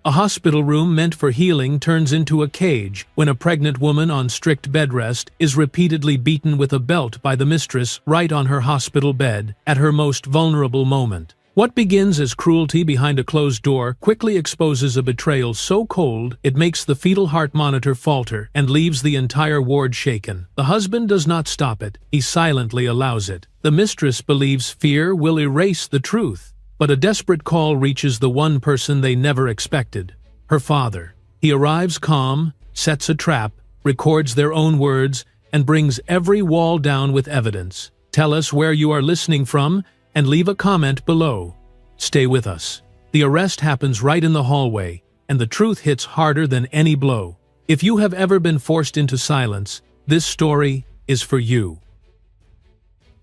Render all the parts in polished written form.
A hospital room meant for healing turns into a cage when a pregnant woman on strict bed rest is repeatedly beaten with a belt by the mistress right on her hospital bed at her most vulnerable moment. What begins as cruelty behind a closed door quickly exposes a betrayal so cold it makes the fetal heart monitor falter and leaves the entire ward shaken. The husband does not stop it, he silently allows it. The mistress believes fear will erase the truth. But a desperate call reaches the one person they never expected, her father. He arrives calm, sets a trap, records their own words, and brings every wall down with evidence. Tell us where you are listening from, and leave a comment below. Stay with us. The arrest happens right in the hallway, and the truth hits harder than any blow. If you have ever been forced into silence, this story is for you.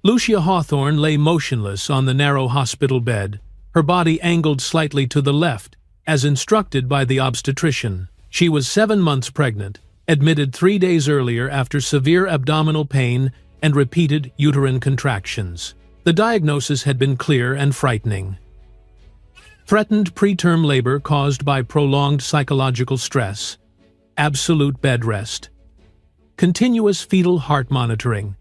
Lucia Hawthorne lay motionless on the narrow hospital bed, her body angled slightly to the left, as instructed by the obstetrician. She was 7 months pregnant, admitted 3 days earlier after severe abdominal pain and repeated uterine contractions. The diagnosis had been clear and frightening. Threatened preterm labor caused by prolonged psychological stress, absolute bed rest, continuous fetal heart monitoring,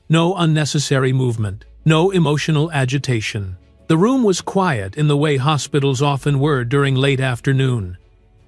no unnecessary movement, no emotional agitation. The room was quiet in the way hospitals often were during late afternoon.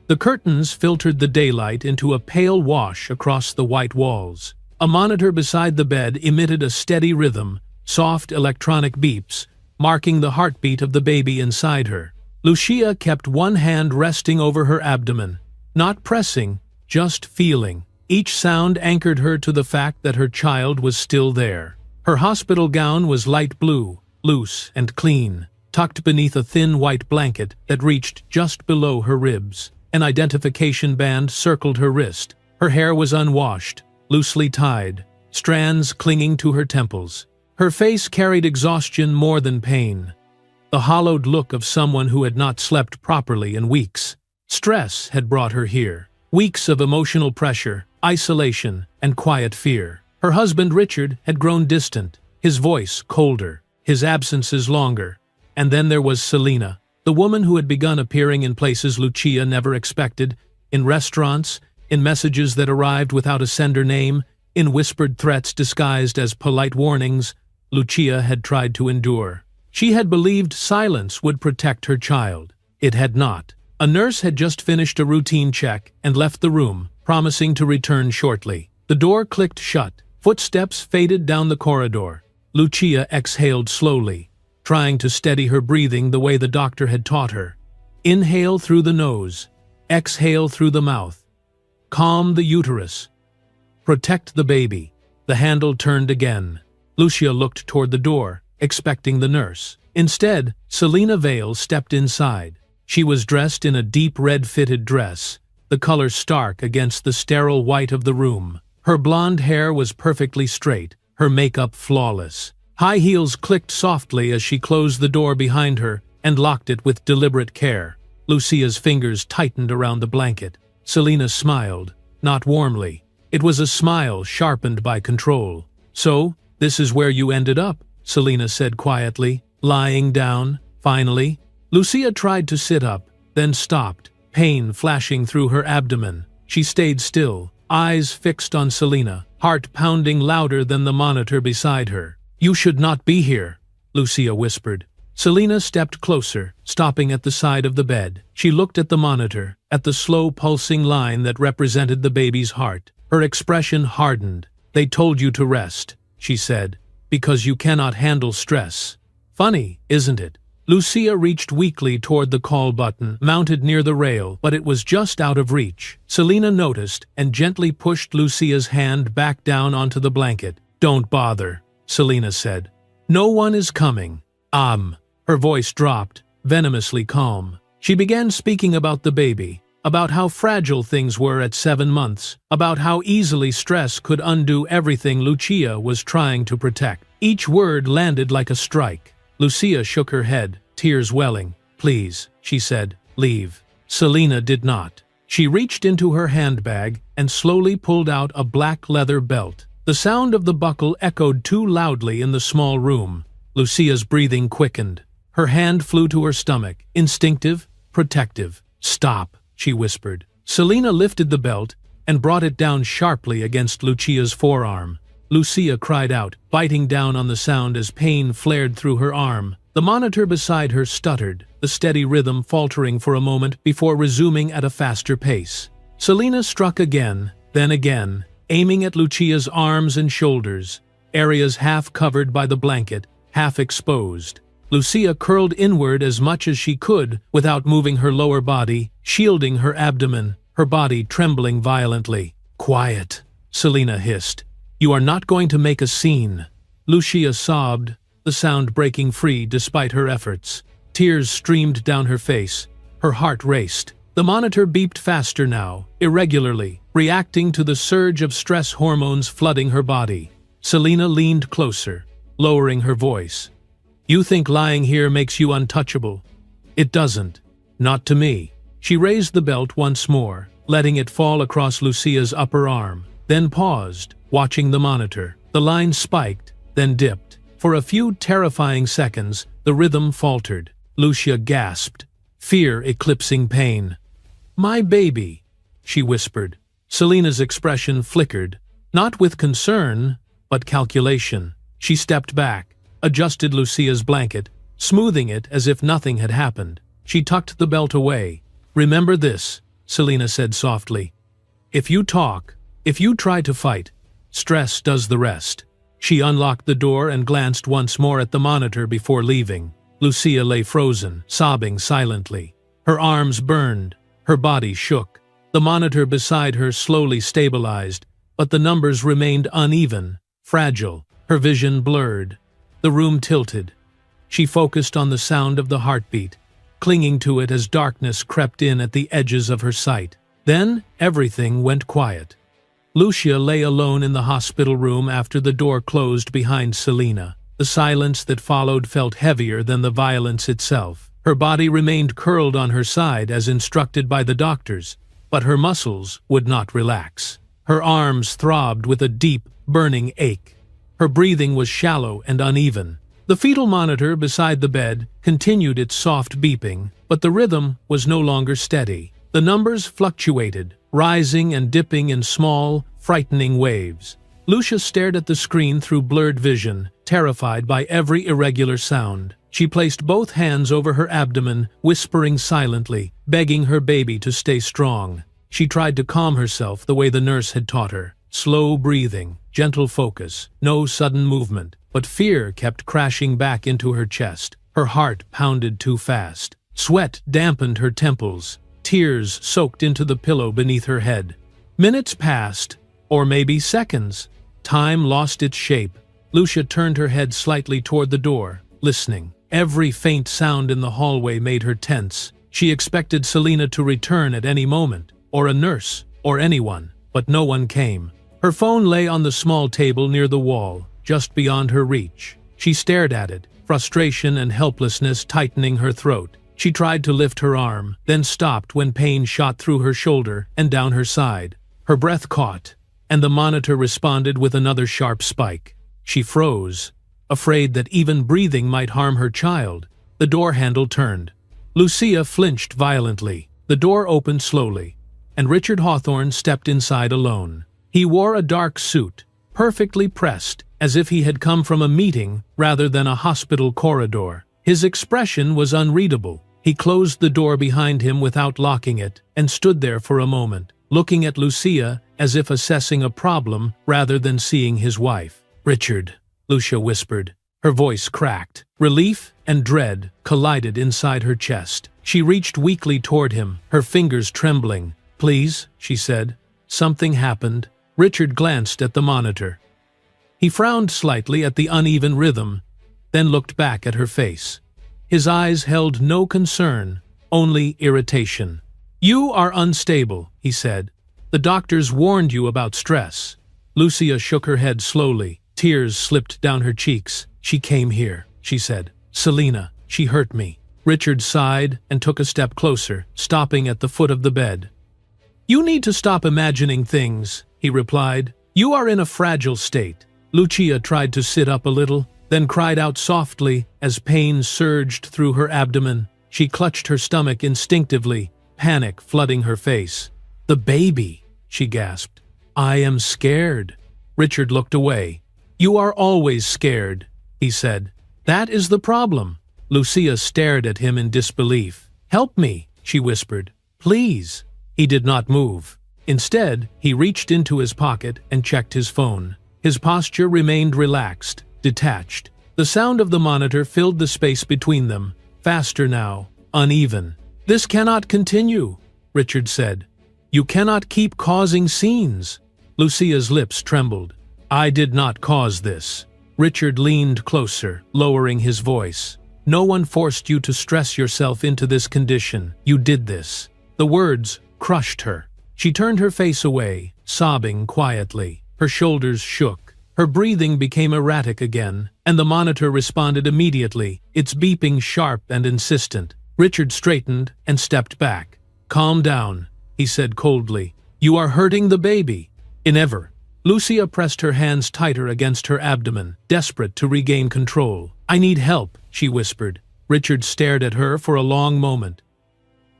The curtains filtered the daylight into a pale wash across the white walls. A monitor beside the bed emitted a steady rhythm, soft electronic beeps, marking the heartbeat of the baby inside her. Lucia kept one hand resting over her abdomen, not pressing, just feeling. Each sound anchored her to the fact that her child was still there. Her hospital gown was light blue, loose and clean, tucked beneath a thin white blanket that reached just below her ribs. An identification band circled her wrist. Her hair was unwashed, loosely tied, strands clinging to her temples. Her face carried exhaustion more than pain, the hollowed look of someone who had not slept properly in weeks. Stress had brought her here. Weeks of emotional pressure, isolation, and quiet fear. Her husband Richard had grown distant, his voice colder, his absences longer. And then there was Selena, the woman who had begun appearing in places Lucia never expected, in restaurants, in messages that arrived without a sender name, in whispered threats disguised as polite warnings Lucia had tried to endure. She had believed silence would protect her child. It had not. A nurse had just finished a routine check and left the room, promising to return shortly. The door clicked shut. Footsteps faded down the corridor. Lucia exhaled slowly, trying to steady her breathing the way the doctor had taught her. Inhale through the nose. Exhale through the mouth. Calm the uterus. Protect the baby. The handle turned again. Lucia looked toward the door, expecting the nurse. Instead, Selena Vale stepped inside. She was dressed in a deep red fitted dress, the color stark against the sterile white of the room. Her blonde hair was perfectly straight, her makeup flawless. High heels clicked softly as she closed the door behind her and locked it with deliberate care. Lucia's fingers tightened around the blanket. Selena smiled, not warmly. It was a smile sharpened by control. "So, this is where you ended up," Selena said quietly, lying down, finally. Lucia tried to sit up, then stopped, pain flashing through her abdomen. She stayed still, eyes fixed on Selena, heart pounding louder than the monitor beside her. "You should not be here," Lucia whispered. Selena stepped closer, stopping at the side of the bed. She looked at the monitor, at the slow pulsing line that represented the baby's heart. Her expression hardened. "They told you to rest," she said, "because you cannot handle stress." Funny, isn't it? Lucia reached weakly toward the call button, mounted near the rail, but it was just out of reach. Selena noticed and gently pushed Lucia's hand back down onto the blanket. "Don't bother," Selena said. "No one is coming." Her voice dropped, venomously calm. She began speaking about the baby, about how fragile things were at 7 months, about how easily stress could undo everything Lucia was trying to protect. Each word landed like a strike. Lucia shook her head, tears welling. "Please," she said, "leave." Selena did not. She reached into her handbag and slowly pulled out a black leather belt. The sound of the buckle echoed too loudly in the small room. Lucia's breathing quickened. Her hand flew to her stomach, instinctive, protective. "Stop," she whispered. Selina lifted the belt and brought it down sharply against Lucia's forearm. Lucia cried out, biting down on the sound as pain flared through her arm. The monitor beside her stuttered, the steady rhythm faltering for a moment before resuming at a faster pace. Selina struck again, then again, aiming at Lucia's arms and shoulders, areas half covered by the blanket, half exposed. Lucia curled inward as much as she could without moving her lower body, shielding her abdomen, her body trembling violently. "Quiet," Selina hissed. "You are not going to make a scene." Lucia sobbed, the sound breaking free despite her efforts. Tears streamed down her face. Her heart raced. The monitor beeped faster now, irregularly, reacting to the surge of stress hormones flooding her body. Selina leaned closer, lowering her voice. "You think lying here makes you untouchable? It doesn't. Not to me." She raised the belt once more, letting it fall across Lucia's upper arm, then paused, watching the monitor. The line spiked, then dipped. For a few terrifying seconds, the rhythm faltered. Lucia gasped, fear eclipsing pain. "My baby," she whispered. Selina's expression flickered, not with concern, but calculation. She stepped back, adjusted Lucia's blanket, smoothing it as if nothing had happened. She tucked the belt away. "Remember this," Selina said softly. "If you talk, if you try to fight, stress does the rest." She unlocked the door and glanced once more at the monitor before leaving. Lucia lay frozen, sobbing silently. Her arms burned, her body shook. The monitor beside her slowly stabilized, but the numbers remained uneven, fragile, her vision blurred. The room tilted. She focused on the sound of the heartbeat, clinging to it as darkness crept in at the edges of her sight. Then everything went quiet. Lucia lay alone in the hospital room after the door closed behind Selina. The silence that followed felt heavier than the violence itself. Her body remained curled on her side as instructed by the doctors, but her muscles would not relax. Her arms throbbed with a deep, burning ache. Her breathing was shallow and uneven. The fetal monitor beside the bed continued its soft beeping, but the rhythm was no longer steady. The numbers fluctuated, rising and dipping in small, frightening waves. Lucia stared at the screen through blurred vision, terrified by every irregular sound. She placed both hands over her abdomen, whispering silently, begging her baby to stay strong. She tried to calm herself the way the nurse had taught her. Slow breathing, gentle focus, no sudden movement. But fear kept crashing back into her chest. Her heart pounded too fast. Sweat dampened her temples. Tears soaked into the pillow beneath her head. Minutes passed, or maybe seconds. Time lost its shape. Lucia turned her head slightly toward the door, listening. Every faint sound in the hallway made her tense. She expected Selina to return at any moment, or a nurse, or anyone, but no one came. Her phone lay on the small table near the wall, just beyond her reach. She stared at it, frustration and helplessness tightening her throat. She tried to lift her arm, then stopped when pain shot through her shoulder and down her side. Her breath caught, and the monitor responded with another sharp spike. She froze, afraid that even breathing might harm her child. The door handle turned. Lucia flinched violently. The door opened slowly, and Richard Hawthorne stepped inside alone. He wore a dark suit, perfectly pressed, as if he had come from a meeting rather than a hospital corridor. His expression was unreadable. He closed the door behind him without locking it and stood there for a moment, looking at Lucia as if assessing a problem rather than seeing his wife. "Richard," Lucia whispered. Her voice cracked. Relief and dread collided inside her chest. She reached weakly toward him, her fingers trembling. "Please," she said. "Something happened." Richard glanced at the monitor. He frowned slightly at the uneven rhythm, then looked back at her face. His eyes held no concern, only irritation. "You are unstable," he said. "The doctors warned you about stress." Lucia shook her head slowly. Tears slipped down her cheeks. "She came here," she said. "Selina, she hurt me." Richard sighed and took a step closer, stopping at the foot of the bed. "You need to stop imagining things," he replied. "You are in a fragile state." Lucia tried to sit up a little, then cried out softly as pain surged through her abdomen. She clutched her stomach instinctively, panic flooding her face. "The baby," she gasped. "I am scared." Richard looked away. "You are always scared," he said. "That is the problem." Lucia stared at him in disbelief. "Help me," she whispered. "Please." He did not move. Instead, he reached into his pocket and checked his phone. His posture remained relaxed, detached. The sound of the monitor filled the space between them, faster now, uneven. "This cannot continue," Richard said. "You cannot keep causing scenes." Lucia's lips trembled. "I did not cause this." Richard leaned closer, lowering his voice. "No one forced you to stress yourself into this condition. You did this." The words crushed her. She turned her face away, sobbing quietly. Her shoulders shook. Her breathing became erratic again, and the monitor responded immediately, its beeping sharp and insistent. Richard straightened and stepped back. "Calm down," he said coldly. "You are hurting the baby." "Never." Lucia pressed her hands tighter against her abdomen, desperate to regain control. "I need help," she whispered. Richard stared at her for a long moment.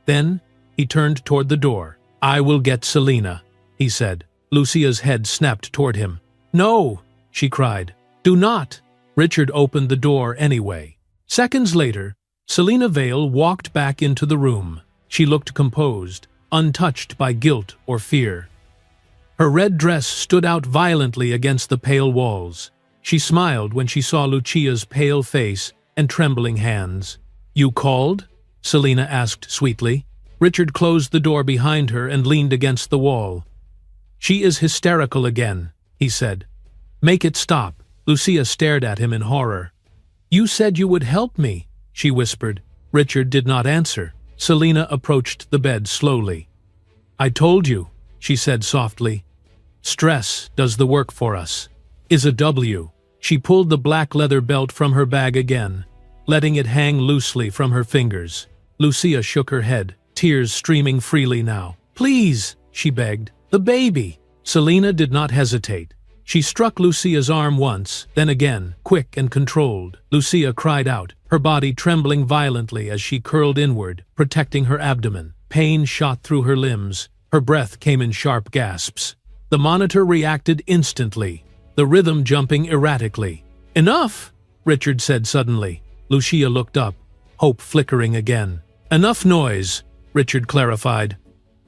Then he turned toward the door. "I will get Selina," he said. Lucia's head snapped toward him. "No!" she cried. "Do not!" Richard opened the door anyway. Seconds later, Selina Vale walked back into the room. She looked composed, untouched by guilt or fear. Her red dress stood out violently against the pale walls. She smiled when she saw Lucia's pale face and trembling hands. "You called?" Selina asked sweetly. Richard closed the door behind her and leaned against the wall. "She is hysterical again," he said. "Make it stop." Lucia stared at him in horror. "You said you would help me," she whispered. Richard did not answer. Selina approached the bed slowly. "I told you," she said softly. "Stress does the work for us. Is a W." She pulled the black leather belt from her bag again, letting it hang loosely from her fingers. Lucia shook her head, tears streaming freely now. "Please," she begged. "The baby." Selina did not hesitate. She struck Lucia's arm once, then again, quick and controlled. Lucia cried out, her body trembling violently as she curled inward, protecting her abdomen. Pain shot through her limbs. Her breath came in sharp gasps. The monitor reacted instantly, the rhythm jumping erratically. "Enough!" Richard said suddenly. Lucia looked up, hope flickering again. "Enough noise," Richard clarified.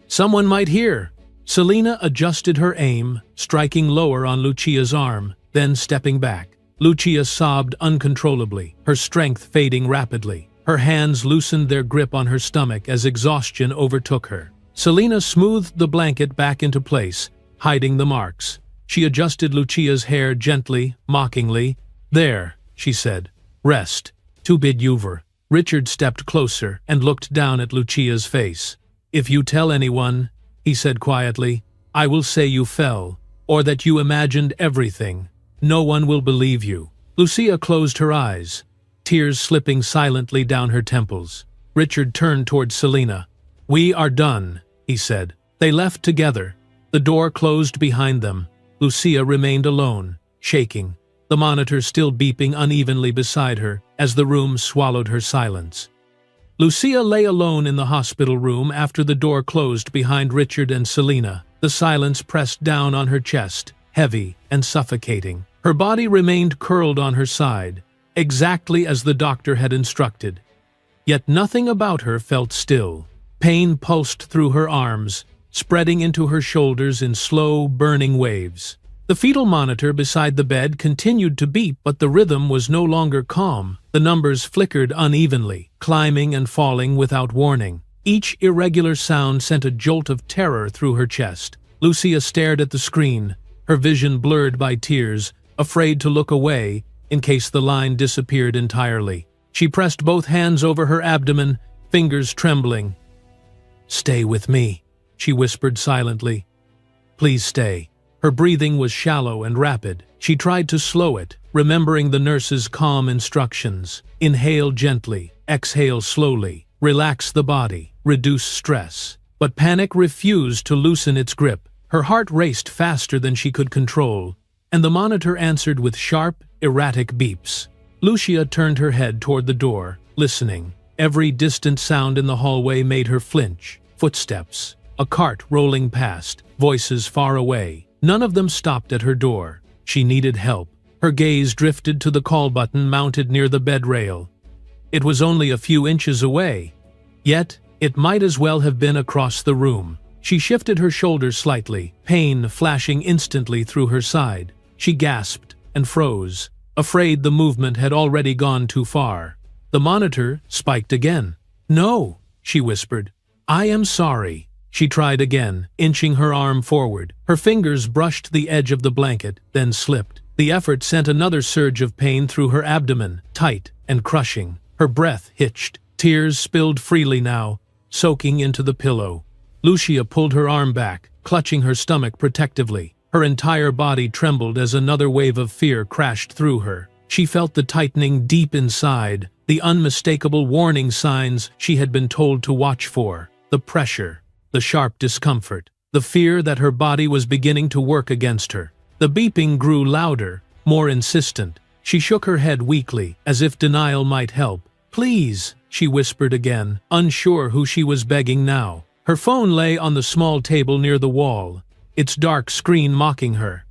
"Someone might hear." Selina adjusted her aim, striking lower on Lucia's arm, then stepping back. Lucia sobbed uncontrollably, her strength fading rapidly. Her hands loosened their grip on her stomach as exhaustion overtook her. Selina smoothed the blanket back into place, hiding the marks. She adjusted Lucia's hair gently, mockingly. "There," she said. "Rest. To bid over." Richard stepped closer and looked down at Lucia's face. "If you tell anyone," he said quietly, "I will say you fell, or that you imagined everything. No one will believe you." Lucia closed her eyes, tears slipping silently down her temples. Richard turned toward Selina. "We are done," he said. They left together. The door closed behind them. Lucia remained alone, shaking, the monitor still beeping unevenly beside her as the room swallowed her silence. Lucia lay alone in the hospital room after the door closed behind Richard and Selina. The silence pressed down on her chest, heavy and suffocating. Her body remained curled on her side, exactly as the doctor had instructed. Yet nothing about her felt still. Pain pulsed through her arms, spreading into her shoulders in slow, burning waves. The fetal monitor beside the bed continued to beep, but the rhythm was no longer calm. The numbers flickered unevenly, climbing and falling without warning. Each irregular sound sent a jolt of terror through her chest. Lucia stared at the screen, her vision blurred by tears, afraid to look away in case the line disappeared entirely. She pressed both hands over her abdomen, fingers trembling. "Stay with me," she whispered silently. "Please stay." Her breathing was shallow and rapid. She tried to slow it, remembering the nurse's calm instructions. Inhale gently, exhale slowly, relax the body, reduce stress. But panic refused to loosen its grip. Her heart raced faster than she could control, and the monitor answered with sharp, erratic beeps. Lucia turned her head toward the door, listening. Every distant sound in the hallway made her flinch. Footsteps. A cart rolling past. Voices far away. None of them stopped at her door. She needed help. Her gaze drifted to the call button mounted near the bed rail. It was only a few inches away. Yet, it might as well have been across the room. She shifted her shoulders slightly, pain flashing instantly through her side. She gasped and froze, afraid the movement had already gone too far. The monitor spiked again. "No," she whispered. "I am sorry." She tried again, inching her arm forward. Her fingers brushed the edge of the blanket, then slipped. The effort sent another surge of pain through her abdomen, tight and crushing. Her breath hitched. Tears spilled freely now, soaking into the pillow. Lucia pulled her arm back, clutching her stomach protectively. Her entire body trembled as another wave of fear crashed through her. She felt the tightening deep inside, the unmistakable warning signs she had been told to watch for. The pressure, the sharp discomfort, the fear that her body was beginning to work against her. The beeping grew louder, more insistent. She shook her head weakly, as if denial might help. "Please," she whispered again, unsure who she was begging now. Her phone lay on the small table near the wall, its dark screen mocking her.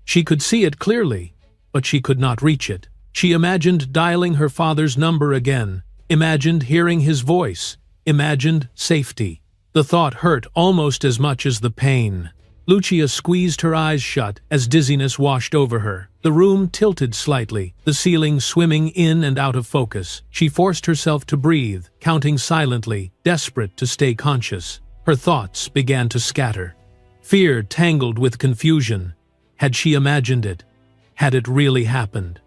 She could see it clearly, but she could not reach it. She imagined dialing her father's number again, imagined hearing his voice, imagined safety. The thought hurt almost as much as the pain. Lucia squeezed her eyes shut as dizziness washed over her. The room tilted slightly, the ceiling swimming in and out of focus. She forced herself to breathe, counting silently, desperate to stay conscious. Her thoughts began to scatter. Fear tangled with confusion. Had she imagined it? Had it really happened?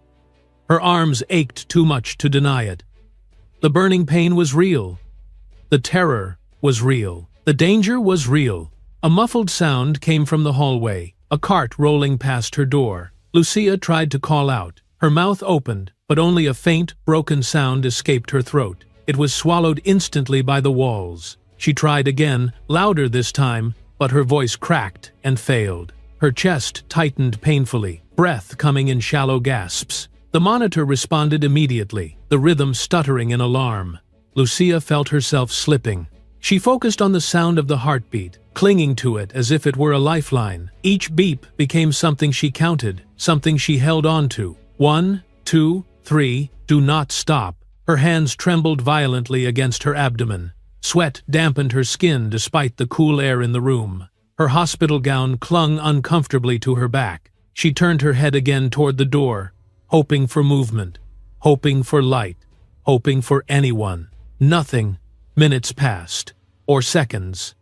Her arms ached too much to deny it. The burning pain was real. The terror was real. The danger was real. A muffled sound came from the hallway, a cart rolling past her door. Lucia tried to call out. Her mouth opened, but only a faint, broken sound escaped her throat. It was swallowed instantly by the walls. She tried again, louder this time, but her voice cracked and failed. Her chest tightened painfully, breath coming in shallow gasps. The monitor responded immediately, the rhythm stuttering in alarm. Lucia felt herself slipping. She focused on the sound of the heartbeat, clinging to it as if it were a lifeline. Each beep became something she counted, something she held on to. 1, 2, 3, do not stop. Her hands trembled violently against her abdomen. Sweat dampened her skin despite the cool air in the room. Her hospital gown clung uncomfortably to her back. She turned her head again toward the door, hoping for movement, hoping for light, hoping for anyone. Nothing. Minutes passed, or seconds.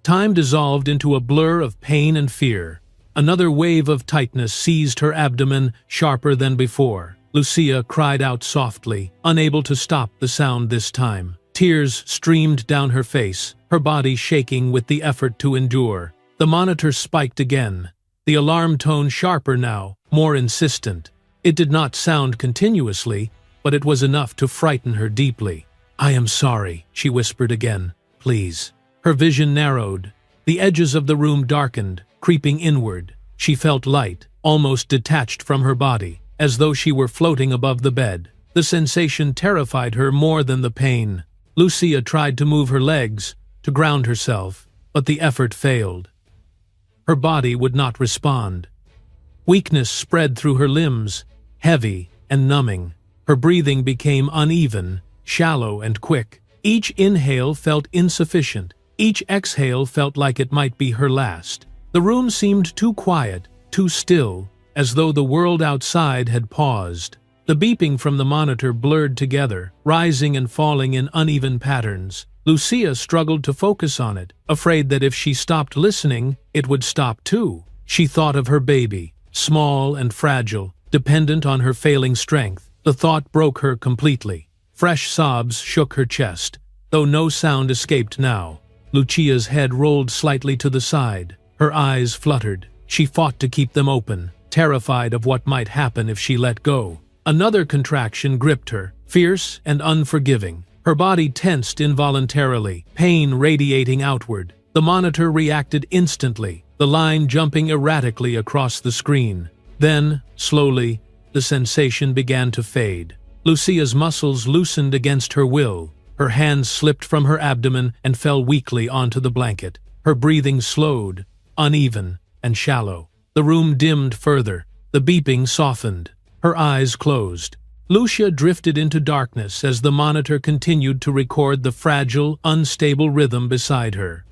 Time dissolved into a blur of pain and fear. Another wave of tightness seized her abdomen, sharper than before. Lucia cried out softly, unable to stop the sound this time. Tears streamed down her face, her body shaking with the effort to endure. The monitor spiked again, the alarm tone sharper now, more insistent. It did not sound continuously, but it was enough to frighten her deeply. "I am sorry," she whispered again. "Please." Her vision narrowed. The edges of the room darkened, creeping inward. She felt light, almost detached from her body, as though she were floating above the bed. The sensation terrified her more than the pain. Lucia tried to move her legs, to ground herself, but the effort failed. Her body would not respond. Weakness spread through her limbs, heavy and numbing. Her breathing became uneven, shallow and quick. Each inhale felt insufficient. Each exhale felt like it might be her last. The room seemed too quiet, too still, as though the world outside had paused. The beeping from the monitor blurred together, rising and falling in uneven patterns. Lucia struggled to focus on it, afraid that if she stopped listening, it would stop too. She thought of her baby, small and fragile, dependent on her failing strength. The thought broke her completely. Fresh sobs shook her chest, though no sound escaped now. Lucia's head rolled slightly to the side. Her eyes fluttered. She fought to keep them open, terrified of what might happen if she let go. Another contraction gripped her, fierce and unforgiving. Her body tensed involuntarily, pain radiating outward. The monitor reacted instantly, the line jumping erratically across the screen. Then, slowly, the sensation began to fade. Lucia's muscles loosened against her will. Her hands slipped from her abdomen and fell weakly onto the blanket. Her breathing slowed, uneven, and shallow. The room dimmed further. The beeping softened. Her eyes closed. Lucia drifted into darkness as the monitor continued to record the fragile, unstable rhythm beside her.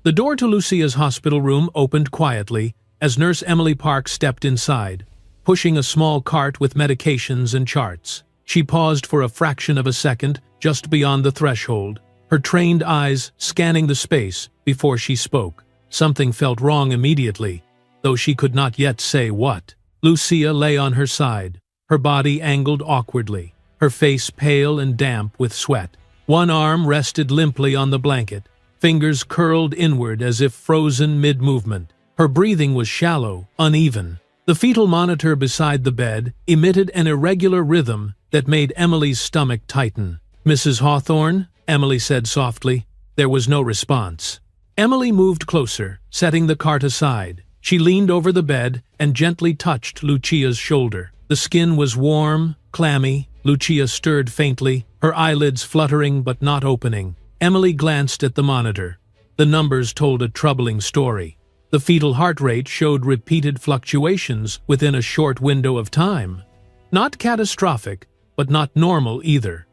The door to Lucia's hospital room opened quietly as Nurse Emily Park stepped inside, pushing a small cart with medications and charts. She paused for a fraction of a second just beyond the threshold, her trained eyes scanning the space before she spoke. Something felt wrong immediately, though she could not yet say what. Lucia lay on her side, her body angled awkwardly, her face pale and damp with sweat. One arm rested limply on the blanket, fingers curled inward as if frozen mid-movement. Her breathing was shallow, uneven. The fetal monitor beside the bed emitted an irregular rhythm that made Emily's stomach tighten. "Mrs. Hawthorne?" Emily said softly. There was no response. Emily moved closer, setting the cart aside. She leaned over the bed and gently touched Lucia's shoulder. The skin was warm, clammy. Lucia stirred faintly, her eyelids fluttering but not opening. Emily glanced at the monitor. The numbers told a troubling story. The fetal heart rate showed repeated fluctuations within a short window of time. Not catastrophic, but not normal either.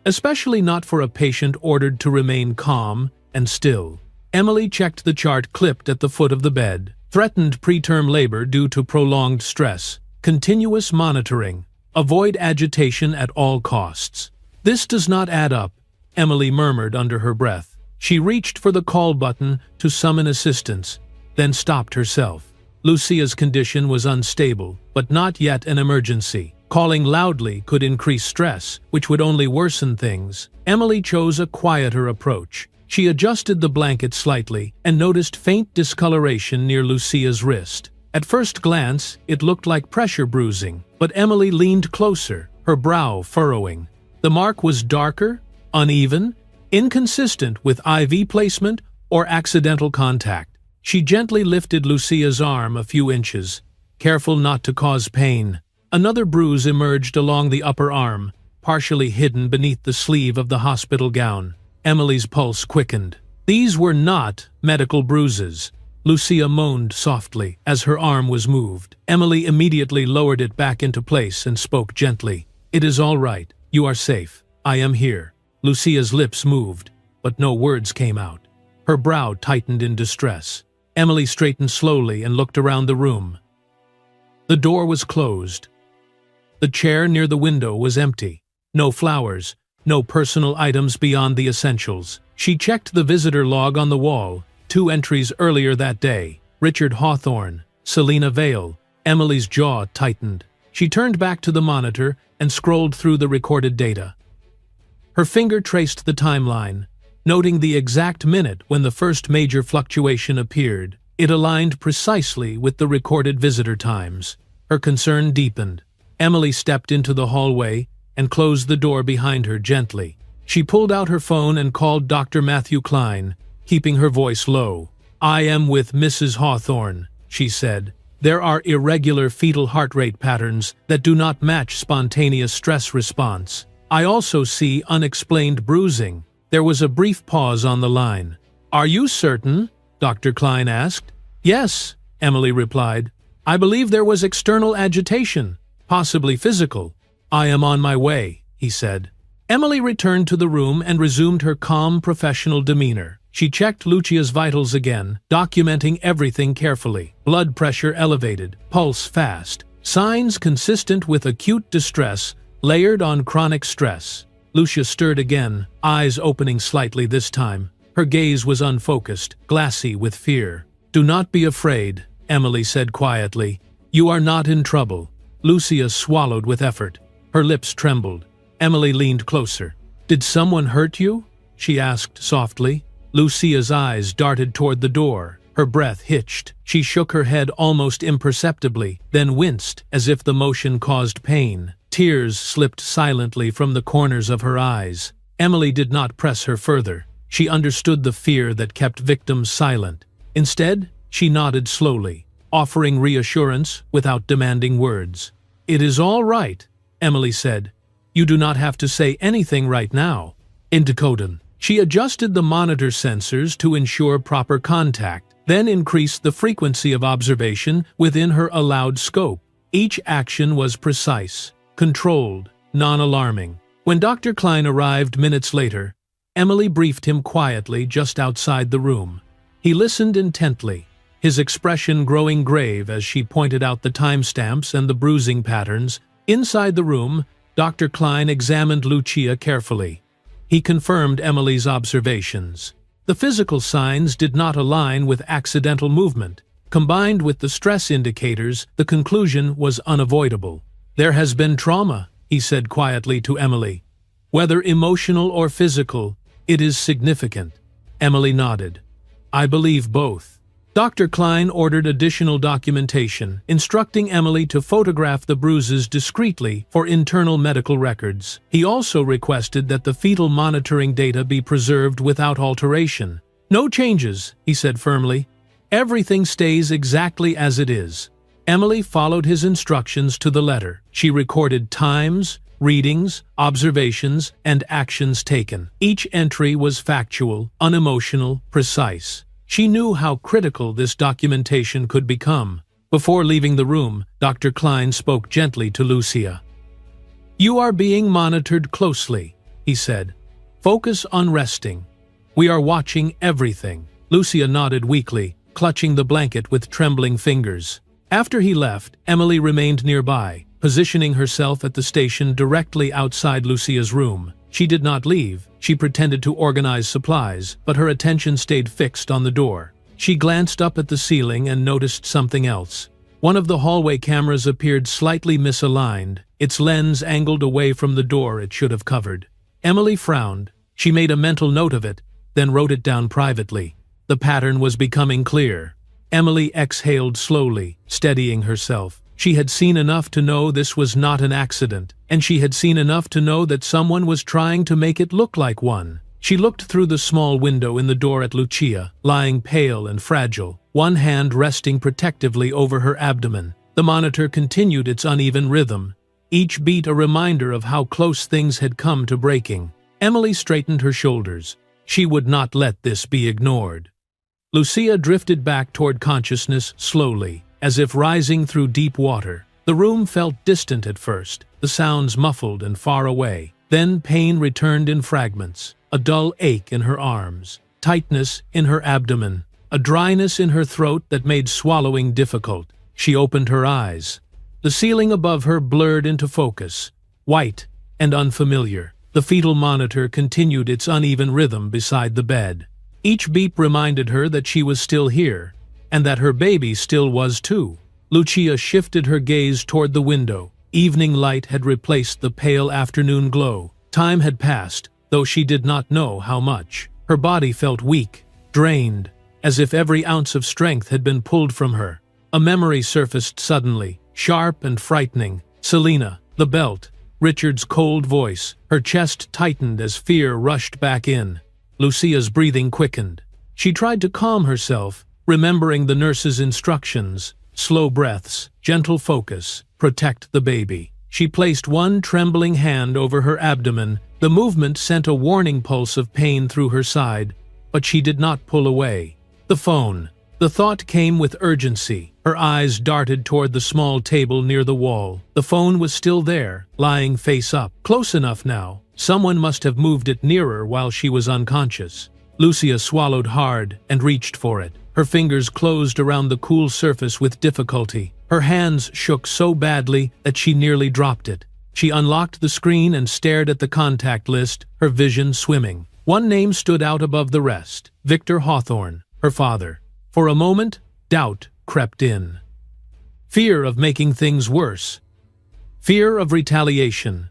Especially not for a patient ordered to remain calm and still. Emily checked the chart clipped at the foot of the bed. Threatened preterm labor due to prolonged stress. Continuous monitoring. Avoid agitation at all costs. "This does not add up," Emily murmured under her breath. She reached for the call button to summon assistance, then stopped herself. Lucia's condition was unstable, but not yet an emergency. Calling loudly could increase stress, which would only worsen things. Emily chose a quieter approach. She adjusted the blanket slightly and noticed faint discoloration near Lucia's wrist. At first glance, it looked like pressure bruising, but Emily leaned closer, her brow furrowing. The mark was darker, uneven, inconsistent with IV placement or accidental contact. She gently lifted Lucia's arm a few inches, careful not to cause pain. Another bruise emerged along the upper arm, partially hidden beneath the sleeve of the hospital gown. Emily's pulse quickened. These were not medical bruises. Lucia moaned softly as her arm was moved. Emily immediately lowered it back into place and spoke gently. "It is all right. You are safe. I am here." Lucia's lips moved, but no words came out. Her brow tightened in distress. Emily straightened slowly and looked around the room. The door was closed. The chair near the window was empty. No flowers, no personal items beyond the essentials. She checked the visitor log on the wall. 2 entries earlier that day. Richard Hawthorne, Selena Vale. Emily's jaw tightened. She turned back to the monitor and scrolled through the recorded data. Her finger traced the timeline, noting the exact minute when the first major fluctuation appeared. It aligned precisely with the recorded visitor times. Her concern deepened. Emily stepped into the hallway and closed the door behind her gently. She pulled out her phone and called Dr. Matthew Klein, keeping her voice low. "I am with Mrs. Hawthorne," she said. "There are irregular fetal heart rate patterns that do not match spontaneous stress response. I also see unexplained bruising." There was a brief pause on the line. "Are you certain?" Dr. Klein asked. "Yes," Emily replied. "I believe there was external agitation, possibly physical." "I am on my way," he said. Emily returned to the room and resumed her calm, professional demeanor. She checked Lucia's vitals again, documenting everything carefully. Blood pressure elevated, pulse fast, signs consistent with acute distress layered on chronic stress. Lucia stirred again, eyes opening slightly this time. Her gaze was unfocused, glassy with fear. "Do not be afraid," Emily said quietly. "You are not in trouble." Lucia swallowed with effort. Her lips trembled. Emily leaned closer. "Did someone hurt you?" she asked softly. Lucia's eyes darted toward the door. Her breath hitched. She shook her head almost imperceptibly, then winced as if the motion caused pain. Tears slipped silently from the corners of her eyes. Emily did not press her further. She understood the fear that kept victims silent. Instead, she nodded slowly, offering reassurance without demanding words. "It is all right," Emily said. "You do not have to say anything right now." Indicodon. She adjusted the monitor sensors to ensure proper contact, then increased the frequency of observation within her allowed scope. Each action was precise, controlled, non-alarming. When Dr. Klein arrived minutes later, Emily briefed him quietly just outside the room. He listened intently, his expression growing grave as she pointed out the timestamps and the bruising patterns. Inside the room, Dr. Klein examined Lucia carefully. He confirmed Emily's observations. The physical signs did not align with accidental movement. Combined with the stress indicators, the conclusion was unavoidable. "There has been trauma," he said quietly to Emily. "Whether emotional or physical, it is significant." Emily nodded. "I believe both." Dr. Klein ordered additional documentation, instructing Emily to photograph the bruises discreetly for internal medical records. He also requested that the fetal monitoring data be preserved without alteration. "No changes," he said firmly. "Everything stays exactly as it is." Emily followed his instructions to the letter. She recorded times, readings, observations, and actions taken. Each entry was factual, unemotional, precise. She knew how critical this documentation could become. Before leaving the room, Dr. Klein spoke gently to Lucia. "You are being monitored closely," he said. "Focus on resting. We are watching everything." Lucia nodded weakly, clutching the blanket with trembling fingers. After he left, Emily remained nearby, positioning herself at the station directly outside Lucia's room. She did not leave. She pretended to organize supplies, but her attention stayed fixed on the door. She glanced up at the ceiling and noticed something else. One of the hallway cameras appeared slightly misaligned, its lens angled away from the door it should have covered. Emily frowned. She made a mental note of it, then wrote it down privately. The pattern was becoming clear. Emily exhaled slowly, steadying herself. She had seen enough to know this was not an accident, and she had seen enough to know that someone was trying to make it look like one. She looked through the small window in the door at Lucia, lying pale and fragile, one hand resting protectively over her abdomen. The monitor continued its uneven rhythm, each beat a reminder of how close things had come to breaking. Emily straightened her shoulders. She would not let this be ignored. Lucia drifted back toward consciousness slowly, as if rising through deep water. The room felt distant at first, the sounds muffled and far away. Then pain returned in fragments, a dull ache in her arms, tightness in her abdomen, a dryness in her throat that made swallowing difficult. She opened her eyes. The ceiling above her blurred into focus, white and unfamiliar. The fetal monitor continued its uneven rhythm beside the bed. Each beep reminded her that she was still here, and that her baby still was too. Lucia shifted her gaze toward the window. Evening light had replaced the pale afternoon glow. Time had passed, though she did not know how much. Her body felt weak, drained, as if every ounce of strength had been pulled from her. A memory surfaced suddenly, sharp and frightening. Selena, the belt, Richard's cold voice. Her chest tightened as fear rushed back in. Lucia's breathing quickened. She tried to calm herself, remembering the nurse's instructions: slow breaths, gentle focus, protect the baby. She placed one trembling hand over her abdomen. The movement sent a warning pulse of pain through her side, but she did not pull away. The phone. The thought came with urgency. Her eyes darted toward the small table near the wall. The phone was still there, lying face up. Close enough now. Someone must have moved it nearer while she was unconscious. Lucia swallowed hard and reached for it. Her fingers closed around the cool surface with difficulty. Her hands shook so badly that she nearly dropped it. She unlocked the screen and stared at the contact list, her vision swimming. One name stood out above the rest: Victor Hawthorne, her father. For a moment, doubt crept in. Fear of making things worse. Fear of retaliation.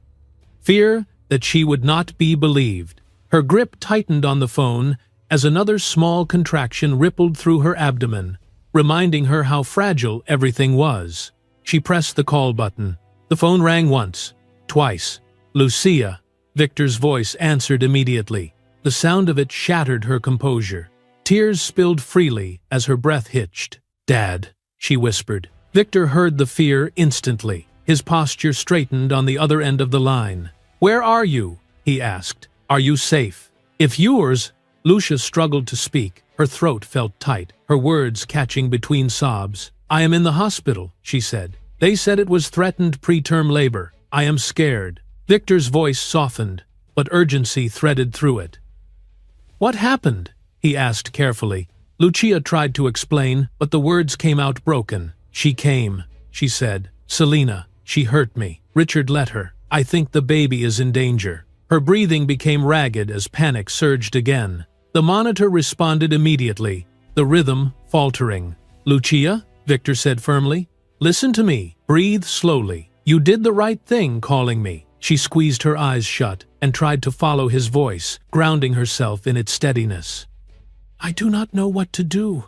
Fear that she would not be believed. Her grip tightened on the phone as another small contraction rippled through her abdomen, reminding her how fragile everything was. She pressed the call button. The phone rang once, twice. "Lucia," Victor's voice answered immediately. The sound of it shattered her composure. Tears spilled freely as her breath hitched. "Dad," she whispered. Victor heard the fear instantly. His posture straightened on the other end of the line. "Where are you?" he asked. Are you safe? If yours, Lucia struggled to speak. Her throat felt tight, her words catching between sobs. I am in the hospital, she said. They said it was threatened preterm labor. I am scared. Victor's voice softened, but urgency threaded through it. What happened? He asked carefully. Lucia tried to explain, but the words came out broken. She came, she said. Selena, she hurt me. Richard let her. I think the baby is in danger. Her breathing became ragged as panic surged again. The monitor responded immediately, the rhythm faltering. Lucia, Victor said firmly, listen to me. Breathe slowly. You did the right thing calling me. She squeezed her eyes shut and tried to follow his voice, grounding herself in its steadiness. I do not know what to do,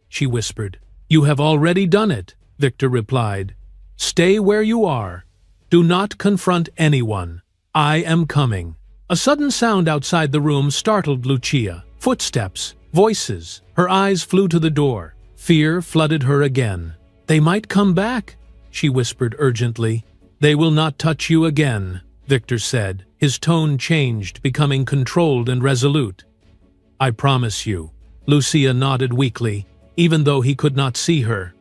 she whispered. You have already done it, Victor replied. Stay where you are. Do not confront anyone. I am coming. A sudden sound outside the room startled Lucia. Footsteps, voices. Her eyes flew to the door. Fear flooded her again. They might come back, she whispered urgently. They will not touch you again, Victor said. His tone changed, becoming controlled and resolute. I promise you. Lucia nodded weakly, even though he could not see her.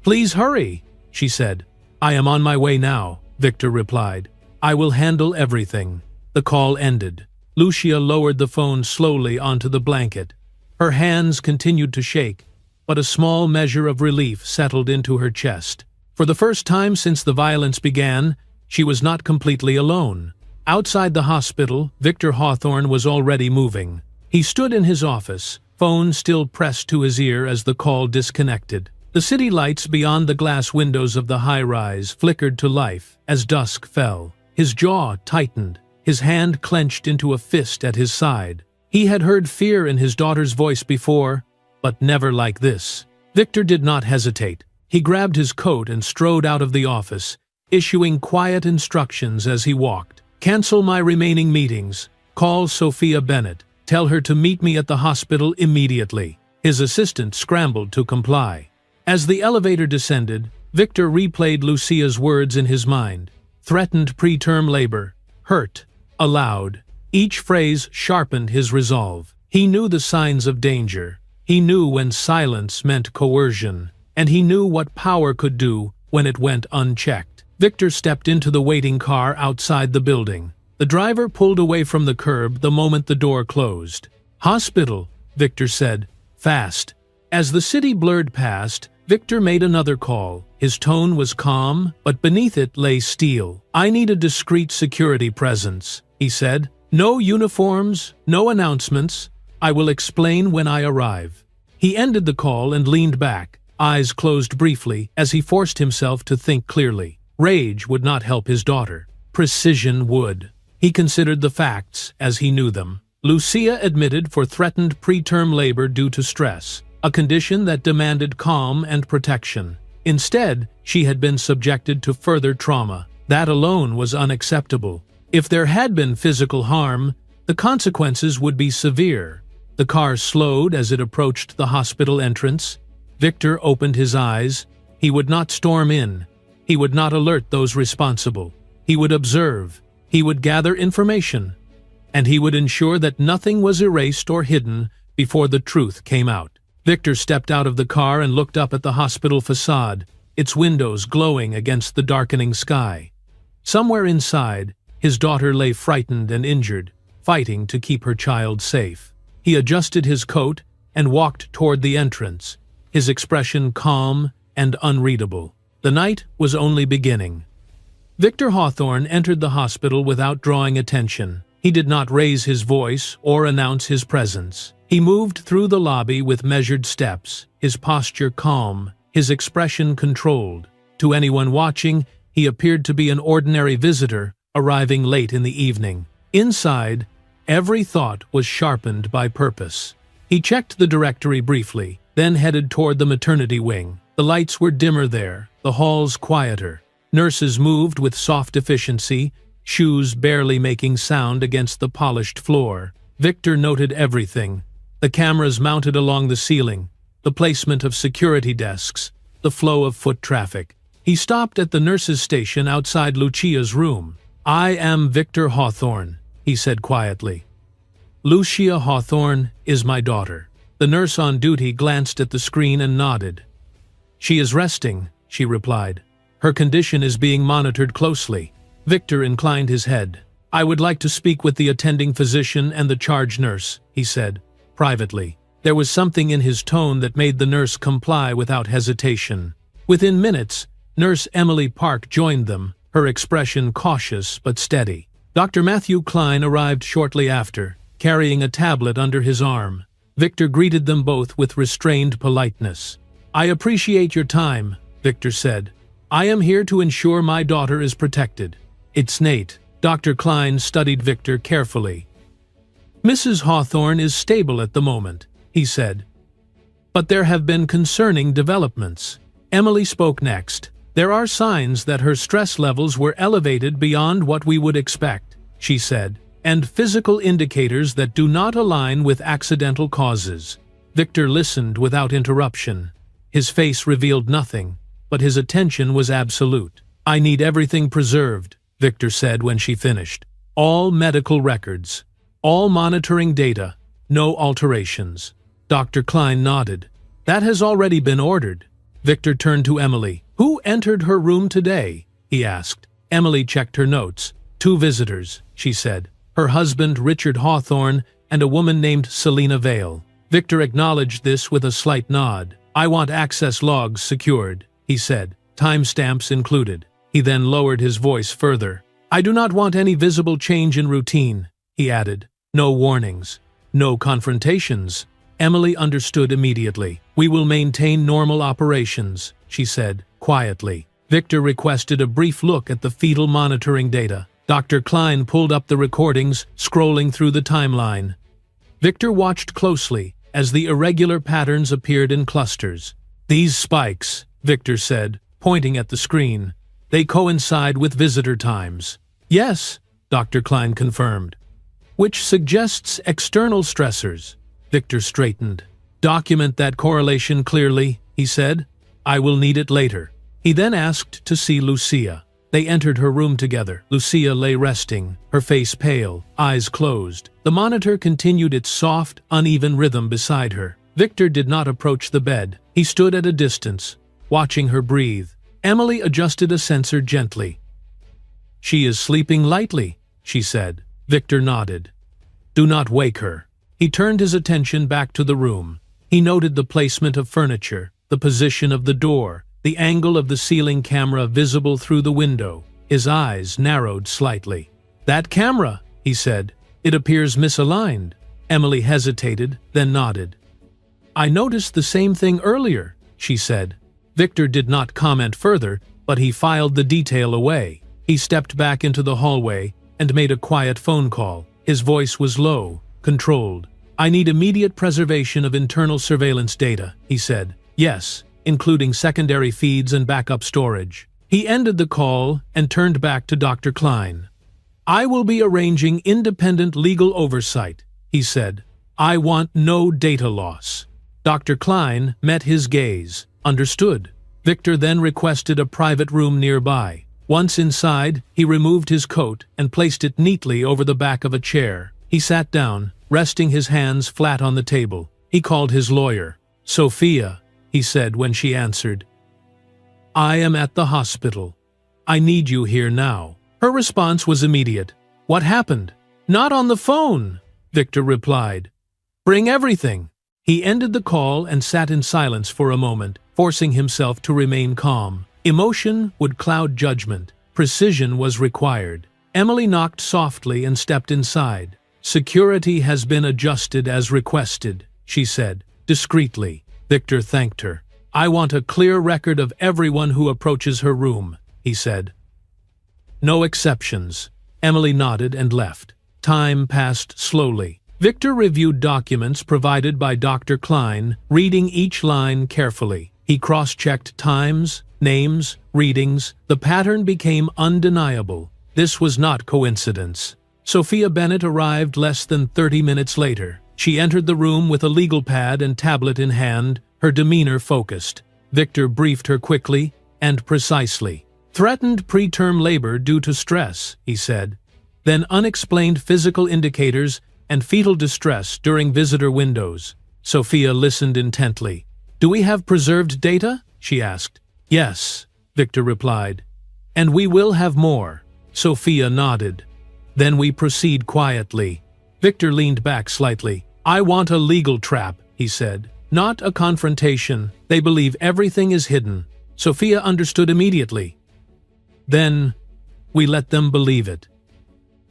Please hurry, she said. I am on my way now, Victor replied. I will handle everything. The call ended. Lucia lowered the phone slowly onto the blanket. Her hands continued to shake, but a small measure of relief settled into her chest. For the first time since the violence began, she was not completely alone. Outside the hospital, Victor Hawthorne was already moving. He stood in his office, phone still pressed to his ear as the call disconnected. The city lights beyond the glass windows of the high-rise flickered to life as dusk fell. His jaw tightened, his hand clenched into a fist at his side. He had heard fear in his daughter's voice before, but never like this. Victor did not hesitate. He grabbed his coat and strode out of the office, issuing quiet instructions as he walked. Cancel my remaining meetings. Call Sophia Bennett. Tell her to meet me at the hospital immediately. His assistant scrambled to comply. As the elevator descended, Victor replayed Lucia's words in his mind. Threatened preterm labor. Hurt. Aloud. Each phrase sharpened his resolve. He knew the signs of danger. He knew when silence meant coercion. And he knew what power could do when it went unchecked. Victor stepped into the waiting car outside the building. The driver pulled away from the curb the moment the door closed. Hospital, Victor said, fast. As the city blurred past, Victor made another call. His tone was calm, but beneath it lay steel. I need a discreet security presence, he said. No uniforms, no announcements. I will explain when I arrive. He ended the call and leaned back, eyes closed briefly as he forced himself to think clearly. Rage would not help his daughter. Precision would. He considered the facts as he knew them. Lucia admitted for threatened preterm labor due to stress, a condition that demanded calm and protection. Instead, she had been subjected to further trauma. That alone was unacceptable. If there had been physical harm, the consequences would be severe. The car slowed as it approached the hospital entrance. Victor opened his eyes. He would not storm in. He would not alert those responsible. He would observe. He would gather information. And he would ensure that nothing was erased or hidden before the truth came out. Victor stepped out of the car and looked up at the hospital facade, its windows glowing against the darkening sky. Somewhere inside, his daughter lay frightened and injured, fighting to keep her child safe. He adjusted his coat and walked toward the entrance, his expression calm and unreadable. The night was only beginning. Victor Hawthorne entered the hospital without drawing attention. He did not raise his voice or announce his presence. He moved through the lobby with measured steps, his posture calm, his expression controlled. To anyone watching, he appeared to be an ordinary visitor arriving late in the evening. Inside, every thought was sharpened by purpose. He checked the directory briefly, then headed toward the maternity wing. The lights were dimmer there, the halls quieter. Nurses moved with soft efficiency, shoes barely making sound against the polished floor. Victor noted everything. The cameras mounted along the ceiling, the placement of security desks, the flow of foot traffic. He stopped at the nurse's station outside Lucia's room. I am Victor Hawthorne, he he said quietly. "Lucia Hawthorne is my daughter." The nurse on duty glanced at the screen and nodded. "She is resting," she replied. "Her condition is being monitored closely." Victor inclined his head. "I would like to speak with the attending physician and the charge nurse," he said, privately. There was something in his tone that made the nurse comply without hesitation. Within minutes, Nurse Emily Park joined them, her expression cautious but steady. Dr. Matthew Klein arrived shortly after, carrying a tablet under his arm. Victor greeted them both with restrained politeness. "I appreciate your time," Victor said. "I am here to ensure my daughter is protected." "It's Nate." Dr. Klein studied Victor carefully. "Mrs. Hawthorne is stable at the moment," he said. "But there have been concerning developments." Emily spoke next. "There are signs that her stress levels were elevated beyond what we would expect," she said, "and physical indicators that do not align with accidental causes." Victor listened without interruption. His face revealed nothing, but his attention was absolute. "I need everything preserved," Victor said when she finished. "All medical records, all monitoring data, no alterations." Dr. Klein nodded. "That has already been ordered." Victor turned to Emily. "Who entered her room today?" he asked. Emily checked her notes. "2 visitors," she said. "Her husband, Richard Hawthorne, and a woman named Selina Vale." Victor acknowledged this with a slight nod. "I want access logs secured," he said, timestamps included. He then lowered his voice further. "I do not want any visible change in routine," he added. "No warnings. No confrontations." Emily understood immediately. "We will maintain normal operations," she said, quietly. Victor requested a brief look at the fetal monitoring data. Dr. Klein pulled up the recordings, scrolling through the timeline. Victor watched closely as the irregular patterns appeared in clusters. "These spikes," Victor said, pointing at the screen, "they coincide with visitor times." "Yes," Dr. Klein confirmed. "Which suggests external stressors." Victor straightened. "Document that correlation clearly," he said. "I will need it later." He then asked to see Lucia. They entered her room together. Lucia lay resting, her face pale, eyes closed. The monitor continued its soft, uneven rhythm beside her. Victor did not approach the bed. He stood at a distance, watching her breathe. Emily adjusted a sensor gently. "She is sleeping lightly," she said. Victor nodded. "Do not wake her." He turned his attention back to the room. He noted the placement of furniture, the position of the door, the angle of the ceiling camera visible through the window. His eyes narrowed slightly. "That camera," he said. "It appears misaligned." Emily hesitated, then nodded. "I noticed the same thing earlier," she said. Victor did not comment further, but he filed the detail away. He stepped back into the hallway and made a quiet phone call. His voice was low, controlled. "I need immediate preservation of internal surveillance data," he said. "Yes, including secondary feeds and backup storage." He ended the call and turned back to Dr. Klein. "I will be arranging independent legal oversight," he said. "I want no data loss." Dr. Klein met his gaze. "Understood." Victor then requested a private room nearby. Once inside, he removed his coat and placed it neatly over the back of a chair. He sat down, resting his hands flat on the table. He called his lawyer. "Sophia," he said when she answered. "I am at the hospital. I need you here now." Her response was immediate. "What happened?" "Not on the phone," Victor replied. "Bring everything." He ended the call and sat in silence for a moment, forcing himself to remain calm. Emotion would cloud judgment. Precision was required. Emily knocked softly and stepped inside. "Security has been adjusted as requested," she said, discreetly. Victor thanked her. "I want a clear record of everyone who approaches her room," he said. "No exceptions." Emily nodded and left. Time passed slowly. Victor reviewed documents provided by Dr. Klein, reading each line carefully. He cross-checked times, names, readings. The pattern became undeniable. This was not coincidence. Sophia Bennett arrived less than 30 minutes later. She entered the room with a legal pad and tablet in hand, her demeanor focused. Victor briefed her quickly and precisely. "Threatened preterm labor due to stress," he said. then unexplained physical indicators and fetal distress during visitor windows. Sophia listened intently. "Do we have preserved data?" she asked. "Yes," Victor replied. "And we will have more." Sophia nodded. "Then we proceed quietly." Victor leaned back slightly. "I want a legal trap," he said. "Not a confrontation. They believe everything is hidden." Sophia understood immediately. "Then we let them believe it,"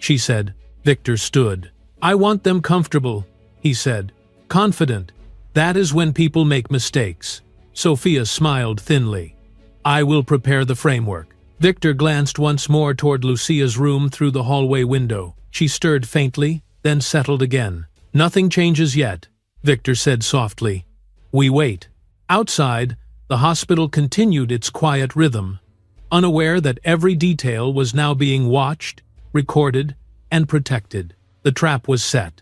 she said. Victor stood. "I want them comfortable," he said. "Confident. That is when people make mistakes." Sophia smiled thinly. "I will prepare the framework." Victor glanced once more toward Lucia's room through the hallway window. She stirred faintly, then settled again. "Nothing changes yet," Victor said softly. "We wait." Outside, the hospital continued its quiet rhythm, unaware that every detail was now being watched, recorded, and protected. The trap was set.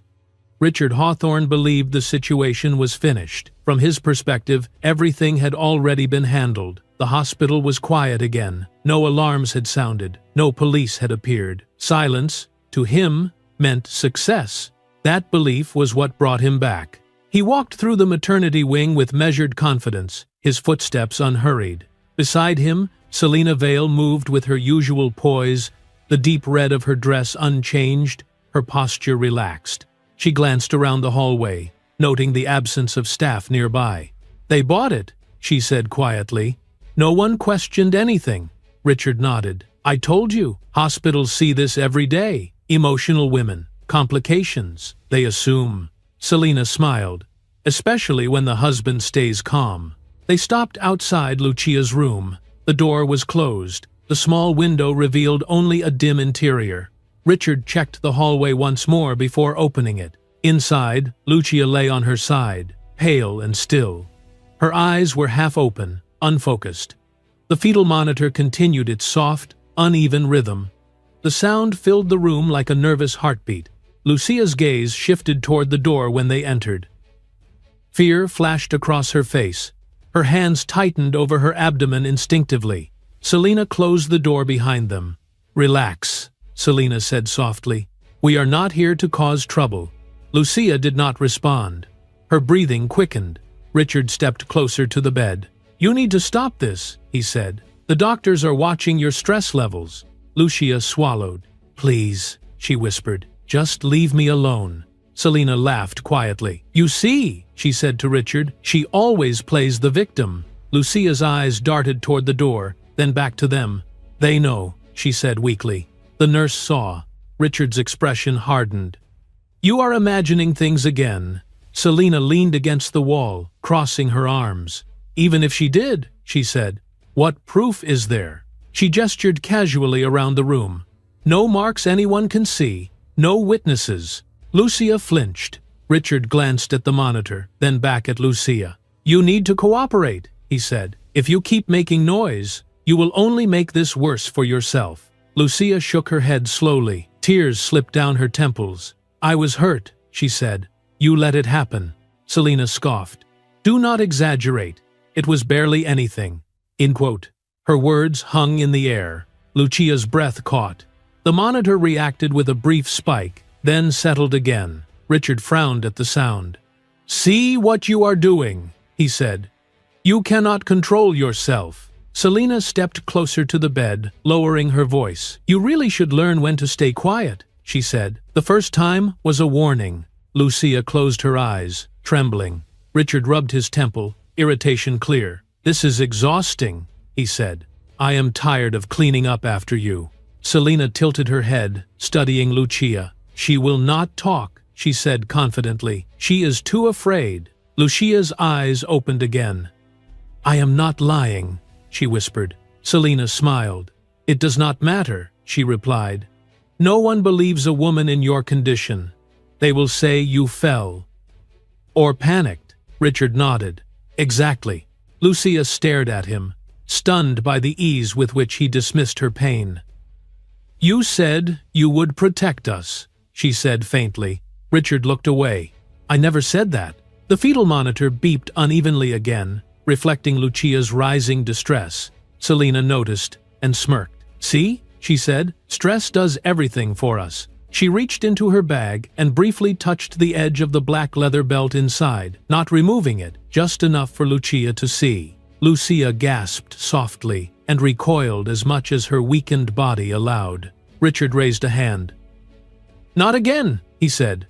Richard Hawthorne believed the situation was finished. From his perspective, everything had already been handled. The hospital was quiet again. No alarms had sounded. No police had appeared. Silence, to him, meant success. That belief was what brought him back. He walked through the maternity wing with measured confidence, his footsteps unhurried. Beside him, Selina Vale moved with her usual poise, the deep red of her dress unchanged, her posture relaxed. She glanced around the hallway, noting the absence of staff nearby. "They bought it," she said quietly. "No one questioned anything." Richard nodded. "I told you, hospitals see this every day. Emotional women, complications, they assume." Selina smiled, especially when the husband stays calm. They stopped outside Lucia's room. The door was closed. The small window revealed only a dim interior. Richard checked the hallway once more before opening it. Inside, Lucia lay on her side, pale and still. Her eyes were half open, unfocused. The fetal monitor continued its soft, uneven rhythm. The sound filled the room like a nervous heartbeat. Lucia's gaze shifted toward the door when they entered. Fear flashed across her face. Her hands tightened over her abdomen instinctively. Selina closed the door behind them. "Relax," Selina said softly. "We are not here to cause trouble." Lucia did not respond. Her breathing quickened. Richard stepped closer to the bed. "You need to stop this," he said. "The doctors are watching your stress levels." Lucia swallowed. "Please," she whispered. "Just leave me alone." Selina laughed quietly. "You see," she said to Richard, "she always plays the victim." Lucia's eyes darted toward the door, then back to them. "They know," she said weakly. The nurse saw. Richard's expression hardened. "You are imagining things again." Selina leaned against the wall, crossing her arms. "Even if she did," she said, "what proof is there?" She gestured casually around the room. "No marks anyone can see. No witnesses." Lucia flinched. Richard glanced at the monitor, then back at Lucia. "You need to cooperate," he said. "If you keep making noise, you will only make this worse for yourself." Lucia shook her head slowly. Tears slipped down her temples. "I was hurt," she said. "You let it happen." Selina scoffed. "Do not exaggerate. It was barely anything." End quote. Her words hung in the air. Lucia's breath caught. The monitor reacted with a brief spike, then settled again. Richard frowned at the sound. "See what you are doing," he said. "You cannot control yourself." Selina stepped closer to the bed, lowering her voice. "You really should learn when to stay quiet," she said. "The first time was a warning." Lucia closed her eyes, trembling. Richard rubbed his temple, irritation clear. "This is exhausting," he said. "I am tired of cleaning up after you." Selina tilted her head, studying Lucia. "She will not talk," she said confidently. "She is too afraid." Lucia's eyes opened again. "I am not lying," she whispered. Selina smiled. "It does not matter," she replied. "No one believes a woman in your condition. They will say you fell. Or panicked." Richard nodded. "Exactly." Lucia stared at him, stunned by the ease with which he dismissed her pain. "You said you would protect us," she said faintly. Richard looked away. "I never said that." The fetal monitor beeped unevenly again, reflecting Lucia's rising distress. Selina noticed and smirked. "See?" she said. Stress does everything for us. She reached into her bag and briefly touched the edge of the black leather belt inside, not removing it, just enough for Lucia to see. Lucia gasped softly and recoiled as much as her weakened body allowed. Richard raised a hand. "Not again," he said.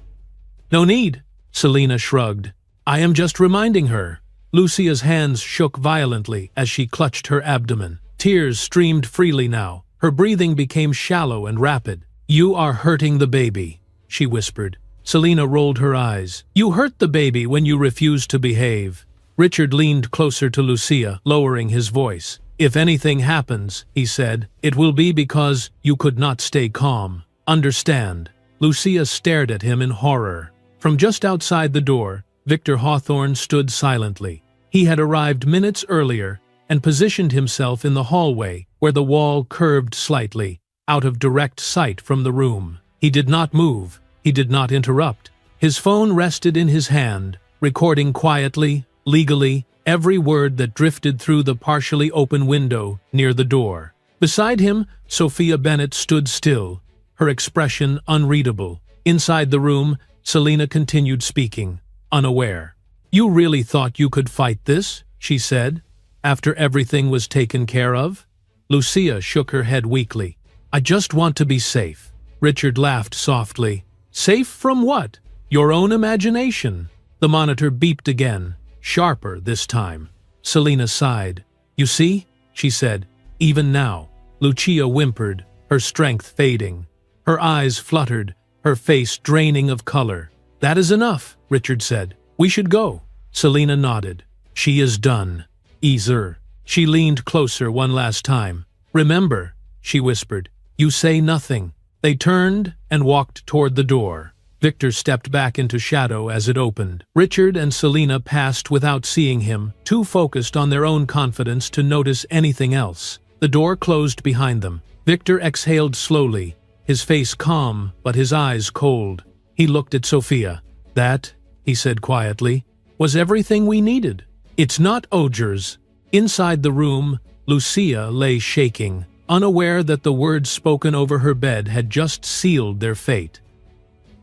"No need," Selina shrugged. "I am just reminding her." Lucia's hands shook violently as she clutched her abdomen. Tears streamed freely now. Her breathing became shallow and rapid. "You are hurting the baby," she whispered. Selina rolled her eyes. "You hurt the baby when you refuse to behave." Richard leaned closer to Lucia, lowering his voice. "If anything happens," he said, "it will be because you could not stay calm. Understand?" Lucia stared at him in horror. From just outside the door, Victor Hawthorne stood silently. He had arrived minutes earlier and positioned himself in the hallway where the wall curved slightly, out of direct sight from the room. He did not move. He did not interrupt. His phone rested in his hand, recording quietly, legally, every word that drifted through the partially open window near the door. Beside him, Sophia Bennett stood still, her expression unreadable. Inside the room, Selina continued speaking, unaware. "You really thought you could fight this?" she said, "after everything was taken care of?" Lucia shook her head weakly. "I just want to be safe." Richard laughed softly. "Safe from what? Your own imagination." The monitor beeped again, sharper this time. Selina sighed. "You see?" she said. "Even now." Lucia whimpered, her strength fading. Her eyes fluttered, her face draining of color. "That is enough," Richard said. "We should go." Selina nodded. "She is done." "Easer." She leaned closer one last time. "Remember," she whispered, "you say nothing." They turned and walked toward the door. Victor stepped back into shadow as it opened. Richard and Selina passed without seeing him, too focused on their own confidence to notice anything else. The door closed behind them. Victor exhaled slowly, his face calm but his eyes cold. He looked at Sophia. "That," he said quietly, "was everything we needed. It's not ogres." Inside the room, Lucia lay shaking, unaware that the words spoken over her bed had just sealed their fate.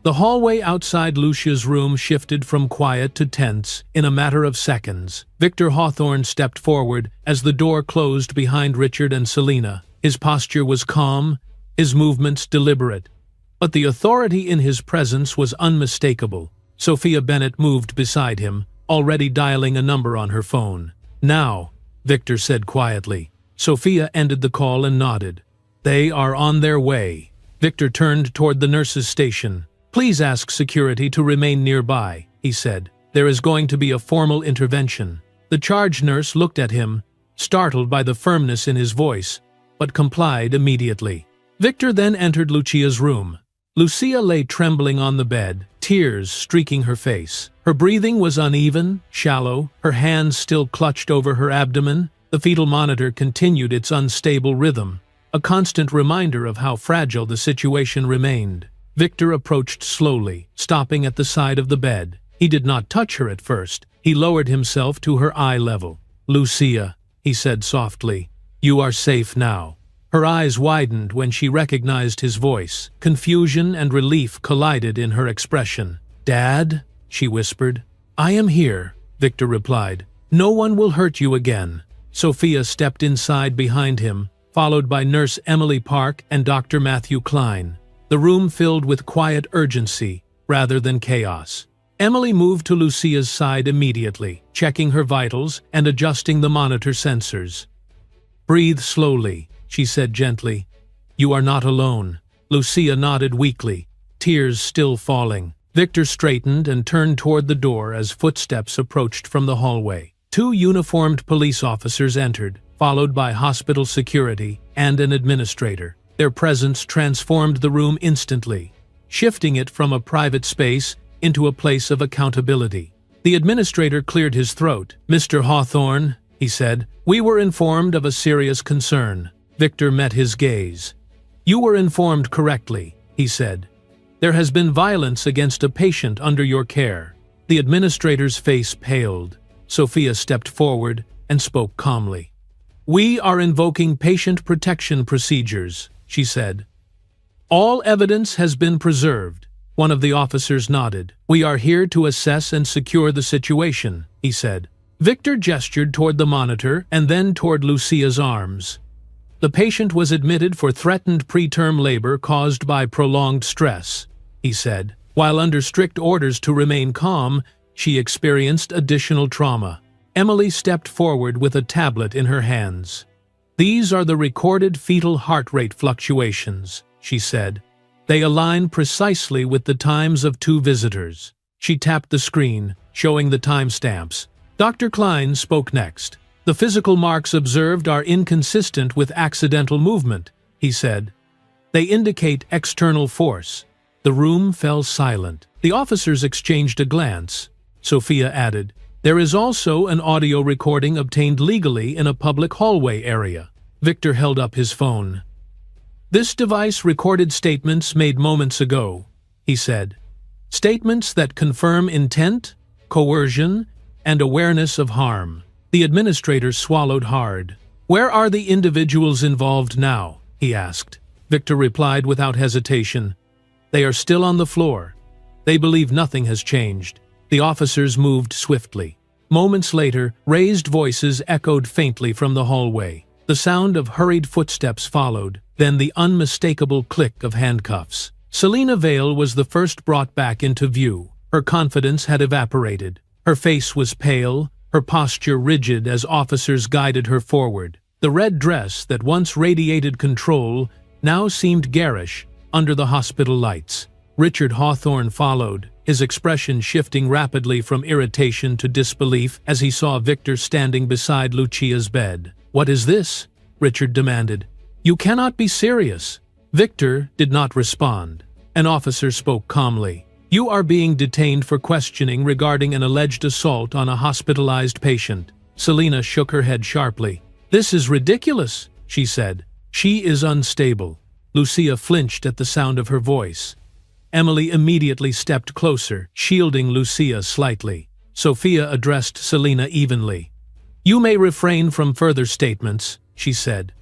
The hallway outside Lucia's room shifted from quiet to tense in a matter of seconds. Victor Hawthorne stepped forward as the door closed behind Richard and Selina. His posture was calm, his movements deliberate, but the authority in his presence was unmistakable. Sophia Bennett moved beside him, already dialing a number on her phone. "Now," Victor said quietly. Sophia ended the call and nodded. "They are on their way." Victor turned toward the nurse's station. "Please ask security to remain nearby," he said. "There is going to be a formal intervention." The charge nurse looked at him, startled by the firmness in his voice, but complied immediately. Victor then entered Lucia's room. Lucia lay trembling on the bed, tears streaking her face. Her breathing was uneven, shallow, her hands still clutched over her abdomen. The fetal monitor continued its unstable rhythm, a constant reminder of how fragile the situation remained. Victor approached slowly, stopping at the side of the bed. He did not touch her at first. He lowered himself to her eye level. "Lucia," he said softly, "you are safe now." Her eyes widened when she recognized his voice. Confusion and relief collided in her expression. "Dad?" she whispered. "I am here," Victor replied. "No one will hurt you again." Sophia stepped inside behind him, followed by Nurse Emily Park and Dr. Matthew Klein. The room filled with quiet urgency rather than chaos. Emily moved to Lucia's side immediately, checking her vitals and adjusting the monitor sensors. "Breathe slowly," she said gently. "You are not alone." Lucia nodded weakly, tears still falling. Victor straightened and turned toward the door as footsteps approached from the hallway. 2 uniformed police officers entered, followed by hospital security and an administrator. Their presence transformed the room instantly, shifting it from a private space into a place of accountability. The administrator cleared his throat. "Mr. Hawthorne," he said, "we were informed of a serious concern." Victor met his gaze. "You were informed correctly," he said. "There has been violence against a patient under your care." The administrator's face paled. Sophia stepped forward and spoke calmly. "We are invoking patient protection procedures." she said. "All evidence has been preserved." One of the officers nodded. "We are here to assess and secure the situation," he said. Victor gestured toward the monitor and then toward Lucia's arms. "The patient was admitted for threatened preterm labor caused by prolonged stress," he said. "While under strict orders to remain calm, she experienced additional trauma." Emily stepped forward with a tablet in her hands. "These are the recorded fetal heart rate fluctuations," she said. "They align precisely with the times of 2 visitors." She tapped the screen, showing the timestamps. Dr. Klein spoke next. "The physical marks observed are inconsistent with accidental movement," he said. "They indicate external force." The room fell silent. The officers exchanged a glance. Sophia added, "There is also an audio recording obtained legally in a public hallway area." Victor held up his phone. "This device recorded statements made moments ago," he said. "Statements that confirm intent, coercion, and awareness of harm." The administrator swallowed hard. "Where are the individuals involved now?" he asked. Victor replied without hesitation. "They are still on the floor. They believe nothing has changed." The officers moved swiftly. Moments later, raised voices echoed faintly from the hallway. The sound of hurried footsteps followed, then the unmistakable click of handcuffs. Selina Vale was the first brought back into view. Her confidence had evaporated. Her face was pale, her posture rigid as officers guided her forward. The red dress that once radiated control now seemed garish under the hospital lights. Richard Hawthorne followed, his expression shifting rapidly from irritation to disbelief as he saw Victor standing beside Lucia's bed. "What is this?" Richard demanded. "You cannot be serious." Victor did not respond. An officer spoke calmly. "You are being detained for questioning regarding an alleged assault on a hospitalized patient." Selina shook her head sharply. "This is ridiculous," she said. "She is unstable." Lucia flinched at the sound of her voice. Emily immediately stepped closer, shielding Lucia slightly. Sophia addressed Selina evenly. "You may refrain from further statements," she said.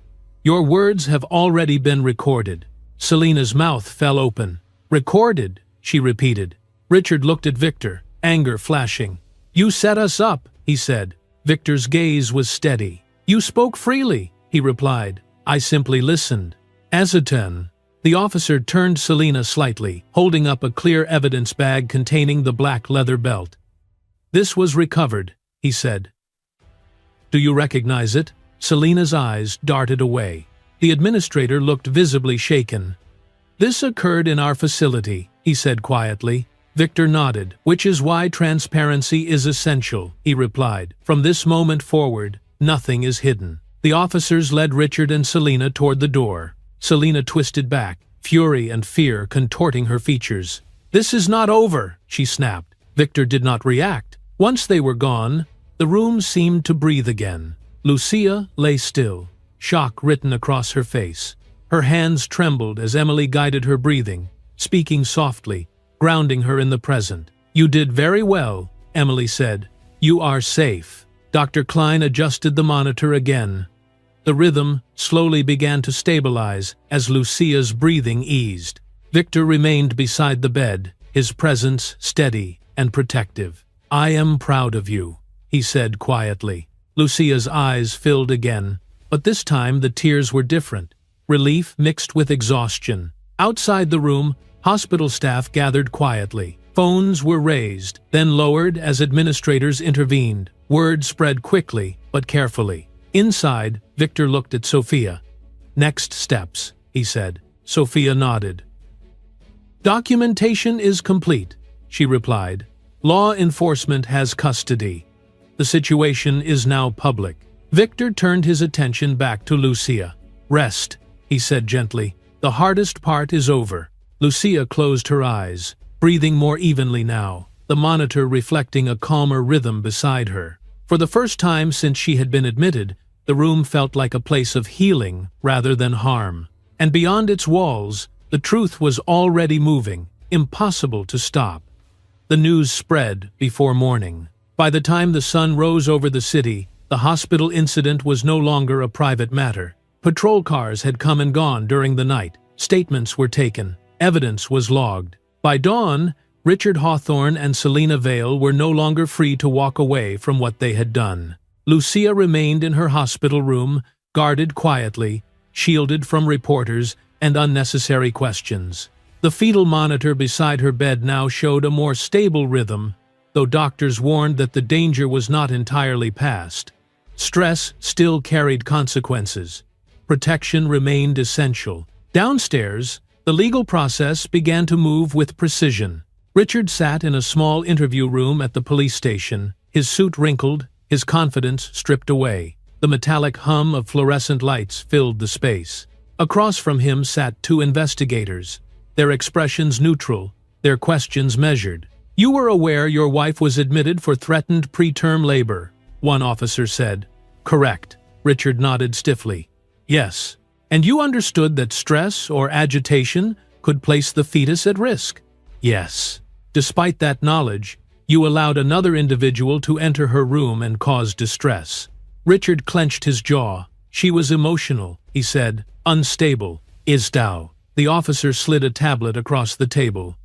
"Your words have already been recorded." Selina's mouth fell open. "Recorded," she repeated. Richard looked at Victor, anger flashing. "You set us up," he said. Victor's gaze was steady. "You spoke freely," he replied. "I simply listened." "Azaton." The officer turned Selina slightly, holding up a clear evidence bag containing the black leather belt. "This was recovered," he said. "Do you recognize it?" Selina's eyes darted away. The administrator looked visibly shaken. "This occurred in our facility," he said quietly. Victor nodded. "Which is why transparency is essential," he replied. "From this moment forward, nothing is hidden." The officers led Richard and Selina toward the door. Selina twisted back, fury and fear contorting her features. "This is not over," she snapped. Victor did not react. Once they were gone, the room seemed to breathe again. Lucia lay still, shock written across her face. Her hands trembled as Emily guided her breathing, speaking softly, grounding her in the present. "You did very well," Emily said. "You are safe." Dr. Klein adjusted the monitor again. The rhythm slowly began to stabilize as Lucia's breathing eased. Victor remained beside the bed, his presence steady and protective. "I am proud of you," he said quietly. Lucia's eyes filled again, but this time the tears were different, relief mixed with exhaustion. Outside the room, hospital staff gathered quietly. Phones were raised, then lowered as administrators intervened. Word spread quickly, but carefully. Inside, Victor looked at Sophia. "Next steps," he said. Sophia nodded. "Documentation is complete," she replied. "Law enforcement has custody. The situation is now public." Victor turned his attention back to Lucia. "Rest," he said gently. "The hardest part is over." Lucia closed her eyes, breathing more evenly now, the monitor reflecting a calmer rhythm beside her. For the first time since she had been admitted, the room felt like a place of healing rather than harm. And beyond its walls, the truth was already moving, impossible to stop. The news spread before morning. By the time the sun rose over the city, the hospital incident was no longer a private matter. Patrol cars had come and gone during the night. Statements were taken. Evidence was logged. By dawn, Richard Hawthorne and Selina Vale were no longer free to walk away from what they had done. Lucia remained in her hospital room, guarded quietly, shielded from reporters and unnecessary questions. The fetal monitor beside her bed now showed a more stable rhythm, though doctors warned that the danger was not entirely past. Stress still carried consequences. Protection remained essential. Downstairs, the legal process began to move with precision. Richard sat in a small interview room at the police station, his suit wrinkled, his confidence stripped away. The metallic hum of fluorescent lights filled the space. Across from him sat two investigators, their expressions neutral, their questions measured. "You were aware your wife was admitted for threatened preterm labor," one officer said. "Correct." Richard nodded stiffly. "Yes. And you understood that stress or agitation could place the fetus at risk?" "Yes." "Despite that knowledge, you allowed another individual to enter her room and cause distress." Richard clenched his jaw. "She was emotional," he said. "Unstable. Isdao." The officer slid a tablet across the table.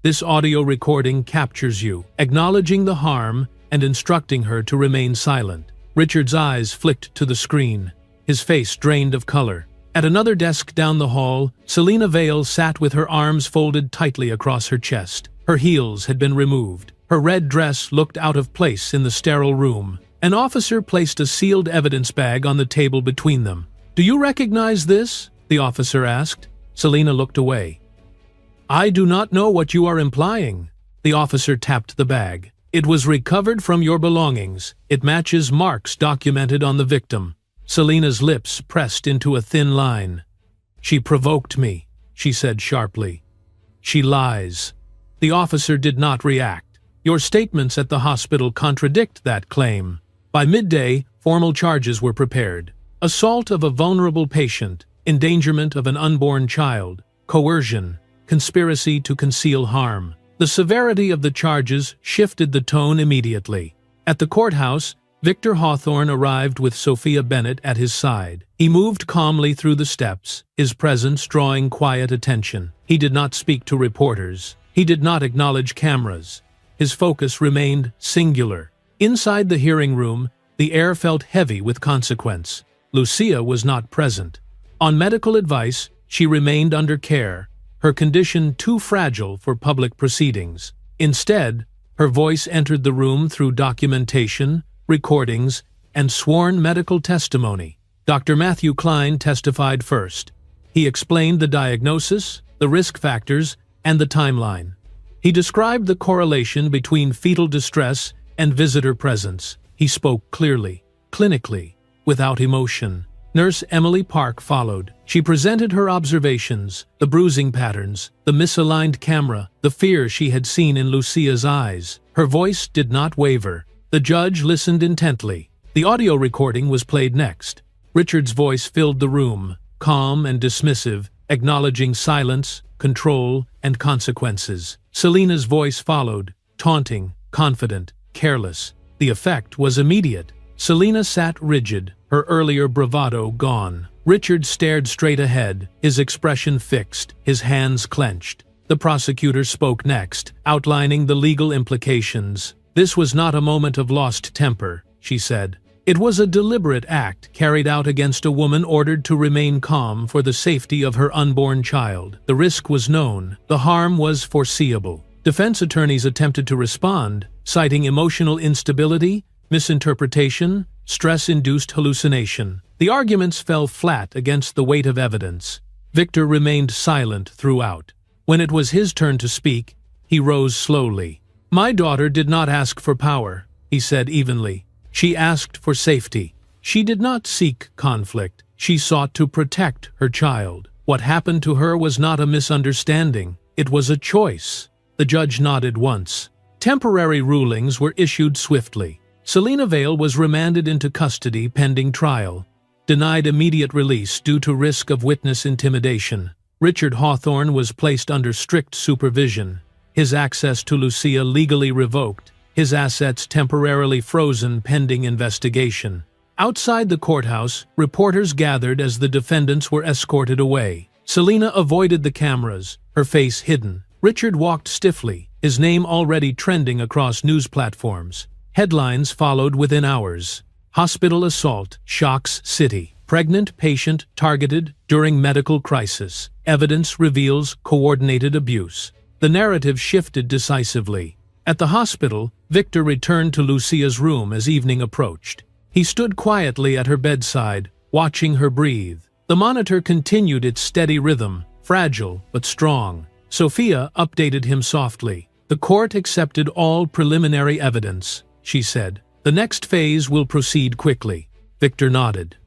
"This audio recording captures you, acknowledging the harm and instructing her to remain silent." Richard's eyes flicked to the screen, his face drained of color. At another desk down the hall, Selina Vale sat with her arms folded tightly across her chest. Her heels had been removed. Her red dress looked out of place in the sterile room. An officer placed a sealed evidence bag on the table between them. "Do you recognize this?" the officer asked. Selina looked away. "I do not know what you are implying." The officer tapped the bag. "It was recovered from your belongings. It matches marks documented on the victim." Selina's lips pressed into a thin line. "She provoked me," she said sharply. "She lies." The officer did not react. "Your statements at the hospital contradict that claim." By midday, formal charges were prepared. Assault of a vulnerable patient, endangerment of an unborn child, coercion, conspiracy to conceal harm. The severity of the charges shifted the tone immediately. At the courthouse, Victor Hawthorne arrived with Sophia Bennett at his side. He moved calmly through the steps, his presence drawing quiet attention. He did not speak to reporters. He did not acknowledge cameras. His focus remained singular. Inside the hearing room, the air felt heavy with consequence. Lucia was not present. On medical advice, she remained under care, her condition too fragile for public proceedings. Instead, her voice entered the room through documentation, recordings, and sworn medical testimony. Dr. Matthew Klein testified first. He explained the diagnosis, the risk factors, and the timeline. He described the correlation between fetal distress and visitor presence. He spoke clearly, clinically, without emotion. Nurse Emily Park followed. She presented her observations, the bruising patterns, the misaligned camera, the fear she had seen in Lucia's eyes. Her voice did not waver. The judge listened intently. The audio recording was played next. Richard's voice filled the room, calm and dismissive, acknowledging silence, control, and consequences. Selina's voice followed, taunting, confident, careless. The effect was immediate. Selina sat rigid, her earlier bravado gone. Richard stared straight ahead, his expression fixed, his hands clenched. The prosecutor spoke next, outlining the legal implications. "This was not a moment of lost temper," she said. "It was a deliberate act carried out against a woman ordered to remain calm for the safety of her unborn child. The risk was known. The harm was foreseeable." Defense attorneys attempted to respond, citing emotional instability, misinterpretation, stress-induced hallucination. The arguments fell flat against the weight of evidence. Victor remained silent throughout. When it was his turn to speak, he rose slowly. "My daughter did not ask for power," he said evenly. "She asked for safety. She did not seek conflict. She sought to protect her child. What happened to her was not a misunderstanding. It was a choice." The judge nodded once. Temporary rulings were issued swiftly. Selina Vale was remanded into custody pending trial, denied immediate release due to risk of witness intimidation. Richard Hawthorne was placed under strict supervision, his access to Lucia legally revoked, his assets temporarily frozen pending investigation. Outside the courthouse, reporters gathered as the defendants were escorted away. Selina avoided the cameras, her face hidden. Richard walked stiffly, his name already trending across news platforms. Headlines followed within hours. Hospital assault shocks city. Pregnant patient targeted during medical crisis. Evidence reveals coordinated abuse. The narrative shifted decisively. At the hospital, Victor returned to Lucia's room as evening approached. He stood quietly at her bedside, watching her breathe. The monitor continued its steady rhythm, fragile but strong. Sophia updated him softly. "The court accepted all preliminary evidence," she said. "The next phase will proceed quickly." Victor nodded.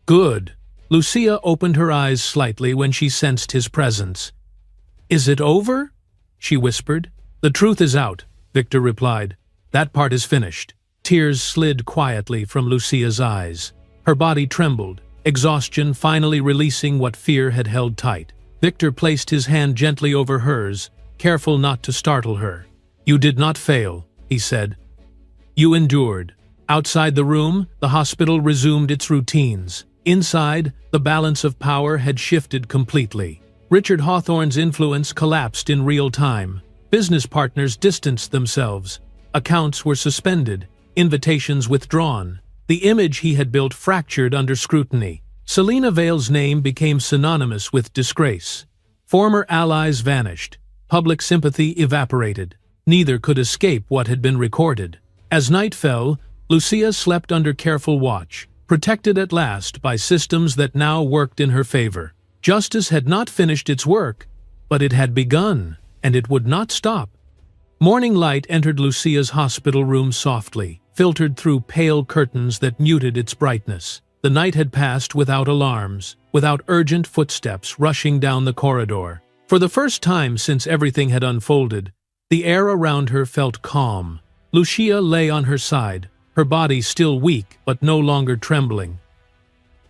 "Good." Lucia opened her eyes slightly when she sensed his presence. "Is it over?" she whispered. "The truth is out," Victor replied. "That part is finished." Tears slid quietly from Lucia's eyes. Her body trembled, exhaustion finally releasing what fear had held tight. Victor placed his hand gently over hers, careful not to startle her. "You did not fail," he said. "You endured." Outside the room, the hospital resumed its routines. Inside, the balance of power had shifted completely. Richard Hawthorne's influence collapsed in real time. Business partners distanced themselves. Accounts were suspended, invitations withdrawn. The image he had built fractured under scrutiny. Selina Vale's name became synonymous with disgrace. Former allies vanished. Public sympathy evaporated. Neither could escape what had been recorded. As night fell, Lucia slept under careful watch, protected at last by systems that now worked in her favor. Justice had not finished its work, but it had begun, and it would not stop. Morning light entered Lucia's hospital room softly, filtered through pale curtains that muted its brightness. The night had passed without alarms, without urgent footsteps rushing down the corridor. For the first time since everything had unfolded, the air around her felt calm. Lucia lay on her side, her body still weak but no longer trembling.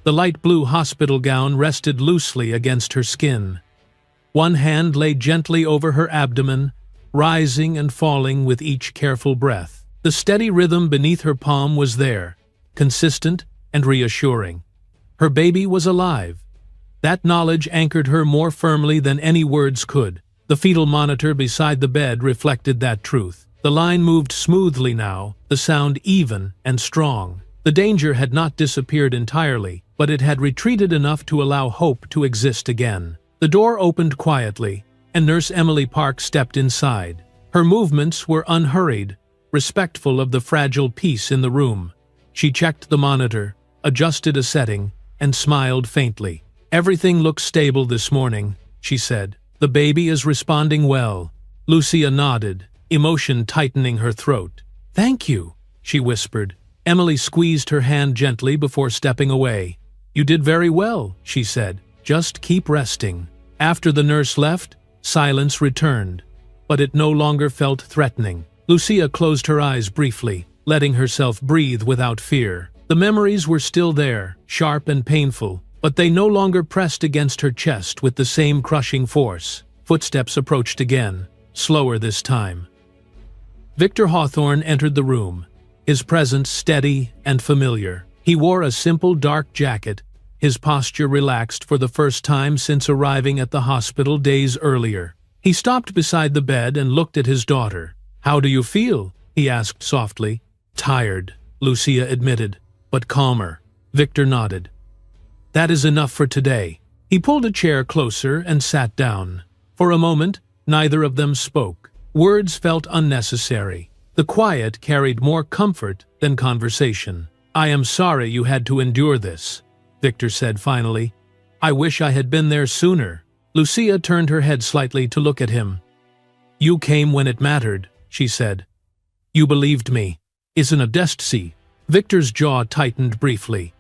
The light blue hospital gown rested loosely against her skin. One hand lay gently over her abdomen, rising and falling with each careful breath. The steady rhythm beneath her palm was there, consistent and reassuring. Her baby was alive. That knowledge anchored her more firmly than any words could. The fetal monitor beside the bed reflected that truth. The line moved smoothly now, the sound even and strong. The danger had not disappeared entirely, but it had retreated enough to allow hope to exist again. The door opened quietly, and Nurse Emily Park stepped inside. Her movements were unhurried, respectful of the fragile peace in the room. She checked the monitor, adjusted a setting, and smiled faintly. "Everything looks stable this morning," she said. "The baby is responding well." Lucia nodded, emotion tightening her throat. "Thank you," she whispered. Emily squeezed her hand gently before stepping away. "You did very well," she said. "Just keep resting." After the nurse left, silence returned, but it no longer felt threatening. Lucia closed her eyes briefly, letting herself breathe without fear. The memories were still there, sharp and painful, but they no longer pressed against her chest with the same crushing force. Footsteps approached again, slower this time. Victor Hawthorne entered the room, his presence steady and familiar. He wore a simple dark jacket, his posture relaxed for the first time since arriving at the hospital days earlier. He stopped beside the bed and looked at his daughter. "How do you feel?" he asked softly. "Tired," Lucia admitted, "but calmer." Victor nodded. "That is enough for today." He pulled a chair closer and sat down. For a moment, neither of them spoke. Words felt unnecessary. The quiet carried more comfort than conversation. "I am sorry you had to endure this," Victor said finally. "I wish I had been there sooner." Lucia turned her head slightly to look at him. "You came when it mattered," she said. "You believed me. Isn't a destiny." Victor's jaw tightened briefly.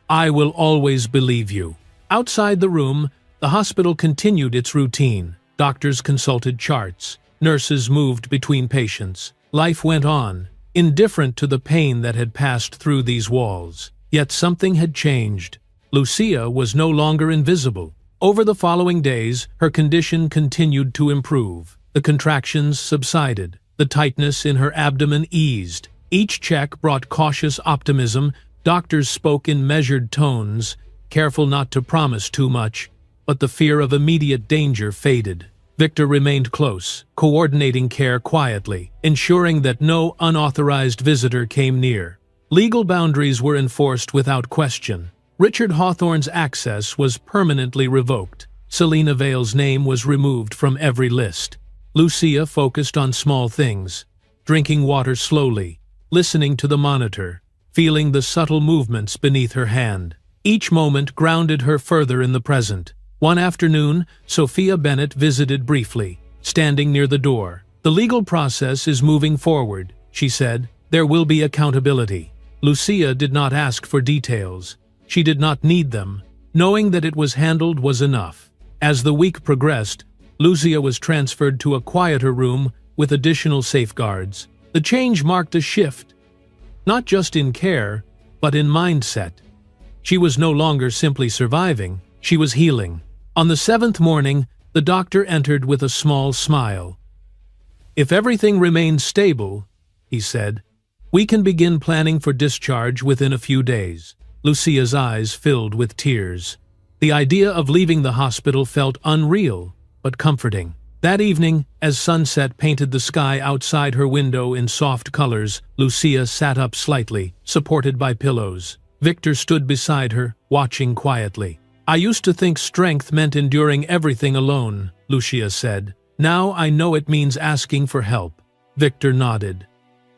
"I will always believe you." Outside the room, the hospital continued its routine. Doctors consulted charts. Nurses moved between patients. Life went on, indifferent to the pain that had passed through these walls. Yet something had changed. Lucia was no longer invisible. Over the following days, her condition continued to improve. The contractions subsided. The tightness in her abdomen eased. Each check brought cautious optimism, Doctors spoke in measured tones, careful not to promise too much, but the fear of immediate danger faded. Victor remained close, coordinating care quietly, ensuring that no unauthorized visitor came near. Legal boundaries were enforced without question. Richard Hawthorne's access was permanently revoked. Selina Vale's name was removed from every list. Lucia focused on small things, drinking water slowly, listening to the monitor, feeling the subtle movements beneath her hand. Each moment grounded her further in the present. One afternoon, Sophia Bennett visited briefly, standing near the door. "The legal process is moving forward," she said. "There will be accountability." Lucia did not ask for details. She did not need them. Knowing that it was handled was enough. As the week progressed, Lucia was transferred to a quieter room with additional safeguards. The change marked a shift, not just in care, but in mindset. She was no longer simply surviving, she was healing. On the 7th morning, the doctor entered with a small smile. "If everything remains stable," he said, "we can begin planning for discharge within a few days." Lucia's eyes filled with tears. The idea of leaving the hospital felt unreal, but comforting. That evening, as sunset painted the sky outside her window in soft colors, Lucia sat up slightly, supported by pillows. Victor stood beside her, watching quietly. "I used to think strength meant enduring everything alone," Lucia said. "Now I know it means asking for help." Victor nodded.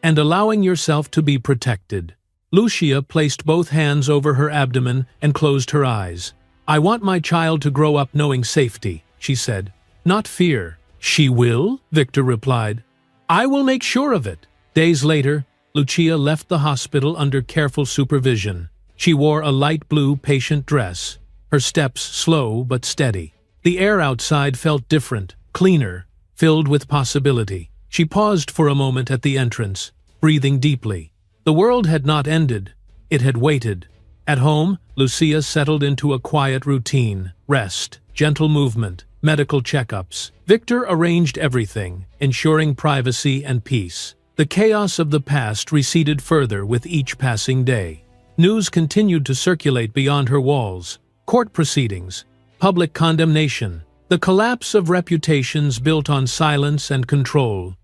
"And allowing yourself to be protected." Lucia placed both hands over her abdomen and closed her eyes. "I want my child to grow up knowing safety," she said. "Not fear." "She will?" Victor replied. "I will make sure of it." Days later, Lucia left the hospital under careful supervision. She wore a light blue patient dress, her steps slow but steady. The air outside felt different, cleaner, filled with possibility. She paused for a moment at the entrance, breathing deeply. The world had not ended, it had waited. At home, Lucia settled into a quiet routine: rest, gentle movement, medical checkups. Victor arranged everything, ensuring privacy and peace. The chaos of the past receded further with each passing day. News continued to circulate beyond her walls: court proceedings, public condemnation, the collapse of reputations built on silence and control.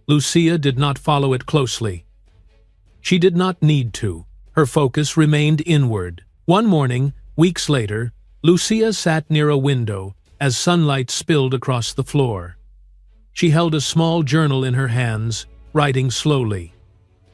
Lucia did not follow it closely. She did not need to. Her focus remained inward. One morning, weeks later, Lucia sat near a window as sunlight spilled across the floor. She held a small journal in her hands, writing slowly.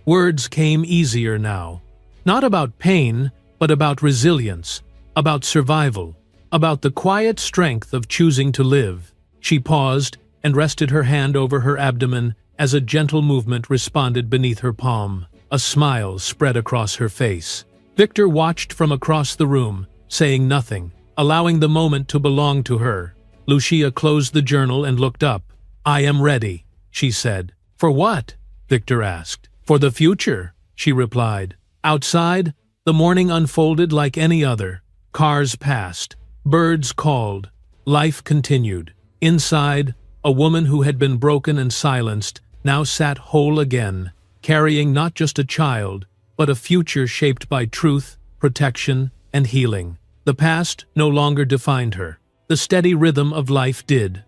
Words came easier now. Not about pain, but about resilience, about survival, about the quiet strength of choosing to live. She paused and rested her hand over her abdomen as a gentle movement responded beneath her palm. A smile spread across her face. Victor watched from across the room, saying nothing, allowing the moment to belong to her. Lucia closed the journal and looked up. "I am ready," she said. "For what?" Victor asked. "For the future," she replied. Outside, the morning unfolded like any other. Cars passed. Birds called. Life continued. Inside, a woman who had been broken and silenced now sat whole again, carrying not just a child, but a future shaped by truth, protection, and healing. The past no longer defined her. The steady rhythm of life did.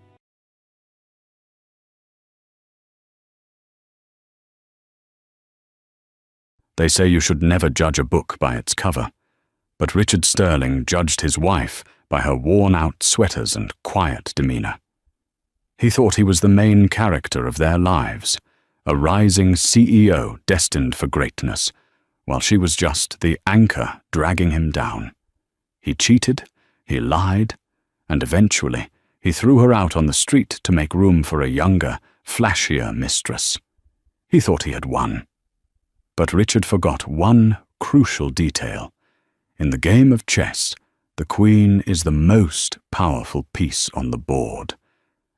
They say you should never judge a book by its cover, but Richard Sterling judged his wife by her worn-out sweaters and quiet demeanor. He thought he was the main character of their lives, a rising CEO destined for greatness, while she was just the anchor dragging him down. He cheated, he lied, and eventually he threw her out on the street to make room for a younger, flashier mistress. He thought he had won. But Richard forgot one crucial detail. In the game of chess, the queen is the most powerful piece on the board.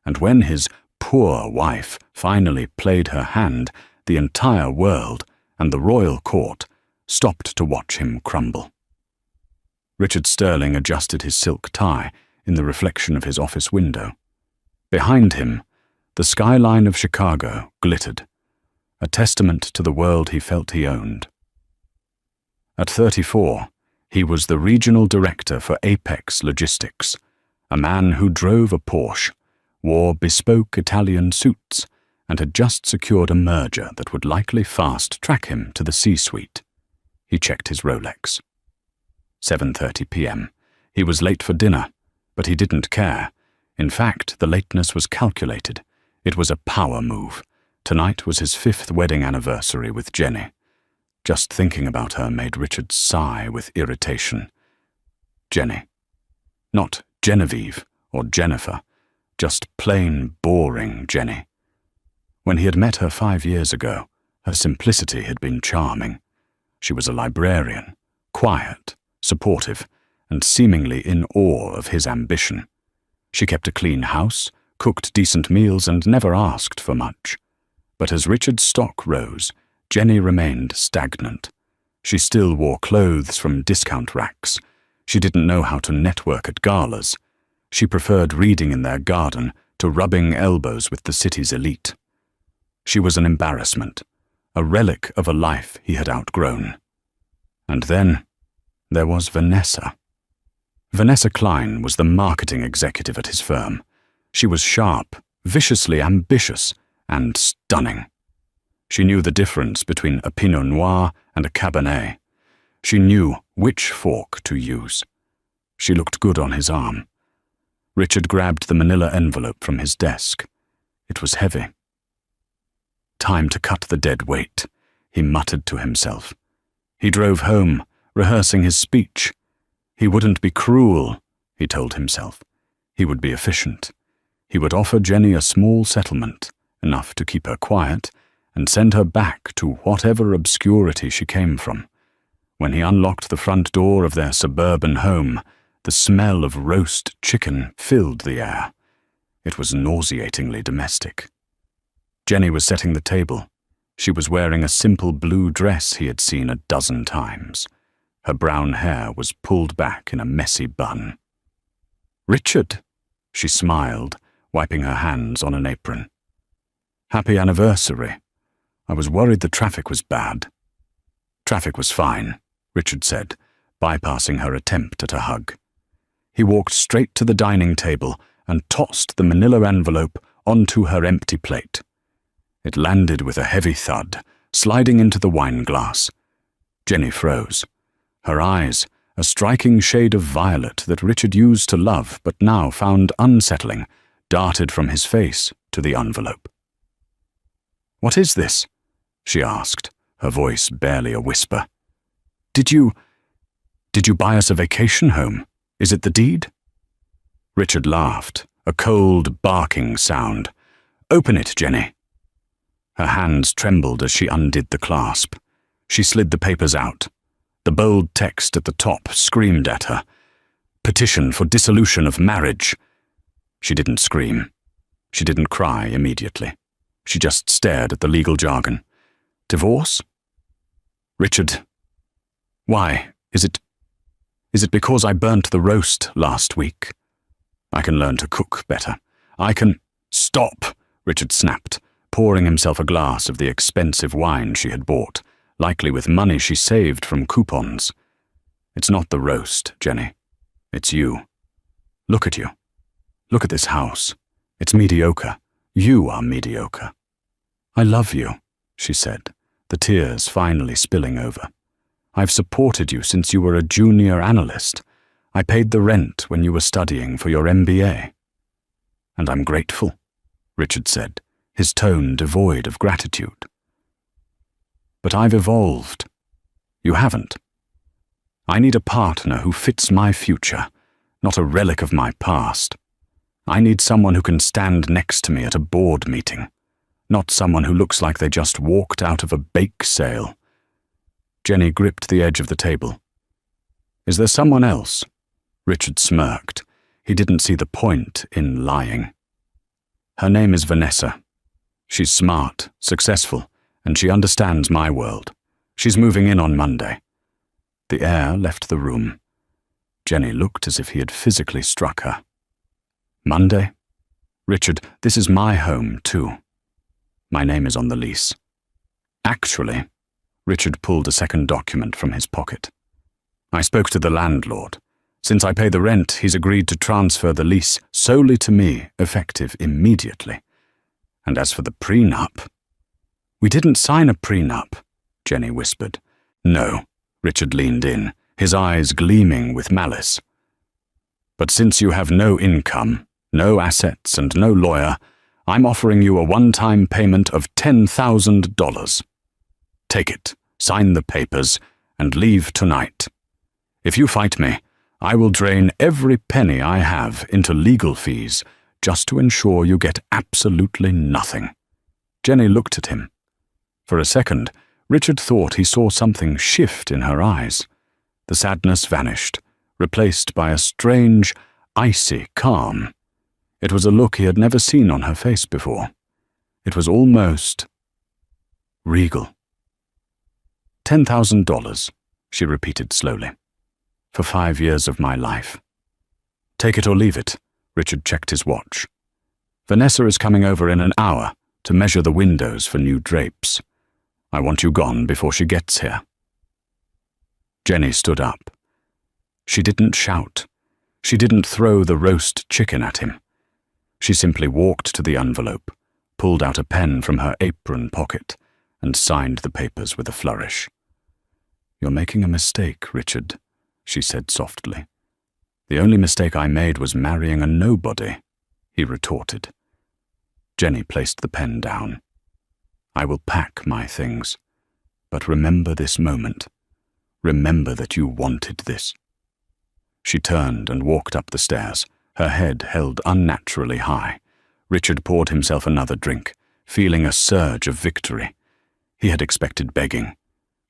And when his poor wife finally played her hand, the entire world and the royal court stopped to watch him crumble. Richard Sterling adjusted his silk tie in the reflection of his office window. Behind him, the skyline of Chicago glittered, a testament to the world he felt he owned. At 34, he was the regional director for Apex Logistics, a man who drove a Porsche, wore bespoke Italian suits, and had just secured a merger that would likely fast-track him to the C-suite. He checked his Rolex. 7:30 p.m. He was late for dinner, but he didn't care. In fact, the lateness was calculated. It was a power move. Tonight was his 5th wedding anniversary with Jenny. Just thinking about her made Richard sigh with irritation. Jenny. Not Genevieve or Jennifer, just plain boring Jenny. When he had met her 5 years ago, her simplicity had been charming. She was a librarian, quiet, supportive, and seemingly in awe of his ambition. She kept a clean house, cooked decent meals, and never asked for much. But as Richard's stock rose, Jenny remained stagnant. She still wore clothes from discount racks. She didn't know how to network at galas. She preferred reading in their garden to rubbing elbows with the city's elite. She was an embarrassment, a relic of a life he had outgrown. And then there was Vanessa. Vanessa Klein was the marketing executive at his firm. She was sharp, viciously ambitious, and stunning. She knew the difference between a Pinot Noir and a Cabernet. She knew which fork to use. She looked good on his arm. Richard grabbed the manila envelope from his desk. It was heavy. Time to cut the dead weight, he muttered to himself. He drove home, rehearsing his speech. He wouldn't be cruel, he told himself. He would be efficient. He would offer Jenny a small settlement, enough to keep her quiet, and send her back to whatever obscurity she came from. When he unlocked the front door of their suburban home, the smell of roast chicken filled the air. It was nauseatingly domestic. Jenny was setting the table. She was wearing a simple blue dress he had seen a dozen times. Her brown hair was pulled back in a messy bun. "Richard," she smiled, wiping her hands on an apron. "Happy anniversary. I was worried the traffic was bad." "Traffic was fine," Richard said, bypassing her attempt at a hug. He walked straight to the dining table and tossed the manila envelope onto her empty plate. It landed with a heavy thud, sliding into the wine glass. Jenny froze. Her eyes, a striking shade of violet that Richard used to love but now found unsettling, darted from his face to the envelope. "What is this?" she asked, her voice barely a whisper. Did you buy us a vacation home? Is it the deed?" Richard laughed, a cold, barking sound. "Open it, Jenny." Her hands trembled as she undid the clasp. She slid the papers out. The bold text at the top screamed at her. "Petition for dissolution of marriage." She didn't scream. She didn't cry immediately. She just stared at the legal jargon. "Divorce?" "Richard, why? Is it because I burnt the roast last week? I can learn to cook better. I can—" "Stop!" Richard snapped, pouring himself a glass of the expensive wine she had bought, likely with money she saved from coupons. "It's not the roast, Jenny. It's you. Look at you. Look at this house. It's mediocre. You are mediocre." "I love you," she said, the tears finally spilling over. "I've supported you since you were a junior analyst. I paid the rent when you were studying for your MBA." "And I'm grateful," Richard said, his tone devoid of gratitude. "But I've evolved. You haven't. I need a partner who fits my future, not a relic of my past. I need someone who can stand next to me at a board meeting, not someone who looks like they just walked out of a bake sale." Jenny gripped the edge of the table. "Is there someone else?" Richard smirked. He didn't see the point in lying. "Her name is Vanessa. She's smart, successful, and she understands my world. She's moving in on Monday." The air left the room. Jenny looked as if he had physically struck her. "Monday? Richard, this is my home, too. My name is on the lease. Actually," Richard pulled a second document from his pocket. "I spoke to the landlord. Since I pay the rent, he's agreed to transfer the lease solely to me, effective immediately. And as for the prenup—" "We didn't sign a prenup," Jenny whispered. "No," Richard leaned in, his eyes gleaming with malice. "But since you have no income, no assets, and no lawyer, I'm offering you a one-time payment of $10,000. Take it, sign the papers, and leave tonight. If you fight me, I will drain every penny I have into legal fees just to ensure you get absolutely nothing." Jenny looked at him. For a second, Richard thought he saw something shift in her eyes. The sadness vanished, replaced by a strange, icy calm. It was a look he had never seen on her face before. It was almost regal. $10,000, she repeated slowly. "For 5 years of my life." "Take it or leave it," Richard checked his watch. "Vanessa is coming over in an hour to measure the windows for new drapes. I want you gone before she gets here." Jenny stood up. She didn't shout. She didn't throw the roast chicken at him. She simply walked to the envelope, pulled out a pen from her apron pocket, and signed the papers with a flourish. "You're making a mistake, Richard," she said softly. "The only mistake I made was marrying a nobody," he retorted. Jenny placed the pen down. "I will pack my things, but remember this moment. Remember that you wanted this." She turned and walked up the stairs, her head held unnaturally high. Richard poured himself another drink, feeling a surge of victory. He had expected begging.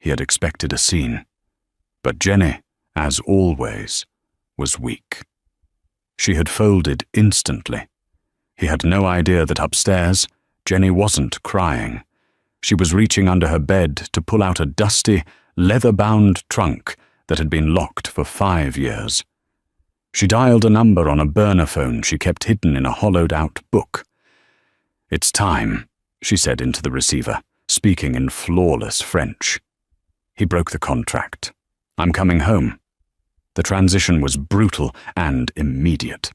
He had expected a scene. But Jenny, as always, was weak. She had folded instantly. He had no idea that upstairs, Jenny wasn't crying. She was reaching under her bed to pull out a dusty, leather-bound trunk that had been locked for 5 years. She dialed a number on a burner phone she kept hidden in a hollowed-out book. "It's time," she said into the receiver, speaking in flawless French. He broke the contract. "I'm coming home." The transition was brutal and immediate.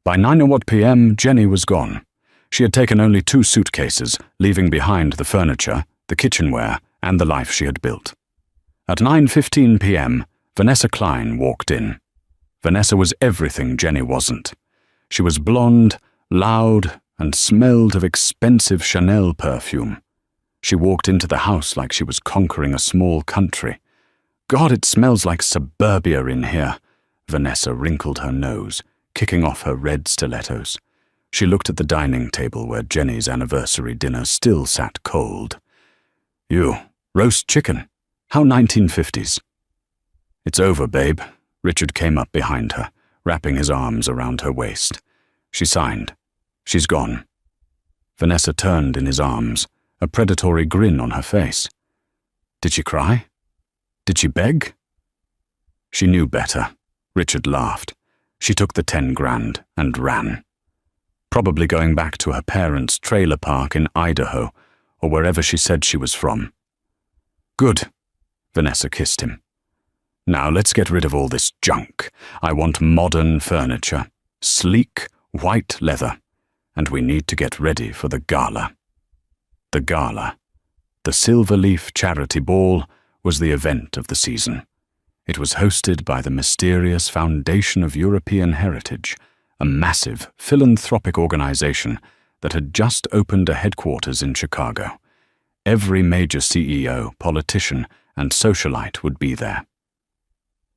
By 9:00 p.m., Jenny was gone. She had taken only 2 suitcases, leaving behind the furniture, the kitchenware, and the life she had built. At 9:15 p.m., Vanessa Klein walked in. Vanessa was everything Jenny wasn't. She was blonde, loud, and smelled of expensive Chanel perfume. She walked into the house like she was conquering a small country. "God, it smells like suburbia in here." Vanessa wrinkled her nose, kicking off her red stilettos. She looked at the dining table where Jenny's anniversary dinner still sat cold. "You, roast chicken. How 1950s. "It's over, babe." Richard came up behind her, wrapping his arms around her waist. She signed. "She's gone." Vanessa turned in his arms, a predatory grin on her face. Did she cry? Did she beg? She knew better. Richard laughed. She took the 10 grand and ran. Probably going back to her parents' trailer park in Idaho, or wherever she said she was from. "Good." Vanessa kissed him. "Now let's get rid of all this junk. I want modern furniture, sleek, white leather, and we need to get ready for the gala." The gala, the Silverleaf Charity Ball, was the event of the season. It was hosted by the mysterious Foundation of European Heritage, a massive philanthropic organization that had just opened a headquarters in Chicago. Every major CEO, politician, and socialite would be there.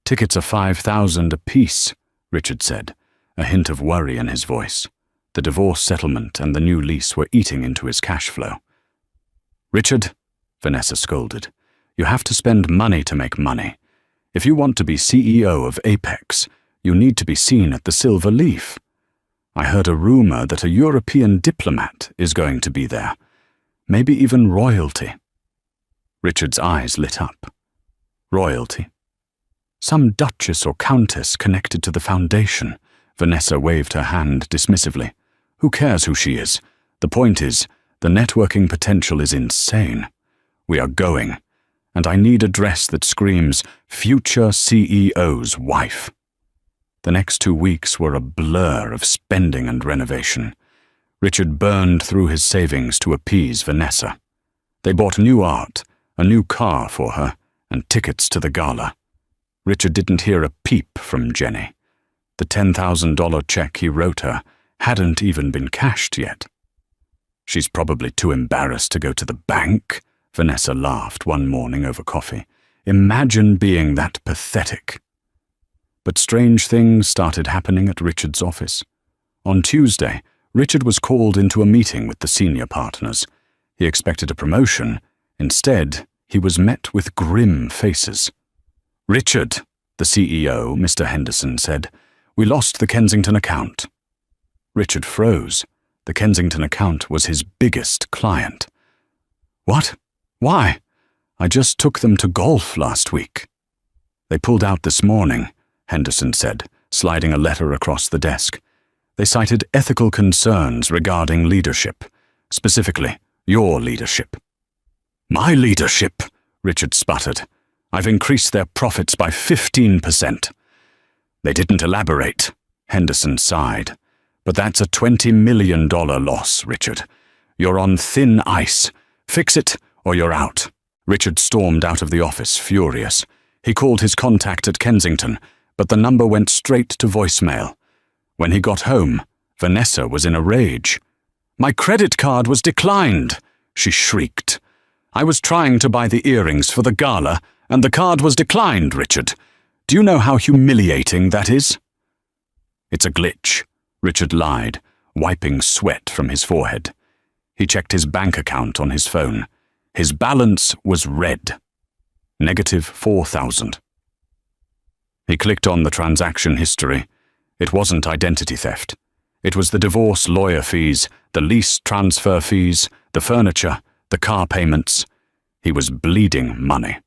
"Tickets are $5,000 apiece," Richard said, a hint of worry in his voice. The divorce settlement and the new lease were eating into his cash flow. "Richard," Vanessa scolded, "you have to spend money to make money. If you want to be CEO of Apex, you need to be seen at the Silver Leaf. I heard a rumor that a European diplomat is going to be there. Maybe even royalty." Richard's eyes lit up. Royalty? Some duchess or countess connected to the foundation. Vanessa waved her hand dismissively. "Who cares who she is? The point is, the networking potential is insane. We are going, and I need a dress that screams future CEO's wife. The next 2 weeks were a blur of spending and renovation. Richard burned through his savings to appease Vanessa. They bought new art, a new car for her, and tickets to the gala. Richard didn't hear a peep from Jenny. The $10,000 check he wrote her hadn't even been cashed yet. "She's probably too embarrassed to go to the bank," Vanessa laughed one morning over coffee. "Imagine being that pathetic." But strange things started happening at Richard's office. On Tuesday, Richard was called into a meeting with the senior partners. He expected a promotion. Instead, he was met with grim faces. "Richard," the CEO, Mr. Henderson, said, "we lost the Kensington account." Richard froze. The Kensington account was his biggest client. "What? Why? I just took them to golf last week." "They pulled out this morning," Henderson said, sliding a letter across the desk. "They cited ethical concerns regarding leadership, specifically your leadership." "My leadership?" Richard sputtered. "I've increased their profits by 15%. "They didn't elaborate," Henderson sighed. "But that's a $20 million loss, Richard. You're on thin ice. Fix it or you're out." Richard stormed out of the office, furious. He called his contact at Kensington, but the number went straight to voicemail. When he got home, Vanessa was in a rage. "My credit card was declined," she shrieked. "I was trying to buy the earrings for the gala, and the card was declined, Richard. Do you know how humiliating that is?" "It's a glitch," Richard lied, wiping sweat from his forehead. He checked his bank account on his phone. His balance was red. -$4,000. He clicked on the transaction history. It wasn't identity theft. It was the divorce lawyer fees, the lease transfer fees, the furniture, the car payments. He was bleeding money.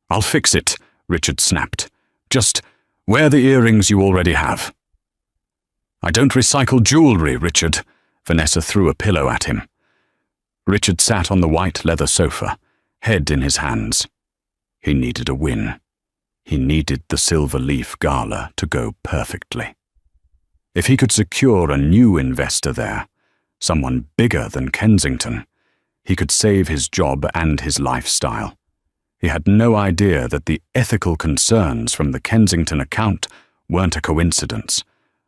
"I'll fix it," Richard snapped. "Just wear the earrings you already have." "I don't recycle jewelry, Richard." Vanessa threw a pillow at him. Richard sat on the white leather sofa, head in his hands. He needed a win. He needed the Silver Leaf Gala to go perfectly. If he could secure a new investor there, someone bigger than Kensington, he could save his job and his lifestyle. He had no idea that the ethical concerns from the Kensington account weren't a coincidence.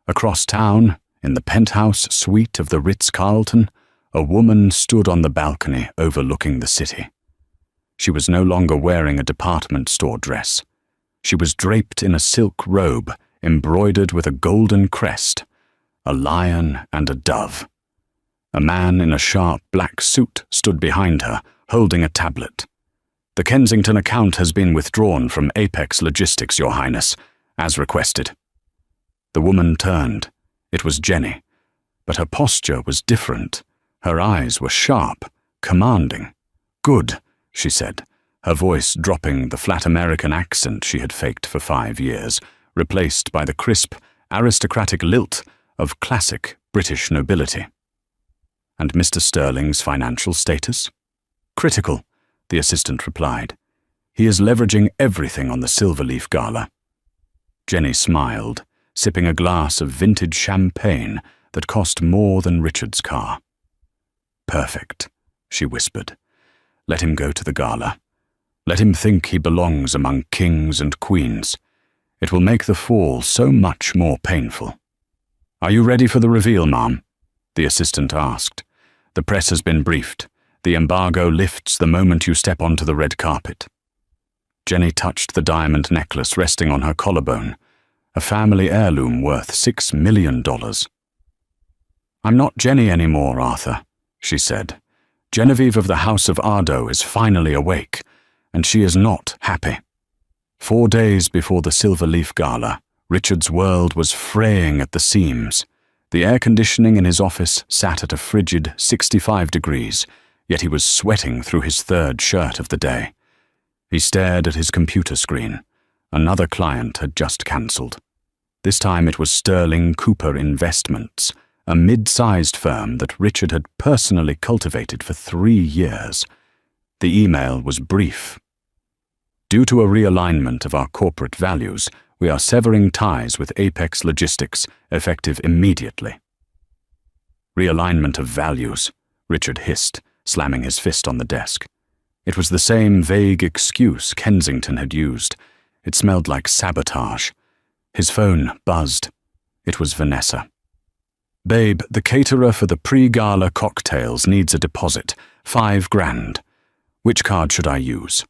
Across town, in the penthouse suite of the Ritz-Carlton, a woman stood on the balcony overlooking the city. She was no longer wearing a department store dress. She was draped in a silk robe embroidered with a golden crest, a lion and a dove. A man in a sharp black suit stood behind her, holding a tablet. "The Kensington account has been withdrawn from Apex Logistics, Your Highness, as requested." The woman turned. It was Jenny, but her posture was different. Her eyes were sharp, commanding. "Good," she said, her voice dropping the flat American accent she had faked for 5 years, replaced by the crisp, aristocratic lilt of classic British nobility. "And Mr. Sterling's financial status?" "Critical," the assistant replied. "He is leveraging everything on the Silverleaf Gala." Jenny smiled, sipping a glass of vintage champagne that cost more than Richard's car. "Perfect," she whispered. "Let him go to the gala. Let him think he belongs among kings and queens. It will make the fall so much more painful." "Are you ready for the reveal, ma'am?" the assistant asked. "The press has been briefed. The embargo lifts the moment you step onto the red carpet." Jenny touched the diamond necklace resting on her collarbone, a family heirloom worth $6 million. "I'm not Jenny anymore, Arthur," she said. "Genevieve of the House of Ardo is finally awake, and she is not happy." 4 days before the Silverleaf Gala, Richard's world was fraying at the seams. The air conditioning in his office sat at a frigid 65 degrees, yet he was sweating through his 3rd shirt of the day. He stared at his computer screen. Another client had just cancelled. This time it was Sterling Cooper Investments, a mid-sized firm that Richard had personally cultivated for 3 years. The email was brief. Due to a realignment of our corporate values, we are severing ties with Apex Logistics, effective immediately." "Realignment of values," Richard hissed, slamming his fist on the desk. It was the same vague excuse Kensington had used. It smelled like sabotage. His phone buzzed. It was Vanessa. "Babe, the caterer for the pre-gala cocktails needs a deposit, $5,000. Which card should I use?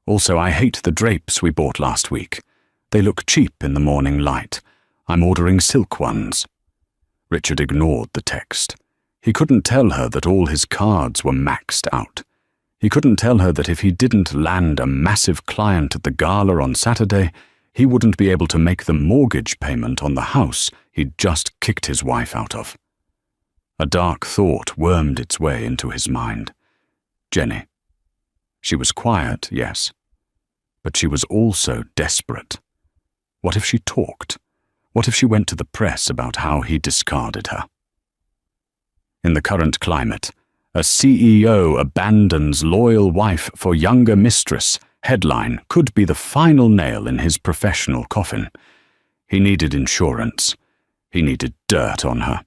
Also, I hate the drapes we bought last week. They look cheap in the morning light. I'm ordering silk ones." Richard ignored the text. He couldn't tell her that all his cards were maxed out. He couldn't tell her that if he didn't land a massive client at the gala on Saturday, he wouldn't be able to make the mortgage payment on the house he'd just kicked his wife out of. A dark thought wormed its way into his mind. Jenny. She was quiet, yes, but she was also desperate. What if she talked? What if she went to the press about how he discarded her? In the current climate, "A CEO abandons loyal wife for younger mistress" headline could be the final nail in his professional coffin. He needed insurance. He needed dirt on her.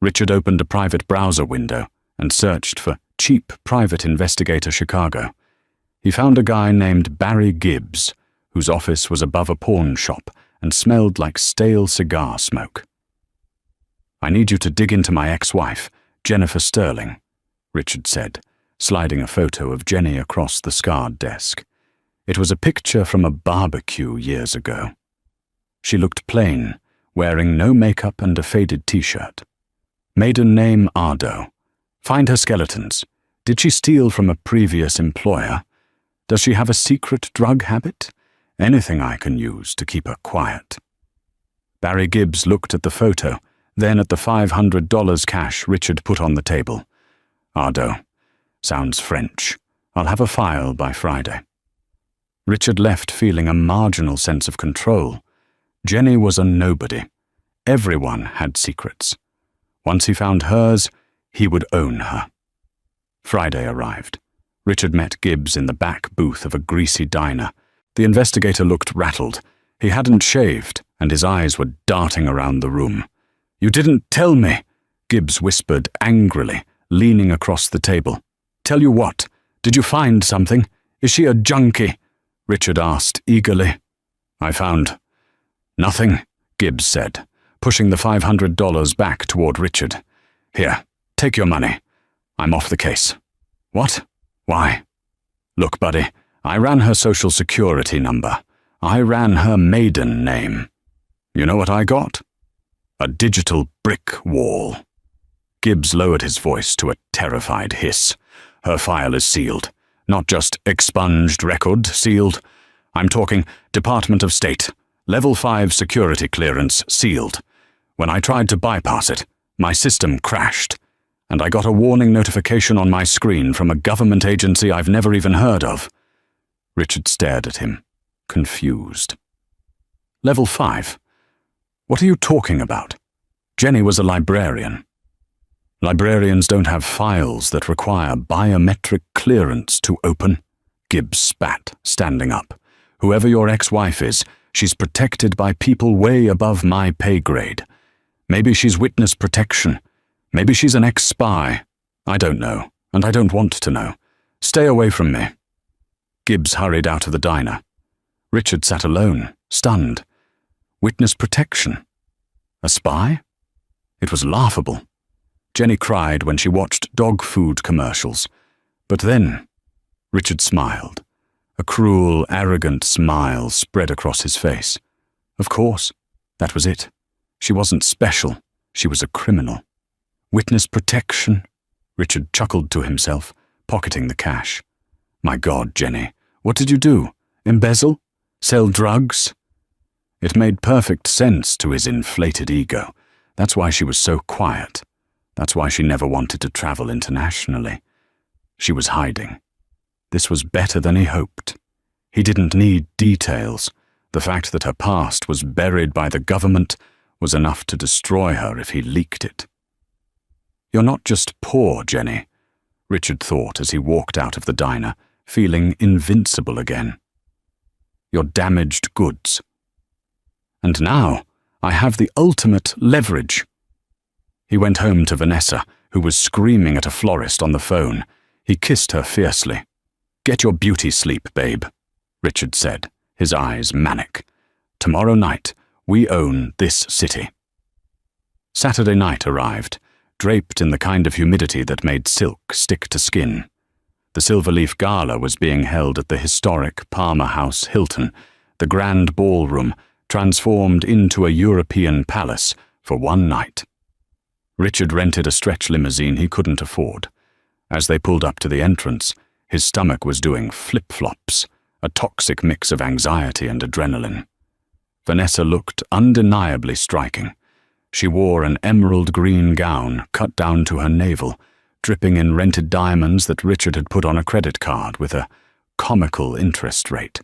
Richard opened a private browser window and searched for Cheap Private Investigator Chicago. He found a guy named Barry Gibbs, whose office was above a pawn shop and smelled like stale cigar smoke. "I need you to dig into my ex-wife, Jennifer Sterling," Richard said, sliding a photo of Jenny across the scarred desk. It was a picture from a barbecue years ago. She looked plain, wearing no makeup and a faded t-shirt. Maiden name Ardo. Find her skeletons. Did she steal from a previous employer? Does she have a secret drug habit? Anything I can use to keep her quiet. Barry Gibbs looked at the photo, then at the $500 cash Richard put on the table. "Ardo. Sounds French. I'll have a file by Friday." Richard left feeling a marginal sense of control. Jenny was a nobody. Everyone had secrets. Once he found hers, he would own her. Friday arrived. Richard met Gibbs in the back booth of a greasy diner. The investigator looked rattled. He hadn't shaved, and his eyes were darting around the room. "You didn't tell me," Gibbs whispered angrily, leaning across the table. "Tell you what? Did you find something? Is she a junkie?" Richard asked eagerly. "I found nothing," Gibbs said, pushing the $500 back toward Richard. "Here, take your money. I'm off the case." "What? Why?" "Look, buddy, I ran her social security number. I ran her maiden name. You know what I got? A digital brick wall." Gibbs lowered his voice to a terrified hiss. "Her file is sealed. Not just expunged record sealed. I'm talking Department of State. Level 5 security clearance sealed. When I tried to bypass it, my system crashed, and I got a warning notification on my screen from a government agency I've never even heard of." Richard stared at him, confused. "Level 5? What are you talking about? Jenny was a librarian." "Librarians don't have files that require biometric clearance to open," Gibbs spat, standing up. "Whoever your ex-wife is, she's protected by people way above my pay grade. Maybe she's witness protection. Maybe she's an ex-spy. I don't know, and I don't want to know. Stay away from me." Gibbs hurried out of the diner. Richard sat alone, stunned. Witness protection? A spy? It was laughable. Jenny cried when she watched dog food commercials. But then, Richard smiled. A cruel, arrogant smile spread across his face. Of course, that was it. She wasn't special. She was a criminal. Witness protection? Richard chuckled to himself, pocketing the cash. My God, Jenny, what did you do? Embezzle? Sell drugs? It made perfect sense to his inflated ego. That's why she was so quiet. That's why she never wanted to travel internationally. She was hiding. This was better than he hoped. He didn't need details. The fact that her past was buried by the government was enough to destroy her if he leaked it. You're not just poor, Jenny, Richard thought as he walked out of the diner, feeling invincible again. Your damaged goods. And now I have the ultimate leverage. He went home to Vanessa, who was screaming at a florist on the phone. He kissed her fiercely. "Get your beauty sleep, babe," Richard said, his eyes manic. "Tomorrow night, we own this city." Saturday night arrived, draped in the kind of humidity that made silk stick to skin. The Silverleaf Gala was being held at the historic Palmer House Hilton, the grand ballroom transformed into a European palace for one night. Richard rented a stretch limousine he couldn't afford. As they pulled up to the entrance, his stomach was doing flip-flops, a toxic mix of anxiety and adrenaline. Vanessa looked undeniably striking. She wore an emerald green gown cut down to her navel, dripping in rented diamonds that Richard had put on a credit card with a comical interest rate.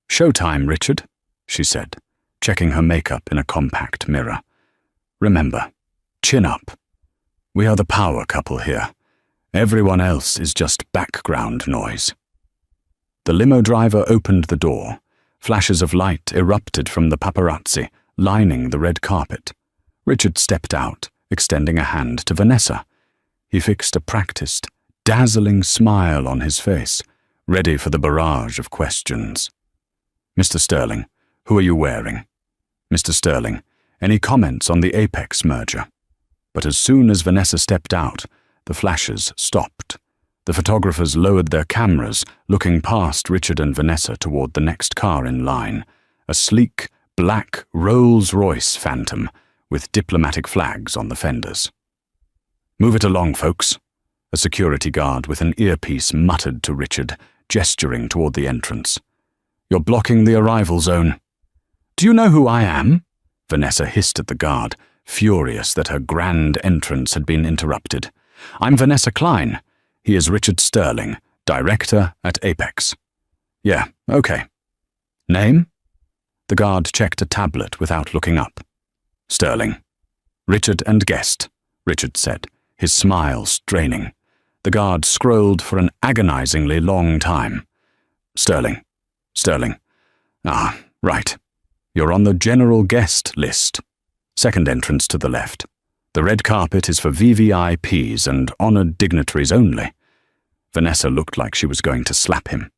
"Showtime, Richard," she said, checking her makeup in a compact mirror. "Remember, chin up. We are the power couple here. Everyone else is just background noise." The limo driver opened the door. Flashes of light erupted from the paparazzi, lining the red carpet. Richard stepped out, extending a hand to Vanessa. He fixed a practiced, dazzling smile on his face, ready for the barrage of questions. "Mr. Sterling, who are you wearing? Mr. Sterling, any comments on the Apex merger?" But as soon as Vanessa stepped out, the flashes stopped. The photographers lowered their cameras, looking past Richard and Vanessa toward the next car in line, a sleek, black Rolls-Royce Phantom with diplomatic flags on the fenders. "Move it along, folks," a security guard with an earpiece muttered to Richard, gesturing toward the entrance. "You're blocking the arrival zone." "Do you know who I am?" Vanessa hissed at the guard, furious that her grand entrance had been interrupted. "I'm Vanessa Klein. He is Richard Sterling, director at Apex." "Yeah, okay." "Name?" The guard checked a tablet without looking up. "Sterling." "Richard and guest," Richard said, his smile straining. The guard scrolled for an agonizingly long time. "Sterling. Sterling. Ah, right. You're on the general guest list. Second entrance to the left. The red carpet is for VVIPs and honored dignitaries only." Vanessa looked like she was going to slap him.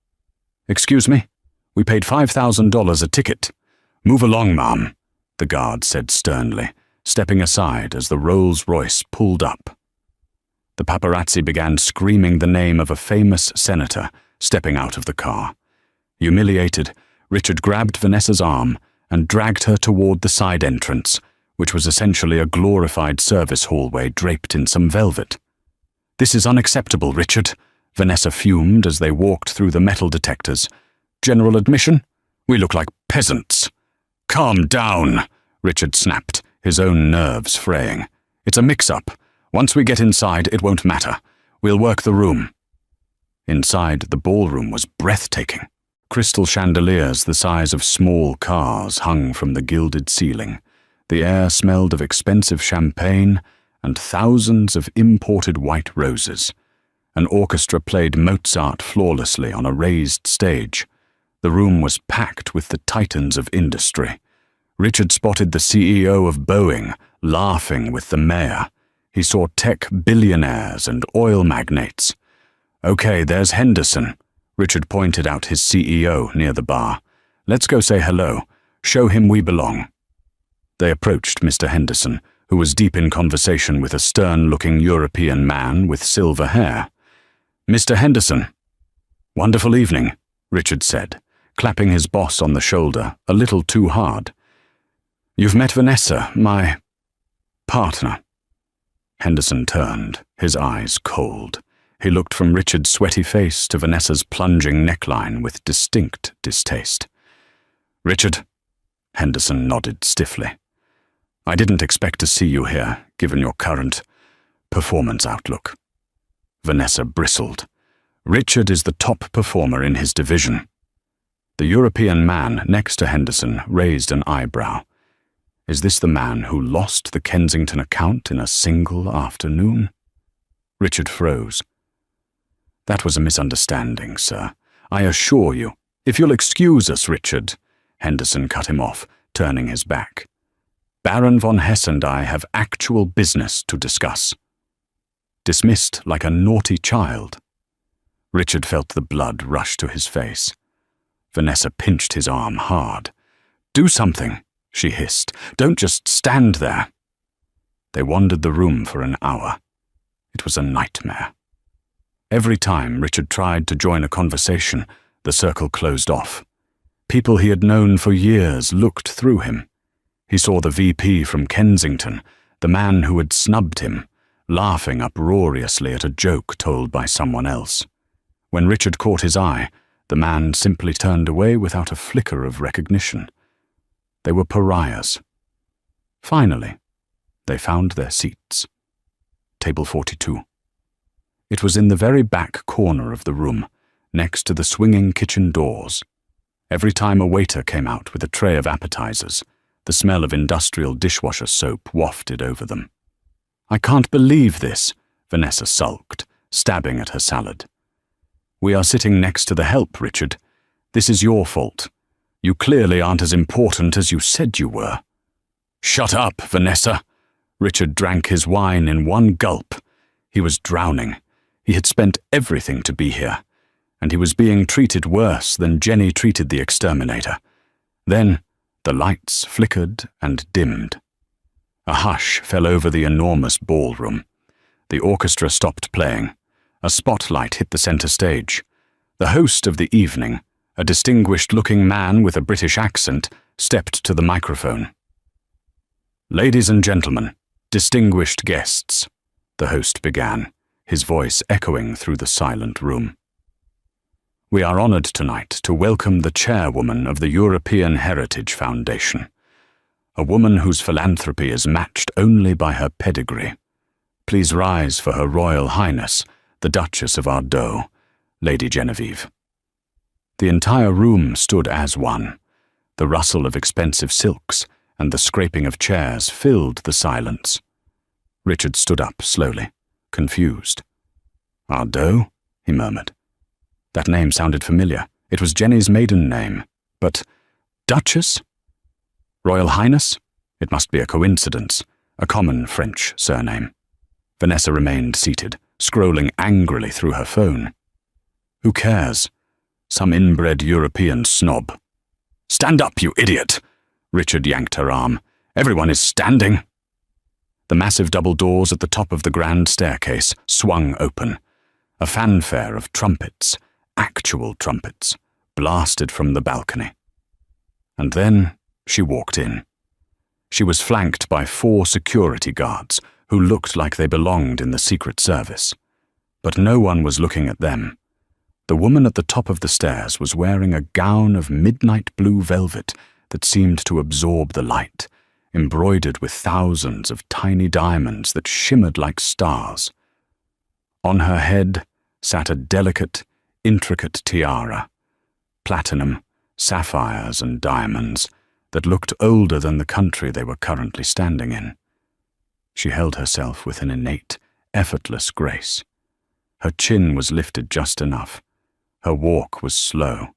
"Excuse me? We paid $5,000 a ticket. Move along, ma'am," the guard said sternly, stepping aside as the Rolls-Royce pulled up. The paparazzi began screaming the name of a famous senator, stepping out of the car. Humiliated, Richard grabbed Vanessa's arm and dragged her toward the side entrance, which was essentially a glorified service hallway draped in some velvet. "This is unacceptable, Richard," Vanessa fumed as they walked through the metal detectors. "General admission? We look like peasants." "Calm down," Richard snapped, his own nerves fraying. "It's a mix-up. Once we get inside, it won't matter. We'll work the room." Inside, the ballroom was breathtaking. Crystal chandeliers the size of small cars hung from the gilded ceiling. The air smelled of expensive champagne and thousands of imported white roses. An orchestra played Mozart flawlessly on a raised stage. The room was packed with the titans of industry. Richard spotted the CEO of Boeing laughing with the mayor. He saw tech billionaires and oil magnates. "Okay, there's Henderson." Richard pointed out his CEO near the bar. "Let's go say hello. Show him we belong." They approached Mr. Henderson, who was deep in conversation with a stern-looking European man with silver hair. "Mr. Henderson." "Wonderful evening," Richard said, clapping his boss on the shoulder a little too hard. "You've met Vanessa, my partner." Henderson turned, his eyes cold. He looked from Richard's sweaty face to Vanessa's plunging neckline with distinct distaste. "Richard?" Henderson nodded stiffly. "I didn't expect to see you here, given your current performance outlook." Vanessa bristled. "Richard is the top performer in his division." The European man next to Henderson raised an eyebrow. Is this the man who lost the Kensington account in a single afternoon? Richard froze. "That was a misunderstanding, sir. I assure you." "If you'll excuse us, Richard," Henderson cut him off, turning his back. "Baron von Hesse and I have actual business to discuss." Dismissed like a naughty child. Richard felt the blood rush to his face. Vanessa pinched his arm hard. "Do something," she hissed. "Don't just stand there." They wandered the room for an hour. It was a nightmare. Every time Richard tried to join a conversation, the circle closed off. People he had known for years looked through him. He saw the VP from Kensington, the man who had snubbed him, laughing uproariously at a joke told by someone else. When Richard caught his eye, the man simply turned away without a flicker of recognition. They were pariahs. Finally, they found their seats. Table 42. It was in the very back corner of the room, next to the swinging kitchen doors. Every time a waiter came out with a tray of appetizers, the smell of industrial dishwasher soap wafted over them. "I can't believe this," Vanessa sulked, stabbing at her salad. "We are sitting next to the help, Richard. This is your fault. You clearly aren't as important as you said you were." "Shut up, Vanessa." Richard drank his wine in one gulp. He was drowning. He had spent everything to be here, and he was being treated worse than Jenny treated the exterminator. Then the lights flickered and dimmed. A hush fell over the enormous ballroom. The orchestra stopped playing. A spotlight hit the center stage. The host of the evening, a distinguished-looking man with a British accent, stepped to the microphone. "Ladies and gentlemen, distinguished guests," the host began, his voice echoing through the silent room. "We are honored tonight to welcome the chairwoman of the European Heritage Foundation, a woman whose philanthropy is matched only by her pedigree. Please rise for Her Royal Highness, the Duchess of Ardeux, Lady Genevieve." The entire room stood as one. The rustle of expensive silks and the scraping of chairs filled the silence. Richard stood up slowly, confused. "Ardeux?" he murmured. That name sounded familiar. It was Jenny's maiden name. But Duchess? Royal Highness? It must be a coincidence, a common French surname. Vanessa remained seated, scrolling angrily through her phone. Who cares? Some inbred European snob. "Stand up, you idiot!" Richard yanked her arm. "Everyone is standing." The massive double doors at the top of the grand staircase swung open. A fanfare of trumpets, actual trumpets, blasted from the balcony. And then she walked in. She was flanked by 4 security guards who looked like they belonged in the Secret Service. But no one was looking at them. The woman at the top of the stairs was wearing a gown of midnight blue velvet that seemed to absorb the light, embroidered with thousands of tiny diamonds that shimmered like stars. On her head sat a delicate, intricate tiara, platinum, sapphires and diamonds, that looked older than the country they were currently standing in. She held herself with an innate, effortless grace. Her chin was lifted just enough. Her walk was slow,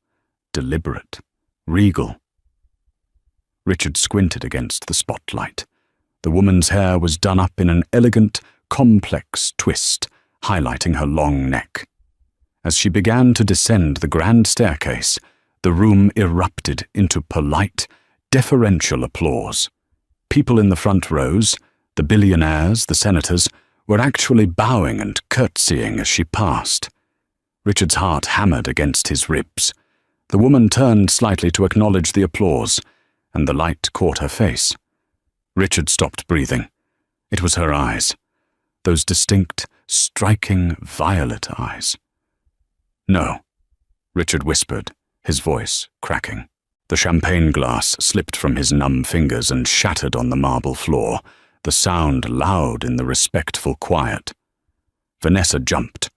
deliberate, regal. Richard squinted against the spotlight. The woman's hair was done up in an elegant, complex twist, highlighting her long neck. As she began to descend the grand staircase, the room erupted into polite, deferential applause. People in the front rows, the billionaires, the senators, were actually bowing and curtsying as she passed. Richard's heart hammered against his ribs. The woman turned slightly to acknowledge the applause, and the light caught her face. Richard stopped breathing. It was her eyes. Those distinct, striking violet eyes. "No," Richard whispered, his voice cracking. The champagne glass slipped from his numb fingers and shattered on the marble floor, the sound loud in the respectful quiet. Vanessa jumped.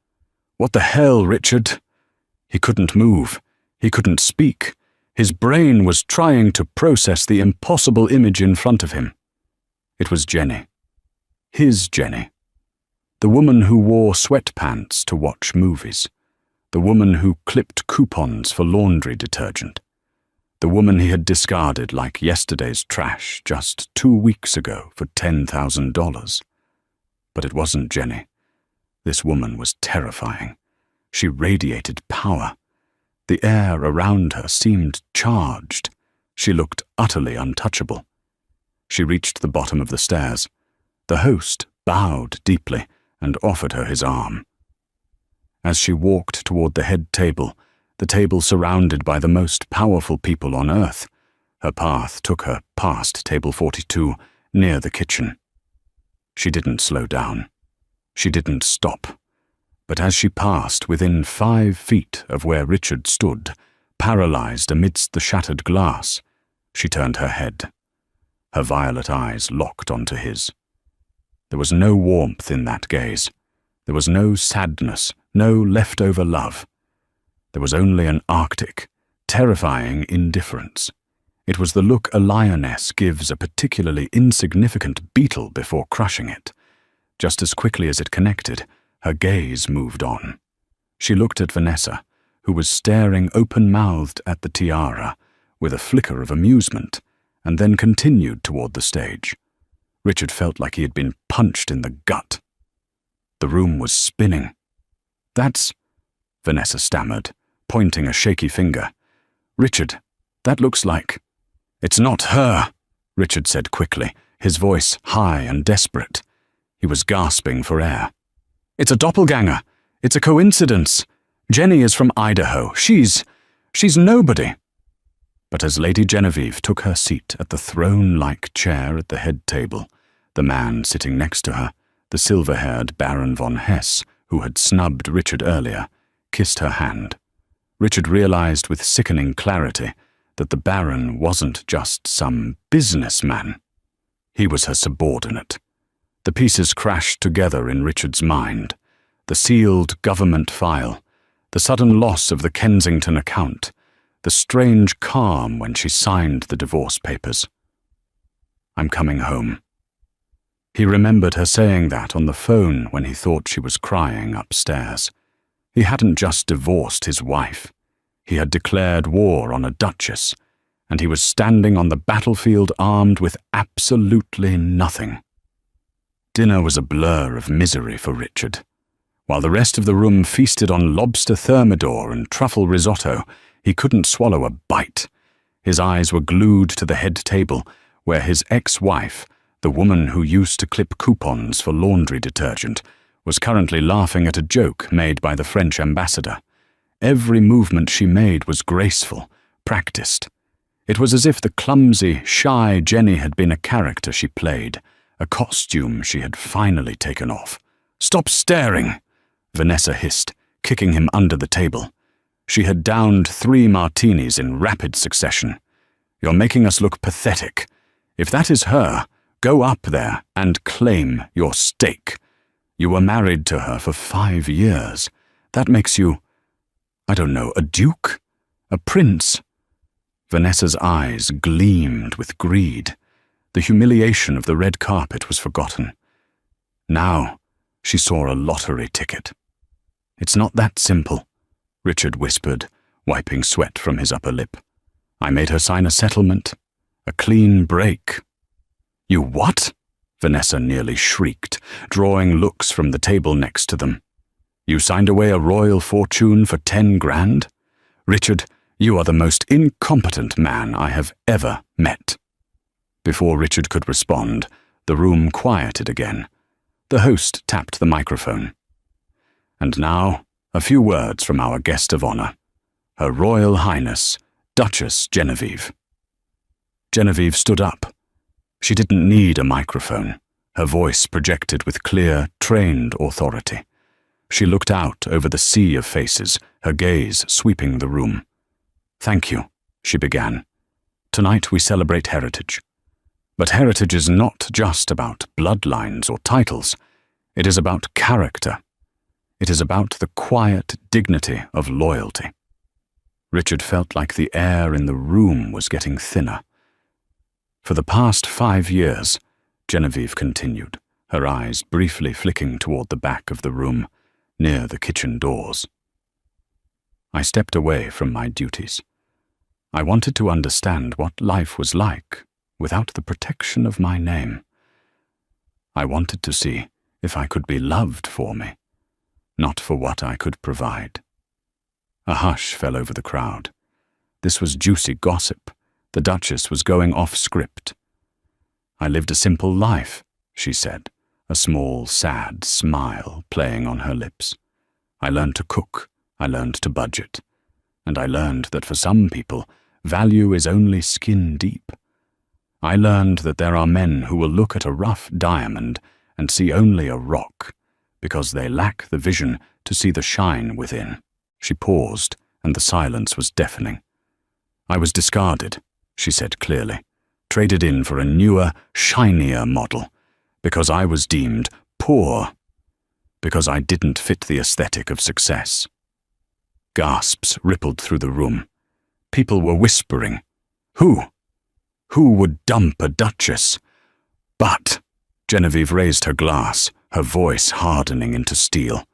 "What the hell, Richard?" He couldn't move. He couldn't speak. His brain was trying to process the impossible image in front of him. It was Jenny. His Jenny. The woman who wore sweatpants to watch movies. The woman who clipped coupons for laundry detergent. The woman he had discarded like yesterday's trash just 2 weeks ago for $10,000. But it wasn't Jenny. This woman was terrifying. She radiated power. The air around her seemed charged. She looked utterly untouchable. She reached the bottom of the stairs. The host bowed deeply and offered her his arm. As she walked toward the head table, the table surrounded by the most powerful people on earth, her path took her past table 42, near the kitchen. She didn't slow down. She didn't stop. But as she passed within 5 feet of where Richard stood, paralyzed amidst the shattered glass, she turned her head. Her violet eyes locked onto his. There was no warmth in that gaze. There was no sadness, no leftover love. There was only an arctic, terrifying indifference. It was the look a lioness gives a particularly insignificant beetle before crushing it. Just as quickly as it connected, her gaze moved on. She looked at Vanessa, who was staring open-mouthed at the tiara, with a flicker of amusement, and then continued toward the stage. Richard felt like he had been punched in the gut. The room was spinning. "That's—" Vanessa stammered, pointing a shaky finger. "Richard, that looks like—" "It's not her," Richard said quickly, his voice high and desperate. He was gasping for air. "It's a doppelganger. It's a coincidence. Jenny is from Idaho. She's nobody." But as Lady Genevieve took her seat at the throne-like chair at the head table, the man sitting next to her, the silver-haired Baron von Hesse, who had snubbed Richard earlier, kissed her hand. Richard realized with sickening clarity that the Baron wasn't just some businessman. He was her subordinate. The pieces crashed together in Richard's mind. The sealed government file, the sudden loss of the Kensington account, the strange calm when she signed the divorce papers. "I'm coming home." He remembered her saying that on the phone when he thought she was crying upstairs. He hadn't just divorced his wife. He had declared war on a duchess, and he was standing on the battlefield armed with absolutely nothing. Dinner was a blur of misery for Richard. While the rest of the room feasted on lobster thermidor and truffle risotto, he couldn't swallow a bite. His eyes were glued to the head table, where his ex-wife, the woman who used to clip coupons for laundry detergent, was currently laughing at a joke made by the French ambassador. Every movement she made was graceful, practiced. It was as if the clumsy, shy Jenny had been a character she played, a costume she had finally taken off. "Stop staring!" Vanessa hissed, kicking him under the table. She had downed 3 martinis in rapid succession. "You're making us look pathetic. If that is her, go up there and claim your stake. You were married to her for 5 years. That makes you, I don't know, a duke? A prince?" Vanessa's eyes gleamed with greed. The humiliation of the red carpet was forgotten. Now she saw a lottery ticket. "It's not that simple," Richard whispered, wiping sweat from his upper lip. "I made her sign a settlement, a clean break." "You what?" Vanessa nearly shrieked, drawing looks from the table next to them. "You signed away a royal fortune for 10 grand? Richard, you are the most incompetent man I have ever met." Before Richard could respond, the room quieted again. The host tapped the microphone. "And now, a few words from our guest of honor, Her Royal Highness, Duchess Genevieve." Genevieve stood up. She didn't need a microphone. Her voice projected with clear, trained authority. She looked out over the sea of faces, her gaze sweeping the room. "Thank you," she began. "Tonight we celebrate heritage. But heritage is not just about bloodlines or titles. It is about character. It is about the quiet dignity of loyalty." Richard felt like the air in the room was getting thinner. "For the past 5 years," Genevieve continued, her eyes briefly flicking toward the back of the room, near the kitchen doors. I stepped away from my duties. I wanted to understand what life was like without the protection of my name. I wanted to see if I could be loved for me, not for what I could provide. A hush fell over the crowd. This was juicy gossip. The Duchess was going off script. "I lived a simple life," she said, a small, sad smile playing on her lips. "I learned to cook, I learned to budget, and I learned that for some people, value is only skin deep. I learned that there are men who will look at a rough diamond and see only a rock, because they lack the vision to see the shine within." She paused, and the silence was deafening. "I was discarded," she said clearly, "traded in for a newer, shinier model, because I was deemed poor, because I didn't fit the aesthetic of success." Gasps rippled through the room. People were whispering. Who would dump a duchess? But Genevieve raised her glass, her voice hardening into steel.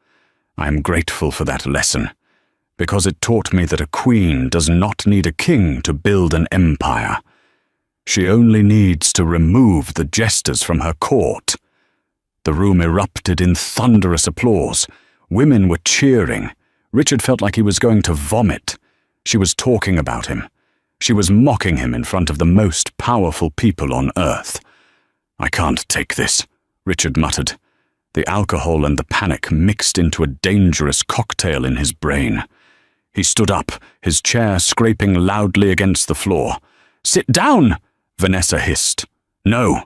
"I am grateful for that lesson, because it taught me that a queen does not need a king to build an empire. She only needs to remove the jesters from her court." The room erupted in thunderous applause. Women were cheering. Richard felt like he was going to vomit. She was talking about him. She was mocking him in front of the most powerful people on earth. "I can't take this," Richard muttered. The alcohol and the panic mixed into a dangerous cocktail in his brain. He stood up, his chair scraping loudly against the floor. "Sit down!" Vanessa hissed. "No,"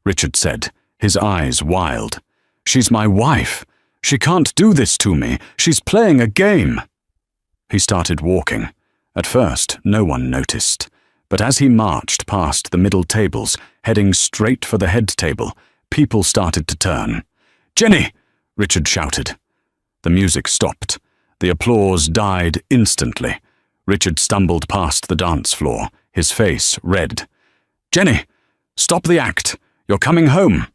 Richard said, his eyes wild. "She's my wife. She can't do this to me. She's playing a game." He started walking. At first, no one noticed, but as he marched past the middle tables, heading straight for the head table, people started to turn. "Jenny!" Richard shouted. The music stopped. The applause died instantly. Richard stumbled past the dance floor, his face red. "Jenny! Stop the act! You're coming home!"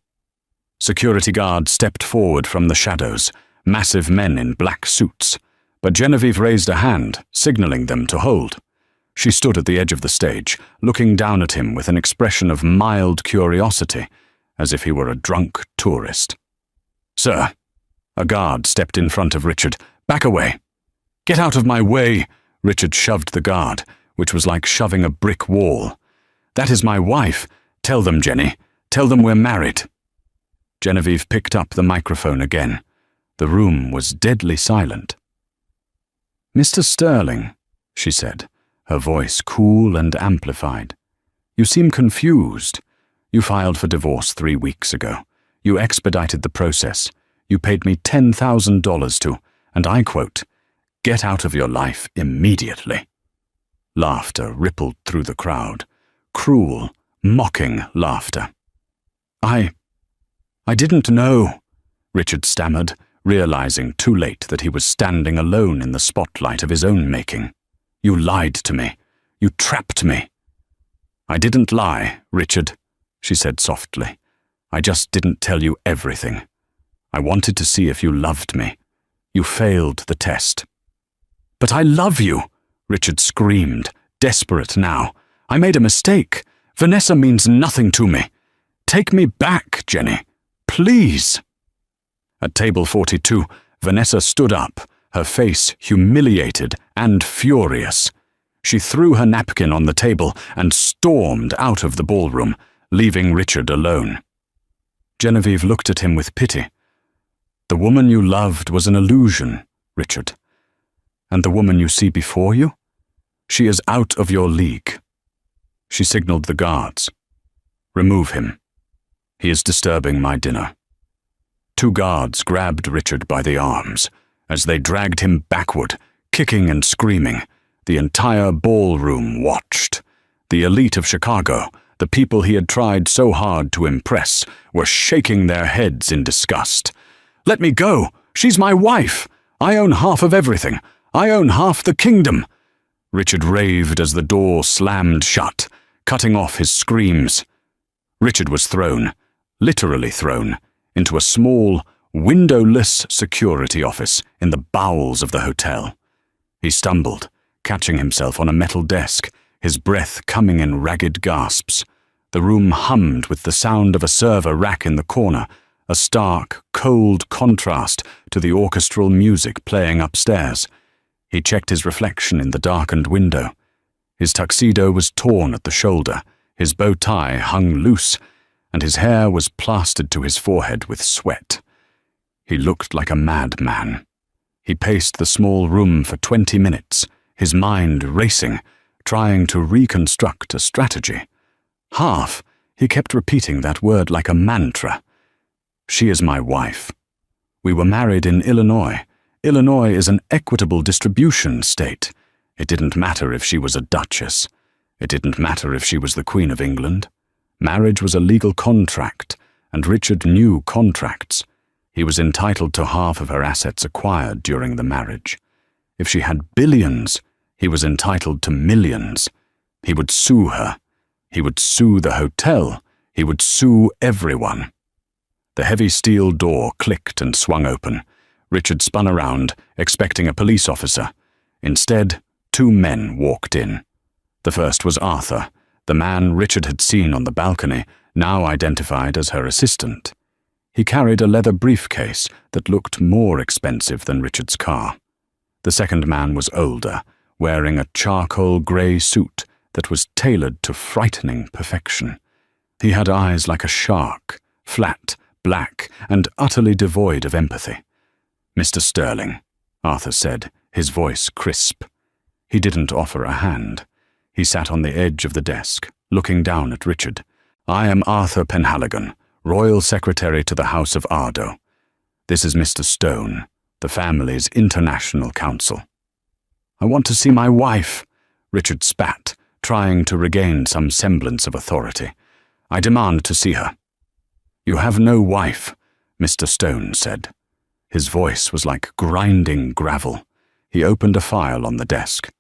Security guards stepped forward from the shadows, massive men in black suits, but Genevieve raised a hand, signaling them to hold. She stood at the edge of the stage, looking down at him with an expression of mild curiosity, as if he were a drunk tourist. "Sir!" A guard stepped in front of Richard. "Back away!" "Get out of my way!" Richard shoved the guard, which was like shoving a brick wall. "That is my wife. Tell them, Jenny. Tell them we're married." Genevieve picked up the microphone again. The room was deadly silent. "Mr. Sterling," she said, her voice cool and amplified. "You seem confused. You filed for divorce 3 weeks ago. You expedited the process. You paid me $10,000 to, and I quote, 'Get out of your life immediately.'" Laughter rippled through the crowd. Cruel, mocking laughter. I didn't know," Richard stammered, realizing too late that he was standing alone in the spotlight of his own making. "You lied to me. You trapped me." "I didn't lie, Richard," she said softly. "I just didn't tell you everything. I wanted to see if you loved me. You failed the test." "But I love you," Richard screamed, desperate now. "I made a mistake. Vanessa means nothing to me. Take me back, Jenny. Please." At table 42, Vanessa stood up, her face humiliated and furious. She threw her napkin on the table and stormed out of the ballroom, leaving Richard alone. Genevieve looked at him with pity. "The woman you loved was an illusion, Richard. And the woman you see before you? She is out of your league." She signaled the guards. "Remove him. He is disturbing my dinner." 2 guards grabbed Richard by the arms. As they dragged him backward, kicking and screaming, the entire ballroom watched. The elite of Chicago, the people he had tried so hard to impress, were shaking their heads in disgust. "Let me go! She's my wife! I own half of everything! I own half the kingdom!" Richard raved as the door slammed shut, cutting off his screams. Richard was thrown, literally thrown, into a small, windowless security office in the bowels of the hotel. He stumbled, catching himself on a metal desk, his breath coming in ragged gasps. The room hummed with the sound of a server rack in the corner, a stark, cold contrast to the orchestral music playing upstairs. He checked his reflection in the darkened window. His tuxedo was torn at the shoulder, his bow tie hung loose, and his hair was plastered to his forehead with sweat. He looked like a madman. He paced the small room for 20 minutes, his mind racing, trying to reconstruct a strategy. He kept repeating that word like a mantra. She is my wife. We were married in Illinois. Illinois is an equitable distribution state. It didn't matter if she was a duchess. It didn't matter if she was the Queen of England. Marriage was a legal contract, and Richard knew contracts. He was entitled to half of her assets acquired during the marriage. If she had billions, he was entitled to millions. He would sue her. He would sue the hotel. He would sue everyone. The heavy steel door clicked and swung open. Richard spun around, expecting a police officer. Instead, 2 men walked in. The first was Arthur, the man Richard had seen on the balcony, now identified as her assistant. He carried a leather briefcase that looked more expensive than Richard's car. The second man was older, wearing a charcoal grey suit that was tailored to frightening perfection. He had eyes like a shark, flat, black, and utterly devoid of empathy. "Mr. Sterling," Arthur said, his voice crisp. He didn't offer a hand. He sat on the edge of the desk, looking down at Richard. "I am Arthur Penhaligon, Royal Secretary to the House of Ardo. This is Mr. Stone, the family's international counsel." "I want to see my wife," Richard spat, trying to regain some semblance of authority. "I demand to see her." "You have no wife," Mr. Stone said. His voice was like grinding gravel. He opened a file on the desk.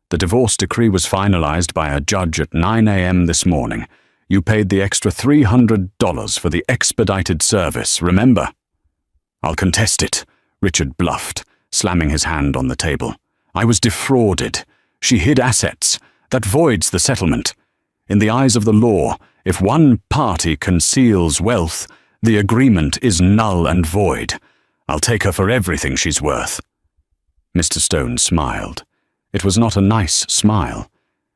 "The divorce decree was finalized by a judge at 9 a.m. this morning. You paid the extra $300 for the expedited service, remember?" "I'll contest it," Richard bluffed, slamming his hand on the table. "I was defrauded. She hid assets. That voids the settlement. In the eyes of the law, if one party conceals wealth, the agreement is null and void. I'll take her for everything she's worth." Mr. Stone smiled. It was not a nice smile.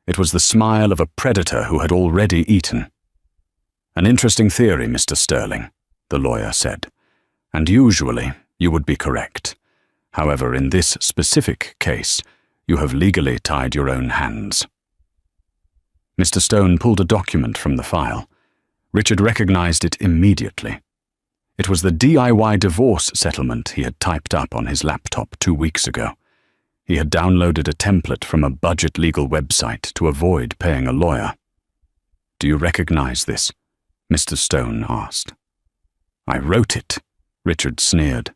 It was the smile of a predator who had already eaten. "An interesting theory, Mr. Sterling," the lawyer said. "And usually you would be correct. However, in this specific case, you have legally tied your own hands." Mr. Stone pulled a document from the file. Richard recognized it immediately. It was the DIY divorce settlement he had typed up on his laptop 2 weeks ago. He had downloaded a template from a budget legal website to avoid paying a lawyer. "Do you recognize this?" Mr. Stone asked. "I wrote it," Richard sneered.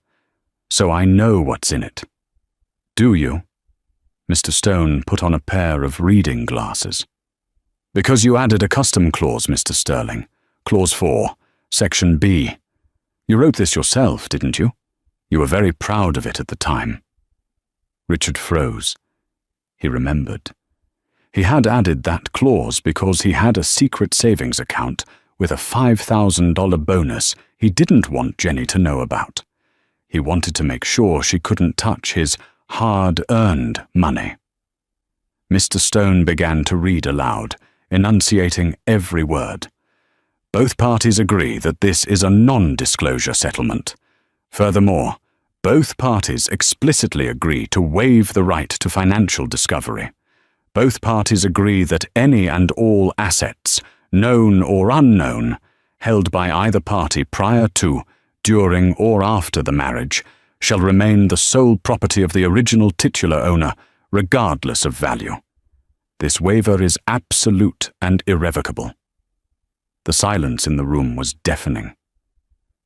"So I know what's in it." "Do you?" Mr. Stone put on a pair of reading glasses. "Because you added a custom clause, Mr. Sterling. Clause 4, Section B. You wrote this yourself, didn't you? You were very proud of it at the time." Richard froze. He remembered. He had added that clause because he had a secret savings account with a $5,000 bonus he didn't want Jenny to know about. He wanted to make sure she couldn't touch his hard-earned money. Mr. Stone began to read aloud, enunciating every word. "Both parties agree that this is a non-disclosure settlement. Furthermore, both parties explicitly agree to waive the right to financial discovery. Both parties agree that any and all assets, known or unknown, held by either party prior to, during, or after the marriage, shall remain the sole property of the original titular owner, regardless of value. This waiver is absolute and irrevocable." The silence in the room was deafening.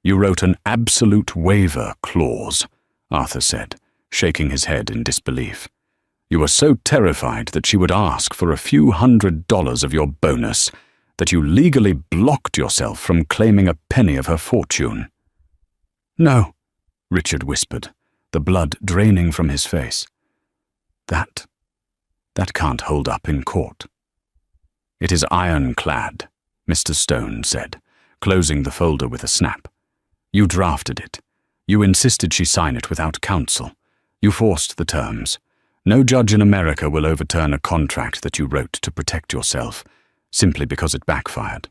"You wrote an absolute waiver clause," Arthur said, shaking his head in disbelief. "You were so terrified that she would ask for a few $100s of your bonus that you legally blocked yourself from claiming a penny of her fortune." "No," Richard whispered, the blood draining from his face. That can't hold up in court." "It is ironclad," Mr. Stone said, closing the folder with a snap. "You drafted it. You insisted she sign it without counsel. You forced the terms. No judge in America will overturn a contract that you wrote to protect yourself, simply because it backfired."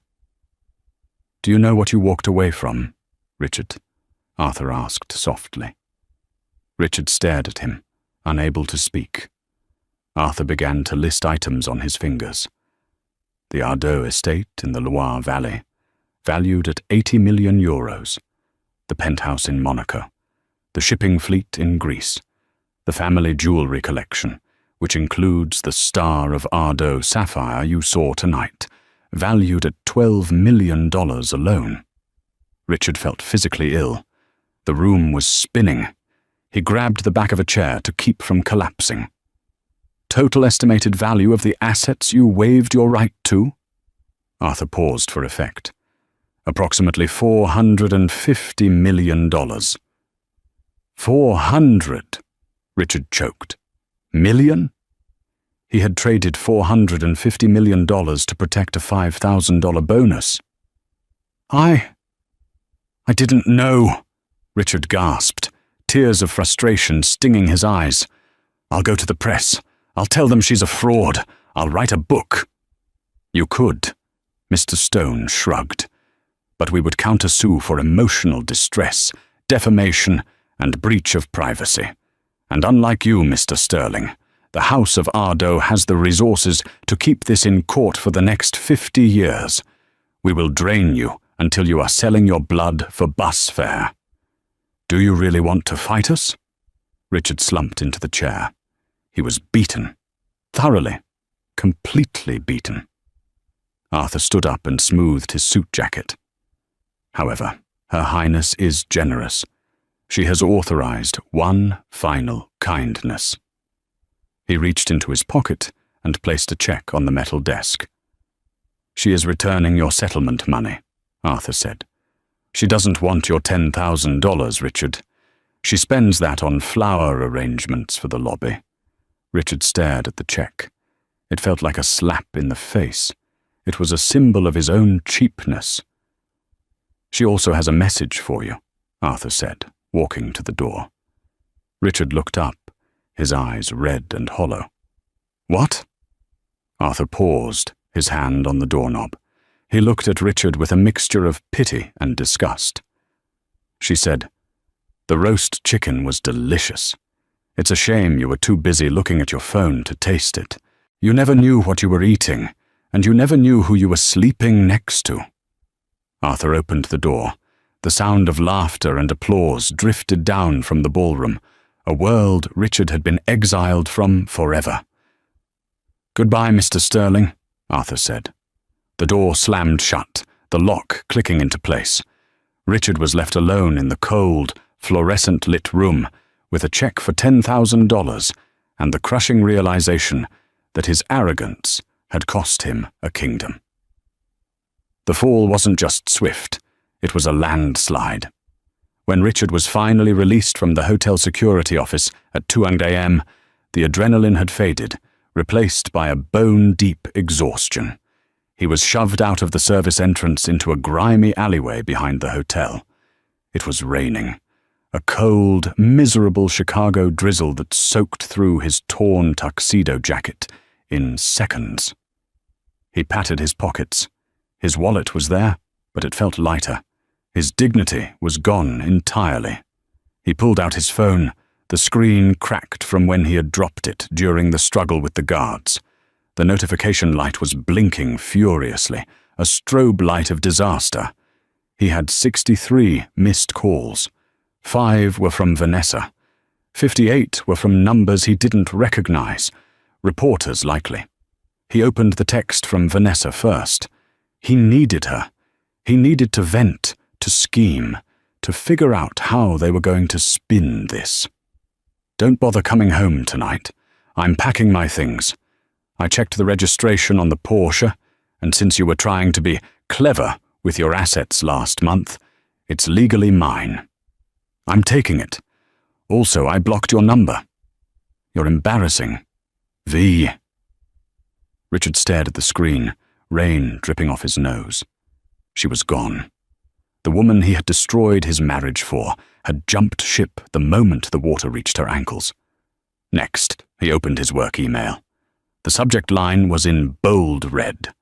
"Do you know what you walked away from, Richard?" Arthur asked softly. Richard stared at him, unable to speak. Arthur began to list items on his fingers. The Ardeux estate in the Loire Valley, valued at €80 million. The penthouse in Monaco. The shipping fleet in Greece. The family jewelry collection, which includes the Star of Ardeux sapphire you saw tonight, valued at $12 million alone. Richard felt physically ill. The room was spinning. He grabbed the back of a chair to keep from collapsing. "Total estimated value of the assets you waived your right to?" Arthur paused for effect. "Approximately $450 million. 400, Richard choked. Million? He had traded $450 million to protect a $5,000 bonus. I didn't know," Richard gasped, tears of frustration stinging his eyes. "I'll go to the press. I'll tell them she's a fraud. I'll write a book." "You could," Mr. Stone shrugged. "But we would countersue for emotional distress, defamation, and breach of privacy. And unlike you, Mr. Sterling, the House of Ardeux has the resources to keep this in court for the next 50 years. We will drain you until you are selling your blood for bus fare." "Do you really want to fight us?" Richard slumped into the chair. He was beaten. Thoroughly, completely beaten. Arthur stood up and smoothed his suit jacket. "However, Her Highness is generous. She has authorized one final kindness." He reached into his pocket and placed a check on the metal desk. "She is returning your settlement money," Arthur said. "She doesn't want your $10,000, Richard. She spends that on flower arrangements for the lobby." Richard stared at the check. It felt like a slap in the face. It was a symbol of his own cheapness. "She also has a message for you," Arthur said, walking to the door. Richard looked up, his eyes red and hollow. "What?" Arthur paused, his hand on the doorknob. He looked at Richard with a mixture of pity and disgust. She said, "The roast chicken was delicious. It's a shame you were too busy looking at your phone to taste it. You never knew what you were eating, and you never knew who you were sleeping next to." Arthur opened the door. The sound of laughter and applause drifted down from the ballroom, a world Richard had been exiled from forever. "Goodbye, Mr. Sterling," Arthur said. The door slammed shut, the lock clicking into place. Richard was left alone in the cold, fluorescent-lit room with a check for $10,000 and the crushing realization that his arrogance had cost him a kingdom. The fall wasn't just swift, it was a landslide. When Richard was finally released from the hotel security office at 2 a.m., the adrenaline had faded, replaced by a bone-deep exhaustion. He was shoved out of the service entrance into a grimy alleyway behind the hotel. It was raining. A cold, miserable Chicago drizzle that soaked through his torn tuxedo jacket in seconds. He patted his pockets. His wallet was there, but it felt lighter. His dignity was gone entirely. He pulled out his phone. The screen cracked from when he had dropped it during the struggle with the guards. The notification light was blinking furiously, a strobe light of disaster. He had 63 missed calls. 5 were from Vanessa. 58 were from numbers he didn't recognize. Reporters, likely. He opened the text from Vanessa first. He needed her. He needed to vent, to scheme, to figure out how they were going to spin this. "Don't bother coming home tonight. I'm packing my things. I checked the registration on the Porsche, and since you were trying to be clever with your assets last month, it's legally mine. I'm taking it. Also, I blocked your number. You're embarrassing, V. Richard stared at the screen, rain dripping off his nose. She was gone. The woman he had destroyed his marriage for had jumped ship the moment the water reached her ankles. Next, he opened his work email. The subject line was in bold red.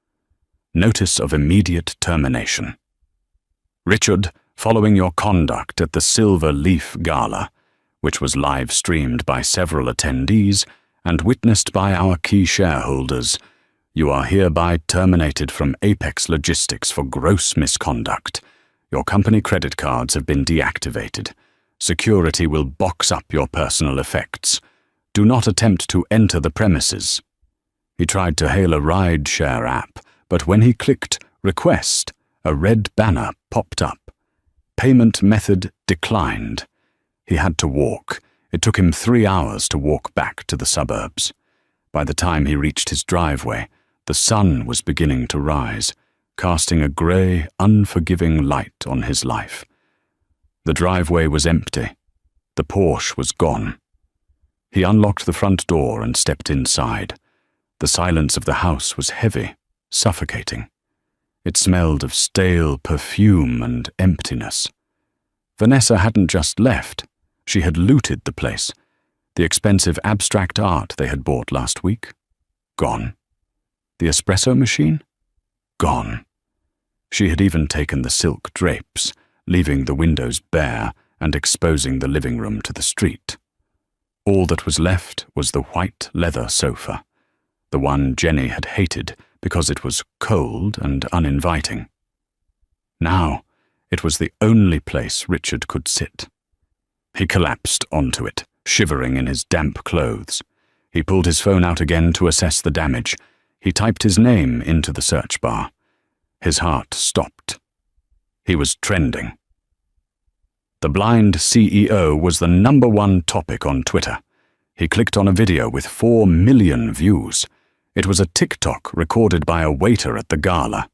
Notice of immediate termination. Richard, following your conduct at the Silver Leaf Gala, which was live-streamed by several attendees and witnessed by our key shareholders, you are hereby terminated from Apex Logistics for gross misconduct. Your company credit cards have been deactivated. Security will box up your personal effects. Do not attempt to enter the premises. He tried to hail a ride-share app, but when he clicked Request, a red banner popped up. Payment method declined. He had to walk. It took him 3 hours to walk back to the suburbs. By the time he reached his driveway, the sun was beginning to rise, casting a grey, unforgiving light on his life. The driveway was empty. The Porsche was gone. He unlocked the front door and stepped inside. The silence of the house was heavy, suffocating. It smelled of stale perfume and emptiness. Vanessa hadn't just left. She had looted the place. The expensive abstract art they had bought last week? Gone. The espresso machine? Gone. She had even taken the silk drapes, leaving the windows bare and exposing the living room to the street. All that was left was the white leather sofa, the one Jenny had hated because it was cold and uninviting. Now, it was the only place Richard could sit. He collapsed onto it, shivering in his damp clothes. He pulled his phone out again to assess the damage. He typed his name into the search bar. His heart stopped. He was trending. The blind CEO was the #1 topic on Twitter. He clicked on a video with 4 million views. It was a TikTok recorded by a waiter at the gala.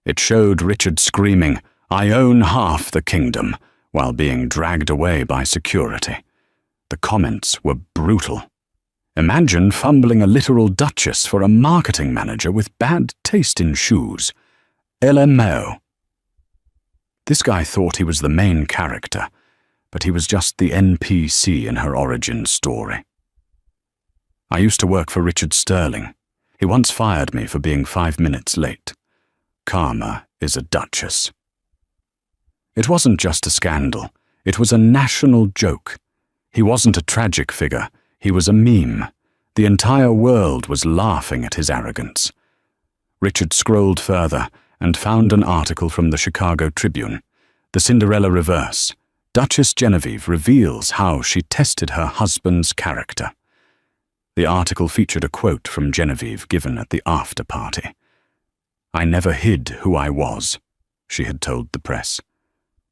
It showed Richard screaming, "I own half the kingdom," while being dragged away by security. The comments were brutal. Imagine fumbling a literal duchess for a marketing manager with bad taste in shoes. LMAO. This guy thought he was the main character, but he was just the NPC in her origin story. I used to work for Richard Sterling. He once fired me for being 5 minutes late. Karma is a duchess. It wasn't just a scandal. It was a national joke. He wasn't a tragic figure. He was a meme. The entire world was laughing at his arrogance. Richard scrolled further and found an article from the Chicago Tribune. The Cinderella Reverse. Duchess Genevieve reveals how she tested her husband's character. The article featured a quote from Genevieve given at the after party. "I never hid who I was," she had told the press.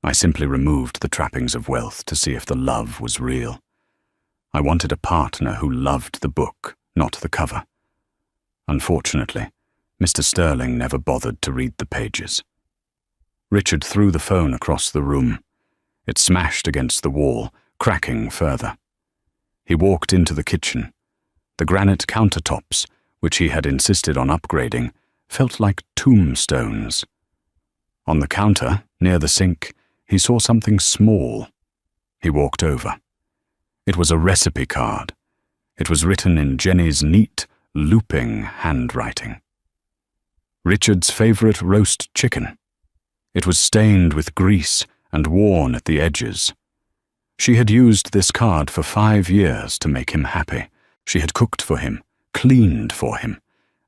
"I simply removed the trappings of wealth to see if the love was real. I wanted a partner who loved the book, not the cover. Unfortunately, Mr. Sterling never bothered to read the pages." Richard threw the phone across the room. It smashed against the wall, cracking further. He walked into the kitchen. The granite countertops, which he had insisted on upgrading, felt like tombstones. On the counter, near the sink, he saw something small. He walked over. It was a recipe card. It was written in Jenny's neat, looping handwriting. Richard's favorite roast chicken. It was stained with grease and worn at the edges. She had used this card for 5 years to make him happy. She had cooked for him, cleaned for him,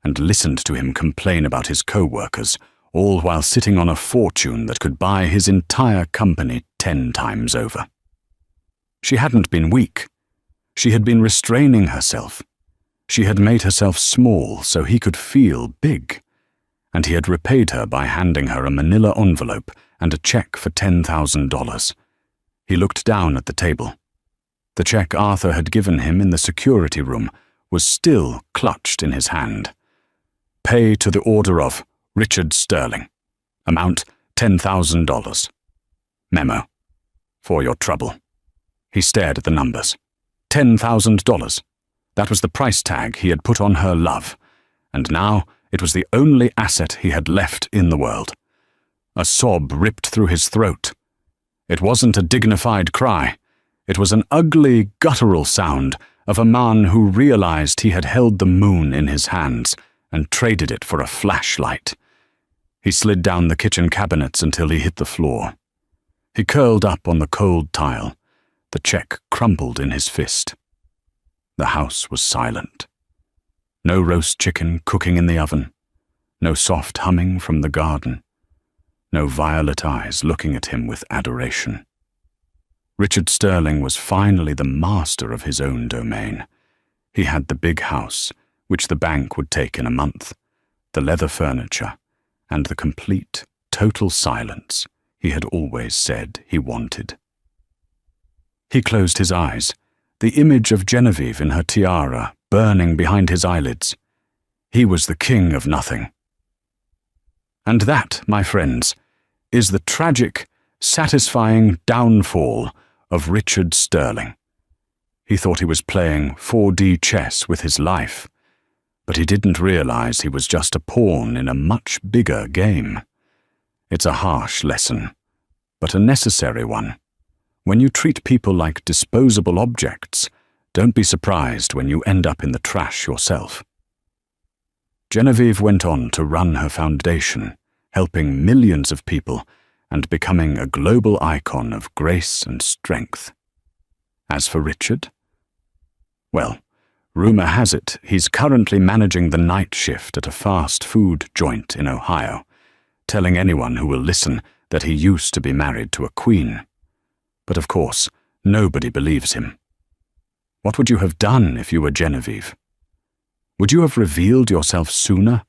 and listened to him complain about his co-workers, all while sitting on a fortune that could buy his entire company 10 times over. She hadn't been weak. She had been restraining herself. She had made herself small so he could feel big. And he had repaid her by handing her a manila envelope and a check for $10,000. He looked down at the table. The check Arthur had given him in the security room was still clutched in his hand. Pay to the order of Richard Sterling. Amount $10,000. Memo. For your trouble. He stared at the numbers. $10,000. That was the price tag he had put on her love, and now it was the only asset he had left in the world. A sob ripped through his throat. It wasn't a dignified cry. It was an ugly, guttural sound of a man who realized he had held the moon in his hands and traded it for a flashlight. He slid down the kitchen cabinets until he hit the floor. He curled up on the cold tile. The check crumpled in his fist. The house was silent. No roast chicken cooking in the oven. No soft humming from the garden. No violet eyes looking at him with adoration. Richard Sterling was finally the master of his own domain. He had the big house, which the bank would take in a month, the leather furniture, and the complete, total silence he had always said he wanted. He closed his eyes, the image of Genevieve in her tiara burning behind his eyelids. He was the king of nothing. And that, my friends, is the tragic, satisfying downfall of Richard Sterling. He thought he was playing 4D chess with his life, but he didn't realize he was just a pawn in a much bigger game. It's a harsh lesson, but a necessary one. When you treat people like disposable objects, don't be surprised when you end up in the trash yourself. Genevieve went on to run her foundation, helping millions of people and becoming a global icon of grace and strength. As for Richard, well, rumor has it he's currently managing the night shift at a fast food joint in Ohio, telling anyone who will listen that he used to be married to a queen. But of course, nobody believes him. What would you have done if you were Genevieve? Would you have revealed yourself sooner,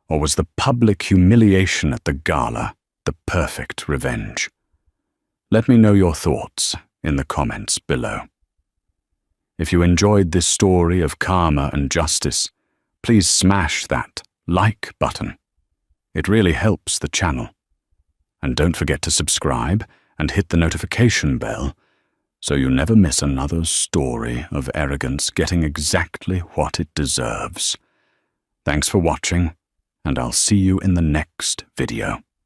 or was the public humiliation at the gala the perfect revenge? Let me know your thoughts in the comments below. If you enjoyed this story of karma and justice, please smash that like button. It really helps the channel. And don't forget to subscribe and hit the notification bell so you never miss another story of arrogance getting exactly what it deserves. Thanks for watching, and I'll see you in the next video.